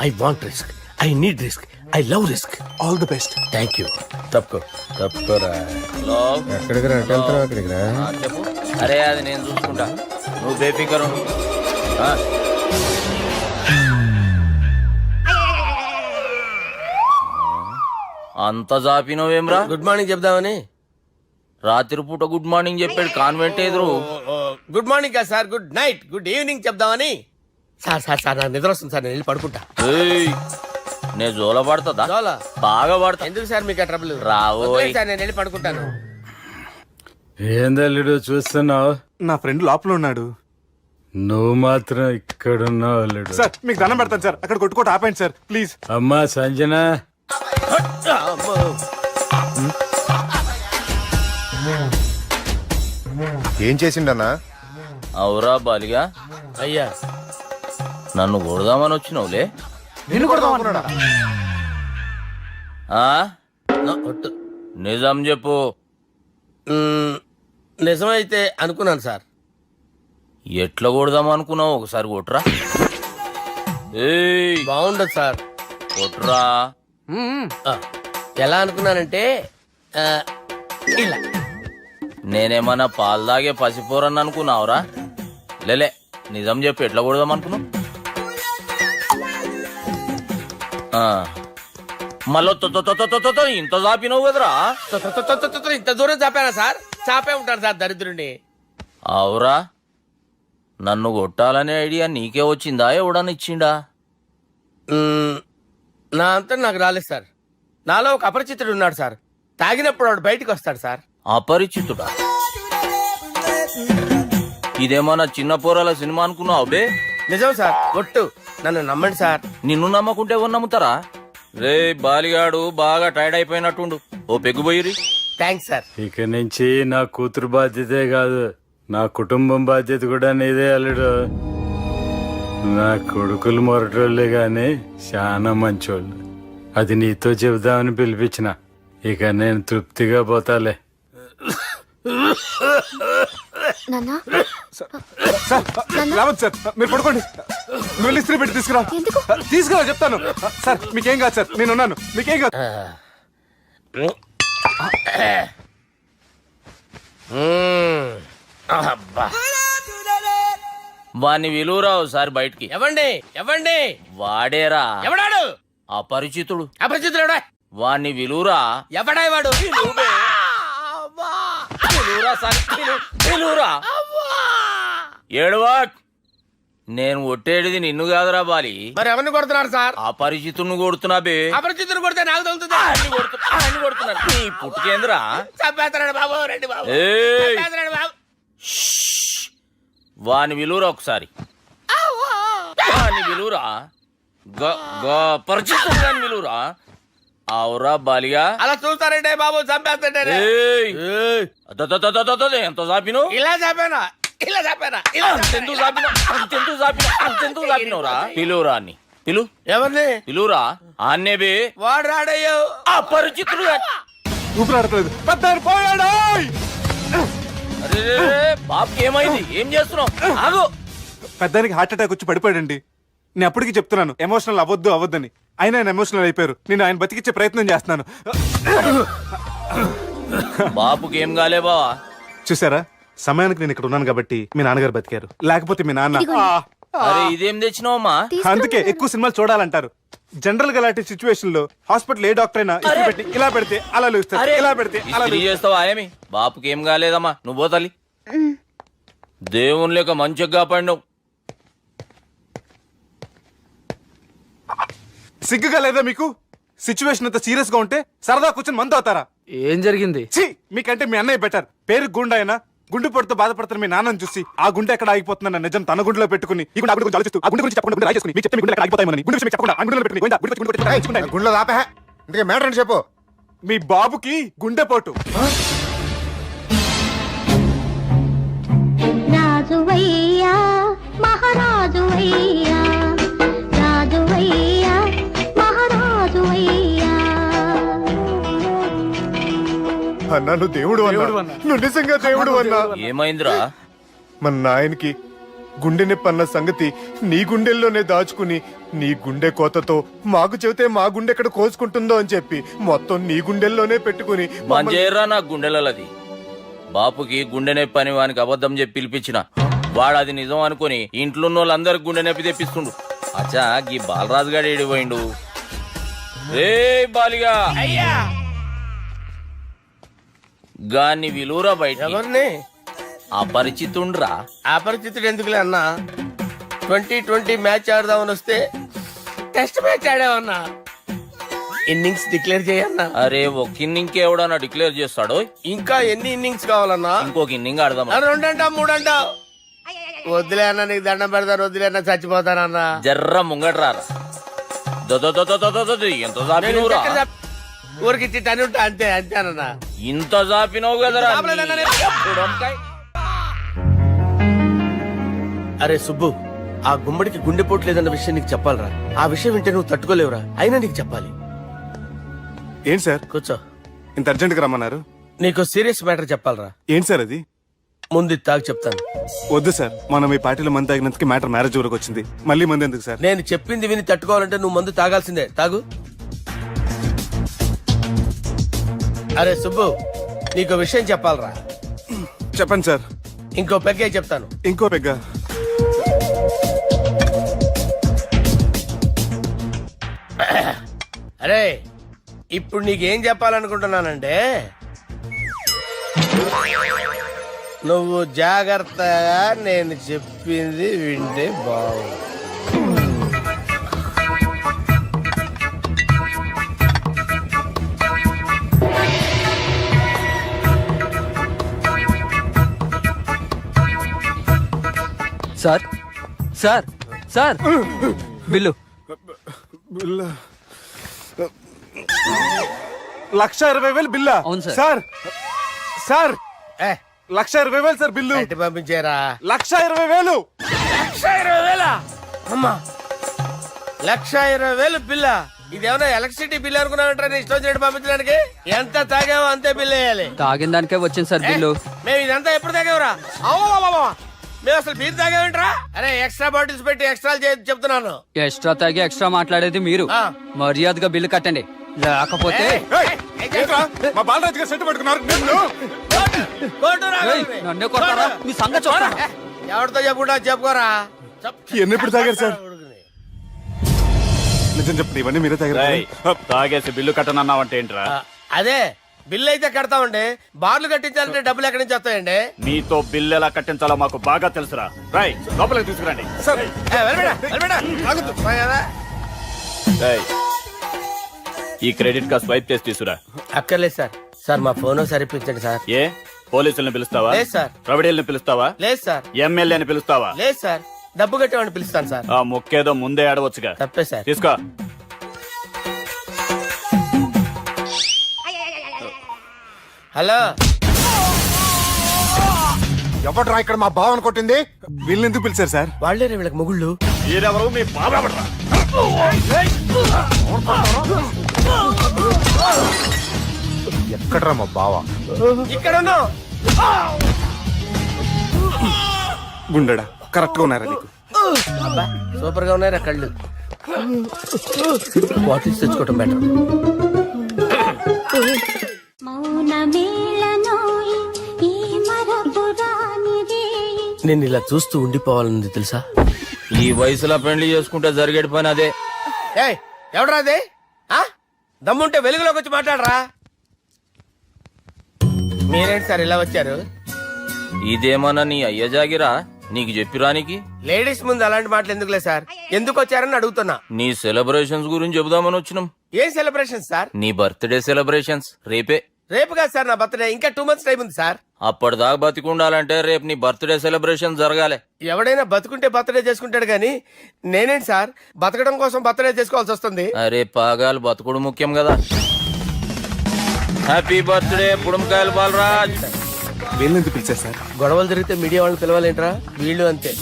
[SPEAKER 4] I want risk, I need risk, I love risk.
[SPEAKER 10] All the best.
[SPEAKER 4] Thank you. తప్పుకోరా. ఎక్కడికి రా? అక్కడికి రా.
[SPEAKER 12] చెప్పు. అరే అది నేను చూసుకుంటా, నువ్వు బేఫికర్ ఉండు. అంత జాపినవేమ్రా?
[SPEAKER 4] గుడ్ మార్నింగ్ చెప్దామని.
[SPEAKER 12] రాత్రి పూట గుడ్ మార్నింగ్ చెప్పాడు కాన్వెంట్ ఎదురు.
[SPEAKER 4] గుడ్ మార్నింగ్ కాదు sir, good night, good evening చెప్దామని. సార్ సార్ సార్ నాకు నిద్ర వస్తుంది సార్, నేను వెళ్ళి పడుకుంటా.
[SPEAKER 12] నేను జోల పడుతుందా?
[SPEAKER 4] జోలా?
[SPEAKER 12] బాగా పడతా.
[SPEAKER 4] ఎందుకు సార్ మీకు ఆ ట్రబుల్?
[SPEAKER 12] రావోయ్
[SPEAKER 4] సార్ నేను వెళ్ళి పడుకుంటాను.
[SPEAKER 11] ఏందల్లుడు చూస్తున్నావు?
[SPEAKER 10] నా ఫ్రెండ్ లోపల ఉన్నాడు.
[SPEAKER 11] నువ్వు మాత్రం ఇక్కడున్నావు అల్లుడు.
[SPEAKER 10] సార్ మీకు దండం పెడతాను సార్, అక్కడ కొట్టుకోట ఆపండి సార్ ప్లీజ్.
[SPEAKER 11] అమ్మా సంజన,
[SPEAKER 8] ఏం చేసిండన్నా?
[SPEAKER 12] అవురా బాలిగా,
[SPEAKER 4] అయ్యా
[SPEAKER 12] నన్ను కొడదామని వచ్చినావులే.
[SPEAKER 10] నేను కొడదామన్నాడా?
[SPEAKER 12] నిజం చెప్పు.
[SPEAKER 4] నిజమైతే అనుకున్నాను సార్.
[SPEAKER 12] ఎట్లా కొడదాం అనుకున్నావు? ఒకసారి కొట్రా. ఏయ్
[SPEAKER 4] బాగుండదు సార్.
[SPEAKER 12] కొట్రా.
[SPEAKER 4] ఆ, ఎలా అనుకున్నానంటే ఆ, ఇలా
[SPEAKER 12] నేనేమన్నా పాలు తాగే పసిపోరని అనుకున్నావురా? లేలే, నిజం చెప్పి ఎట్లా కొడదాం అనుకున్నావు? మళ్ళీ ఇంత చాపినావు కదరా?
[SPEAKER 4] ఇంత దూరం చాపానా సార్? చాపే ఉంటాను సార్ దరిద్రుడిని.
[SPEAKER 12] అవురా, నన్ను కొట్టాలనే ఐడియా నీకే వచ్చిందా? ఎవడన్నా ఇచ్చిండా?
[SPEAKER 4] నా అంతా నాకు రాలేదు సార్. నాలో ఒక అపరిచితుడు ఉన్నాడు సార్. తాగినప్పుడు వాడు బయటికి వస్తాడు సార్.
[SPEAKER 12] అపరిచితుడా? ఇదేమన్నా చిన్న పోరాల సినిమా అనుకున్నావు బే?
[SPEAKER 4] నిజం సార్, ఒట్టు. నన్ను నమ్మండి సార్.
[SPEAKER 12] నిన్ను నమ్మకుంటే ఎవరు నమ్ముతారా? రే బాలిగాడు బాగా టైర్డ్ అయిపోయినట్టుండు, ఓ పెగ్గు పోయిరి.
[SPEAKER 4] Thanks sir.
[SPEAKER 11] ఇక నుంచి నా కూతురు బాధ్యతే కాదు, నా కుటుంబం బాధ్యత కూడా నీదే అల్లుడు. నా కొడుకులు మొరటోళ్ళే గాని చాలా మంచోళ్ళు. అది నీతో చెబుదామని పిలిపించిన. ఇక నేను తృప్తిగా పోతాలే.
[SPEAKER 8] రావద్దు సార్, మీరు పడుకోండి. నువ్వు ఇస్త్రీ పెట్టి తీసుకురా. తీసుకురా చెప్తాను సార్. మీకేం కాదు సార్, నేను ఉన్నాను. మీకేం కాదు.
[SPEAKER 12] వాణ్ణి విలువరావు సార్ బయటికి.
[SPEAKER 4] ఎవండి ఎవండి?
[SPEAKER 12] వాడేరా.
[SPEAKER 4] ఎవడాడు?
[SPEAKER 12] అపరిచితుడు.
[SPEAKER 4] అపరిచితుడు ఎవడా?
[SPEAKER 12] వాణ్ణి విలువరా.
[SPEAKER 4] ఎవడా వాడు?
[SPEAKER 12] విలువరా సార్, విలువరా. ఏడవా, నేను ఒట్టేడిది నిన్ను కాదురా బాలి.
[SPEAKER 4] మరి ఎవరిని కొడుతున్నారు సార్?
[SPEAKER 12] అపరిచితుడిని కొడుతున్నా బే.
[SPEAKER 4] అపరిచితుడు కొడితే నాకు తగులుతుంది.
[SPEAKER 12] ఆయన కొడుతున్నారు. నీ పుట్టుకేంద్రా?
[SPEAKER 4] చంపేస్తున్నాడు బాబు. రండి బాబు.
[SPEAKER 12] ఏయ్,
[SPEAKER 4] చంపేస్తున్నాడు బాబు.
[SPEAKER 12] వాని విలువరా ఒకసారి. వాని విలువరా. పరిచితుడు అని విలువరా. అవురా బాలిగా.
[SPEAKER 4] అలా చూస్తారంటే బాబు, చంపేస్తాడే.
[SPEAKER 12] ఎంత చాపిను?
[SPEAKER 4] ఇలా చంపానా? ఇలా చంపానా? ఇలా
[SPEAKER 12] అంతెందుకు చాపినవురా? పిలువురా అని. పిలు.
[SPEAKER 4] ఎవరిని
[SPEAKER 12] పిలువురా. ఆన్నే బే.
[SPEAKER 4] వాడు రాడయ్యో.
[SPEAKER 12] అపరిచితుడు.
[SPEAKER 8] ఊపిరాడట్లేదు. పెద్ద పోయాడు.
[SPEAKER 12] అరే బాబుకి ఏమైంది? ఏం చేస్తున్నావు? ఆగు.
[SPEAKER 8] పెద్దానికి హార్ట్ అటాక్ వచ్చి పడిపోయాడండి. నేను అప్పటికి చెప్తున్నాను ఎమోషనల్ అవ్వద్దని. అయినా ఆయన ఎమోషనల్ అయిపోయారు. నేను ఆయన బతికిచ్చే ప్రయత్నం చేస్తున్నాను.
[SPEAKER 12] బాబుకి ఏం కాలే బావా?
[SPEAKER 8] చూసారా, సమయానికి నేను ఇక్కడ ఉన్నాను కాబట్టి మీ నాన్నగారు బతికారు. లేకపోతే మీ నాన్న.
[SPEAKER 12] అరే ఇదేం తెచ్చినావమ్మా?
[SPEAKER 8] అందుకే ఎక్కువ సినిమాలు చూడాలంటారు. జనరల్ గా అలాంటి సిచ్యువేషన్ లో హాస్పిటల్ ఏ డాక్టర్ అయినా ఇస్త్రీ పెట్టి ఇలా పెడితే అలా లూస్తారు, ఇలా పెడితే అలా
[SPEAKER 12] చేస్తావా? ఏమి బాపుకి ఏం కాలేదమ్మా, నువ్వు పోతాలి. దేవుని లేక మంచిగా పడినావు.
[SPEAKER 8] సిగ్గుగా లేదా మీకు? సిచ్యువేషన్ అంత సీరియస్ గా ఉంటే సరదా కూర్చొని మందు అవుతారా?
[SPEAKER 2] ఏం జరిగింది?
[SPEAKER 8] ఛీ, మీకంటే మీ అన్నయ్య బెటర్. పేరు గుండె అయినా గుండు పొడితో బాధపడుతున్న మీ నాన్నని చూసి ఆ గుండె ఎక్కడ ఆగిపోతుందన్న నిజం తన గుండెలో పెట్టుకుని ఈ గుండె గురించి ఆలోచిస్తూ ఆ గుండె గురించి చెప్పకుండా గుండె రాజేసుకుని మీకు చెప్తే మీ గుండె ఎక్కడ ఆగిపోతాయని గుండె విషయం చెప్పకుండా ఆ గుండెలో పెట్టుకుని
[SPEAKER 5] గుండెలో ఆపే. ఇందుకే మ్యాటర్ అని చెప్పు.
[SPEAKER 8] మీ బాబుకి గుండెపోటు.
[SPEAKER 9] రాజువయ్యా మహారాజువయ్యా, రాజువయ్యా మహారాజువయ్యా.
[SPEAKER 5] అన్నా నువ్వు దేవుడు అన్నా. నువ్వు నిజంగా దేవుడు అన్నా.
[SPEAKER 12] ఏమైందిరా?
[SPEAKER 5] మన నాయనకి గుండె నొప్పి అన్న సంగతి నీ గుండెల్లోనే దాచుకుని నీ గుండె కోతతో మాకు చెబితే మా గుండె ఎక్కడ కోసుకుంటుందో అని చెప్పి మొత్తం నీ గుండెల్లోనే పెట్టుకుని
[SPEAKER 12] మంజేరా నా గుండెలది. బాపుకి గుండె నొప్పి అని వానికి అబద్ధం చెప్పి పిలిపించిన వాడు అది నిజం అనుకుని ఇంట్లో ఉన్న వాళ్ళందరికి గుండె నొప్పి తెప్పిస్తుండు. అచ్చా గీ బాలరాజు గారు ఏడిపోయిండు. రే బాలిగా, గాన్ని విలువరా బయట.
[SPEAKER 4] ఎవరిని?
[SPEAKER 12] అపరిచితుండ్రా.
[SPEAKER 4] అపరిచితుడు ఎందుకులే అన్నా? 2020 మ్యాచ్ ఆడదామని వస్తే టెస్ట్ మ్యాచ్ ఆడామన్నా. ఇన్నింగ్స్ డిక్లేర్ చేయన్నా.
[SPEAKER 12] అరే ఒక ఇన్నింగ్ ఎవడన్నా డిక్లేర్ చేస్తాడు?
[SPEAKER 4] ఇంకా ఎన్ని ఇన్నింగ్స్ కావాలన్నా?
[SPEAKER 12] ఇంకొక ఇన్నింగ్ ఆడదాం.
[SPEAKER 4] 2 అంటావు 3 అంటావు. వద్దులే అన్న, నీకు దండం పెడతాను. వద్దులే అన్న, చచ్చిపోతానన్నా.
[SPEAKER 12] జర్ర ముంగట్రారా. ఎంత జాపినవురా?
[SPEAKER 4] ఊరికి టని ఉంటా అంతే అంతేనన్నా.
[SPEAKER 12] ఇంత జాపినవు కదరా.
[SPEAKER 4] అరే సుబ్బు, ఆ గుమ్మడికి గుండెపోటు లేదన్న విషయం నీకు చెప్పాలరా. ఆ విషయం వింటే నువ్వు తట్టుకోలేవురా. అయినా నీకు చెప్పాలి.
[SPEAKER 8] ఏంటి సార్?
[SPEAKER 4] కూర్చో.
[SPEAKER 8] ఇంత అర్జెంట్ గా రమ్మన్నారు?
[SPEAKER 4] నీకు సీరియస్ మ్యాటర్ చెప్పాలరా.
[SPEAKER 8] ఏంటి సార్ అది?
[SPEAKER 4] ముందు ఇది తాగు చెప్తాను.
[SPEAKER 8] వద్దు సార్, మనం ఈ పార్టీలో మంది తాగినందుకు మ్యాటర్ మ్యారేజ్ వరకు వచ్చింది. మళ్ళీ మంది ఎందుకు సార్?
[SPEAKER 4] నేను చెప్పింది విని తట్టుకోవాలంటే నువ్వు మందు తాగాల్సిందే. తాగు. అరే సుబ్బు, నీకు విషయం చెప్పాలరా.
[SPEAKER 8] చెప్పండి సార్.
[SPEAKER 4] ఇంకో పెగ్గే చెప్తాను.
[SPEAKER 8] ఇంకో పెగ్గ.
[SPEAKER 4] అరే ఇప్పుడు నీకేం చెప్పాలనుకుంటున్నానంటే, నువ్వు జాగ్రత్తగా నేను చెప్పింది వింటే బాగుంది.
[SPEAKER 2] Sir sir sir bill.
[SPEAKER 8] 1,20,000 బిల్లా?
[SPEAKER 2] అవును సార్.
[SPEAKER 8] సార్ సార్
[SPEAKER 4] ఏ
[SPEAKER 8] 1,20,000 సార్ బిల్లు.
[SPEAKER 4] బయట పంపించారా?
[SPEAKER 8] 1,20,000.
[SPEAKER 4] 1,20,000 అమ్మా, 1,20,000 బిల్లా? ఇదేమన్నా ఎలక్ట్రిసిటీ బిల్ అనుకున్నామంటారా? నీ ఇష్టం చేయడం పంపించడానికి ఎంత తాగావో అంతే బిల్ వేయాలి.
[SPEAKER 2] తాగిన దానికే వచ్చింది సార్ బిల్లు.
[SPEAKER 4] మేము ఇదంతా ఎప్పుడు తాగావురా? మేము అసలు బీర్ తాగామంటారా? అరే ఎక్స్ట్రా బాటిల్స్ పెట్టి ఎక్స్ట్రా చెప్తున్నాను.
[SPEAKER 2] ఎక్స్ట్రా తాగి ఎక్స్ట్రా మాట్లాడేది మీరు. మర్యాదగా బిల్లు కట్టండి, లేకపోతే
[SPEAKER 8] ఏంట్రా, మా బాలరాజు గారు సెట్ పట్టుకున్నారు.
[SPEAKER 2] నన్నే కొడతారా? మీ సంగతి చూడరా.
[SPEAKER 4] ఎవరితో చెప్పుకుంటా చెప్పుకోరా.
[SPEAKER 8] ఎన్ని ఎప్పుడు తాగారు సార్? నిజం చెప్పండి, ఇవన్నీ మీరే తాగారు.
[SPEAKER 11] తాగేసి బిల్లు కట్టనన్నావంటే ఏంట్రా?
[SPEAKER 4] అదే బిల్లు అయితే కడతామండి, బార్లు కట్టించాలంటే డబ్బులు ఎక్కడి నుంచి వస్తాయండి?
[SPEAKER 11] నీతో బిల్లు ఎలా కట్టించాలో మాకు బాగా తెలుసురా. రై లోపలికి తీసుకురండి. ఈ క్రెడిట్ కార్డ్ స్వైప్ చేసి తీసుకురా.
[SPEAKER 4] అక్కర్లేదు సార్. సార్ మా ఫోన్ సరిపించండి సార్.
[SPEAKER 11] ఏ పోలీసుల్ని పిలుస్తావా?
[SPEAKER 4] లేదు సార్.
[SPEAKER 11] ప్రొవిడీల్ని పిలుస్తావా?
[SPEAKER 4] లేదు సార్.
[SPEAKER 11] ఎమ్మెల్యేని పిలుస్తావా?
[SPEAKER 4] లేదు సార్. డబ్బు కట్టేవాడిని పిలుస్తాను సార్.
[SPEAKER 11] ఆ మొక్కేదో ముందే ఆడవచ్చుగా.
[SPEAKER 4] తప్పే సార్.
[SPEAKER 11] తీసుకో.
[SPEAKER 4] హలో,
[SPEAKER 5] ఎవడ్రా ఇక్కడ మా బావని కొట్టింది? వీళ్ళని ఎందుకు పిలిచారు సార్?
[SPEAKER 4] వాళ్ళే వీళ్ళకి మొగుళ్ళు.
[SPEAKER 11] మీరెవరు? మీ బాబా.
[SPEAKER 5] ఎక్కడ్రా మా బావ?
[SPEAKER 4] ఇక్కడ ఉన్నావు.
[SPEAKER 8] గుండెడా కరెక్ట్ గా ఉన్నారా నీకు?
[SPEAKER 4] సూపర్ గా ఉన్నారా కళ్ళు? బాటిల్స్ తెచ్చుకోవటం బెటర్. నేను ఇలా చూస్తూ ఉండిపోవాలని తెలుసా?
[SPEAKER 12] ఈ వయసులో పెళ్లి చేసుకుంటే జరిగేటి పని అదే.
[SPEAKER 4] ఏయ్ ఎవడరా అదే? దమ్ముంటే వెలుగులోకి వచ్చి మాట్లాడరా. మీరేంటి సార్ ఇలా వచ్చారు?
[SPEAKER 12] ఇదేమన్నా నీ అయ్య జాగిరా నీకు చెప్పిరానికి?
[SPEAKER 4] లేడీస్ ముందు అలాంటి మాటలు ఎందుకులే సార్, ఎందుకు వచ్చారని అడుగుతున్నా.
[SPEAKER 12] నీ సెలబ్రేషన్స్ గురించి చెబుదామని వచ్చినాం.
[SPEAKER 4] ఏం సెలబ్రేషన్ సార్?
[SPEAKER 12] నీ బర్త్డే సెలబ్రేషన్స్ రేపే.
[SPEAKER 4] రేపు కాదు సార్ నా బర్త్డే, ఇంకా 2 months టైం ఉంది సార్.
[SPEAKER 12] అప్పటిదాకా బతికుండాలంటే రేపు నీ బర్త్డే సెలబ్రేషన్ జరగాలి.
[SPEAKER 4] ఎవడైనా బతుకుంటే బర్త్డే చేసుకుంటాడు గానీ నేనేంటి సార్ బతకడం కోసం బర్త్డే చేసుకోవాల్సి వస్తుంది?
[SPEAKER 12] అరే పాగాలు బతుకుడు ముఖ్యం కదా. హ్యాపీ బర్త్డే పుడుమకాయలు బాలరాజ్.
[SPEAKER 8] వీళ్ళని ఎందుకు పిలిచారు సార్?
[SPEAKER 4] గొడవలు జరిగితే మీడియా వాళ్ళని పిలవాలేంట్రా? వీళ్ళు అంతే.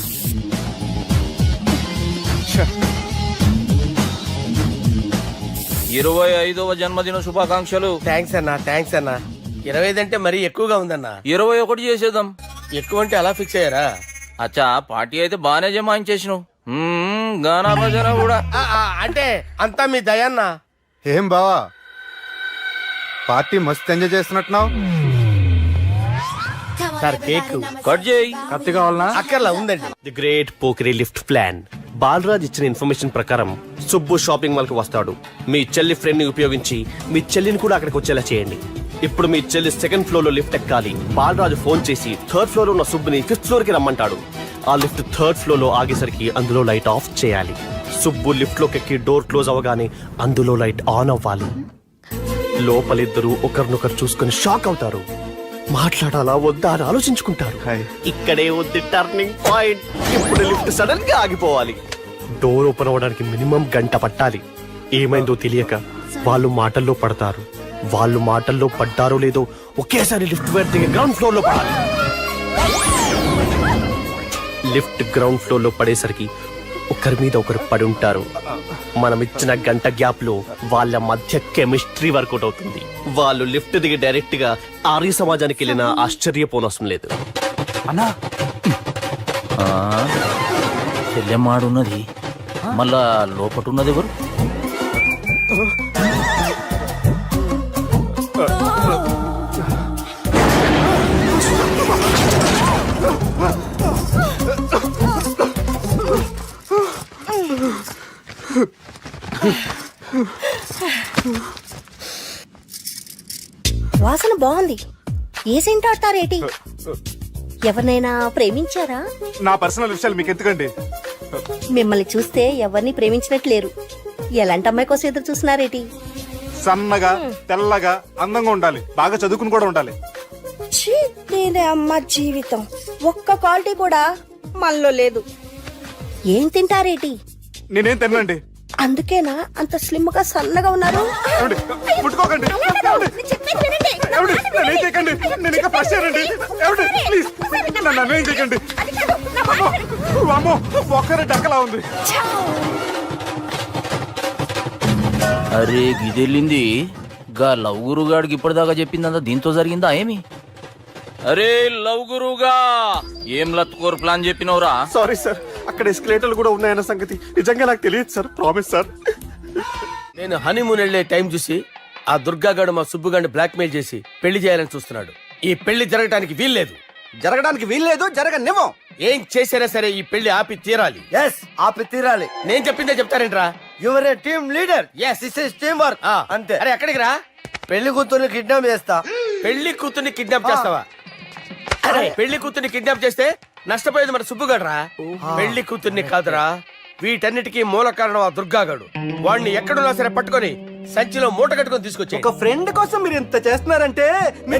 [SPEAKER 12] 25వ జన్మదిన శుభాకాంక్షలు.
[SPEAKER 4] థ్యాంక్స్ అన్నా, థ్యాంక్స్ అన్నా. 25 అంటే మరీ ఎక్కువగా ఉందన్నా.
[SPEAKER 12] 21 చేసేద్దాం.
[SPEAKER 4] ఎక్కువ అంటే అలా ఫిక్స్ అయ్యారా?
[SPEAKER 12] అచ్చా పార్టీ అయితే బానే జమాయించేసినావు. గానా భజన కూడా.
[SPEAKER 4] అంటే అంతా మీ దయన్నా.
[SPEAKER 5] ఏం బావా, పార్టీ మస్తు ఎంజాయ్ చేస్తున్నట్టున్నావు.
[SPEAKER 4] సార్ కేక్
[SPEAKER 12] కట్ చేయి.
[SPEAKER 8] కత్తి కావాలనా?
[SPEAKER 4] అక్కర్లా ఉందండి.
[SPEAKER 14] ది గ్రేట్ పోకరీ లిఫ్ట్ ప్లాన్. బాలరాజ్ ఇచ్చిన ఇన్ఫర్మేషన్ ప్రకారం సుబ్బు షాపింగ్ మాల్ కి వస్తాడు. మీ చెల్లి ఫ్రెండ్ ని ఉపయోగించి మీ చెల్లిని కూడా అక్కడికి వచ్చేలా చేయండి. ఇప్పుడు మీ చెల్లి 2nd ఫ్లోర్ లో లిఫ్ట్ ఎక్కాలి. బాలరాజు ఫోన్ చేసి 3rd ఫ్లోర్ లో ఉన్న సుబ్బుని 5th ఫ్లోర్ కి రమ్మంటాడు. ఆ లిఫ్ట్ 3rd ఫ్లోర్ లో ఆగేసరికి అందులో లైట్ ఆఫ్ చేయాలి. సుబ్బు లిఫ్ట్ లోకి ఎక్కి డోర్ క్లోజ్ అవగానే అందులో లైట్ ఆన్ అవ్వాలి. లోపలిద్దరూ ఒకరినొకరు చూసుకుని షాక్ అవుతారు. మాట్లాడాలా వద్దా అని ఆలోచించుకుంటారు. ఇక్కడే ఉంది టర్నింగ్ పాయింట్. ఇప్పుడు లిఫ్ట్ సడన్ గా ఆగిపోవాలి. డోర్ ఓపెన్ అవ్వడానికి మినిమం 1 గంట పట్టాలి. ఏమైందో తెలియక వాళ్ళు మాటల్లో పడతారు. వాళ్ళు మాటల్లో పడ్డారో లేదో ఒకేసారి లిఫ్ట్ దిగి గ్రౌండ్ ఫ్లోర్ లో పడాలి. లిఫ్ట్ గ్రౌండ్ ఫ్లోర్ లో పడేసరికి ఒకరి మీద ఒకరు పడి ఉంటారు. మనం ఇచ్చిన 1 గంట గ్యాప్ లో వాళ్ళ మధ్య కెమిస్ట్రీ వర్కౌట్ అవుతుంది. వాళ్ళు లిఫ్ట్ దిగి డైరెక్ట్ గా ఆర్య సమాజానికి వెళ్ళినా ఆశ్చర్యపోనవసరం లేదు.
[SPEAKER 10] అన్నా
[SPEAKER 11] చెల్లెమ్మాడున్నది మళ్ళా లోపటున్నది ఎవరు?
[SPEAKER 6] వాసన బాగుంది. ఏ సెంట్ ఆడతారేటి? ఎవరినైనా ప్రేమించారా?
[SPEAKER 8] నా పర్సనల్ విషయాలు మీకు ఎందుకండి?
[SPEAKER 6] మిమ్మల్ని చూస్తే ఎవరిని ప్రేమించినట్లేరు. ఎలాంటి అమ్మాయి కోసం ఎదురు చూస్తున్నారేటి?
[SPEAKER 8] సన్నగా తెల్లగా అందంగా ఉండాలి, బాగా చదువుకుని కూడా ఉండాలి.
[SPEAKER 6] నేనే అమ్మ జీవితం ఒక్క క్వాలిటీ కూడా మనలో లేదు. ఏం తింటారేటి?
[SPEAKER 8] నేనేం తినండి.
[SPEAKER 6] అందుకేనా అంత స్లిమ్ గా సన్నగా ఉన్నారు?
[SPEAKER 8] ముట్టుకోకండి, నేనేం చేయకండి, నేను ఇంకా ఫస్ట్ చేయనండి. ప్లీజ్ నన్ను ఏం చేయకండి. అమ్మో ఒక్కరే డక్కలా ఉంది.
[SPEAKER 12] అరే గిదెళ్ళింది గా లవ్ గురుగాడికి ఇప్పటిదాకా చెప్పిందంతా దీంతో జరిగిందా ఏమి? అరే లవ్ గురుగా ఏం లత్కోరు ప్లాన్ చెప్పినవురా?
[SPEAKER 8] సారీ సార్, అక్కడ ఎస్కలేటర్లు కూడా ఉన్నాయన్న సంగతి నిజంగా నాకు తెలియదు సార్. Promise sir.
[SPEAKER 4] నేను హనీమూన్ వెళ్లే టైం చూసి ఆ దుర్గాగాడు మా సుబ్బుగాడిని బ్లాక్మెయిల్ చేసి పెళ్లి చేయాలని చూస్తున్నాడు. ఈ పెళ్లి జరగటానికి వీల్లేదు. జరగనివ్వం. ఏం చేసినా సరే ఈ పెళ్లి ఆపి తీరాలి.
[SPEAKER 3] ఆపి తీరాలి.
[SPEAKER 4] నేను చెప్పిందే చెప్తారేంట్రా?
[SPEAKER 3] Your a team leader.
[SPEAKER 4] This is team work.
[SPEAKER 3] అంతే.
[SPEAKER 4] అరే ఎక్కడికి రా?
[SPEAKER 3] పెళ్లి కూతుర్ని కిడ్నాప్ చేస్తా.
[SPEAKER 4] పెళ్లి కూతుర్ని కిడ్నాప్ చేస్తావా? అరే పెళ్లి కూతుర్ని కిడ్నాప్ చేస్తే నష్టపోయేది మన సుబ్బుగాడురా. పెళ్లి కూతుర్ని కాదురా, వీటన్నిటికీ మూల కారణం ఆ దుర్గాగాడు. వాడిని ఎక్కడున్నా సరే పట్టుకొని సంచిలో మూట కట్టుకొని తీసుకొచ్చి.
[SPEAKER 3] ఒక ఫ్రెండ్ కోసం మీరు ఇంత చేస్తున్నారంటే మీ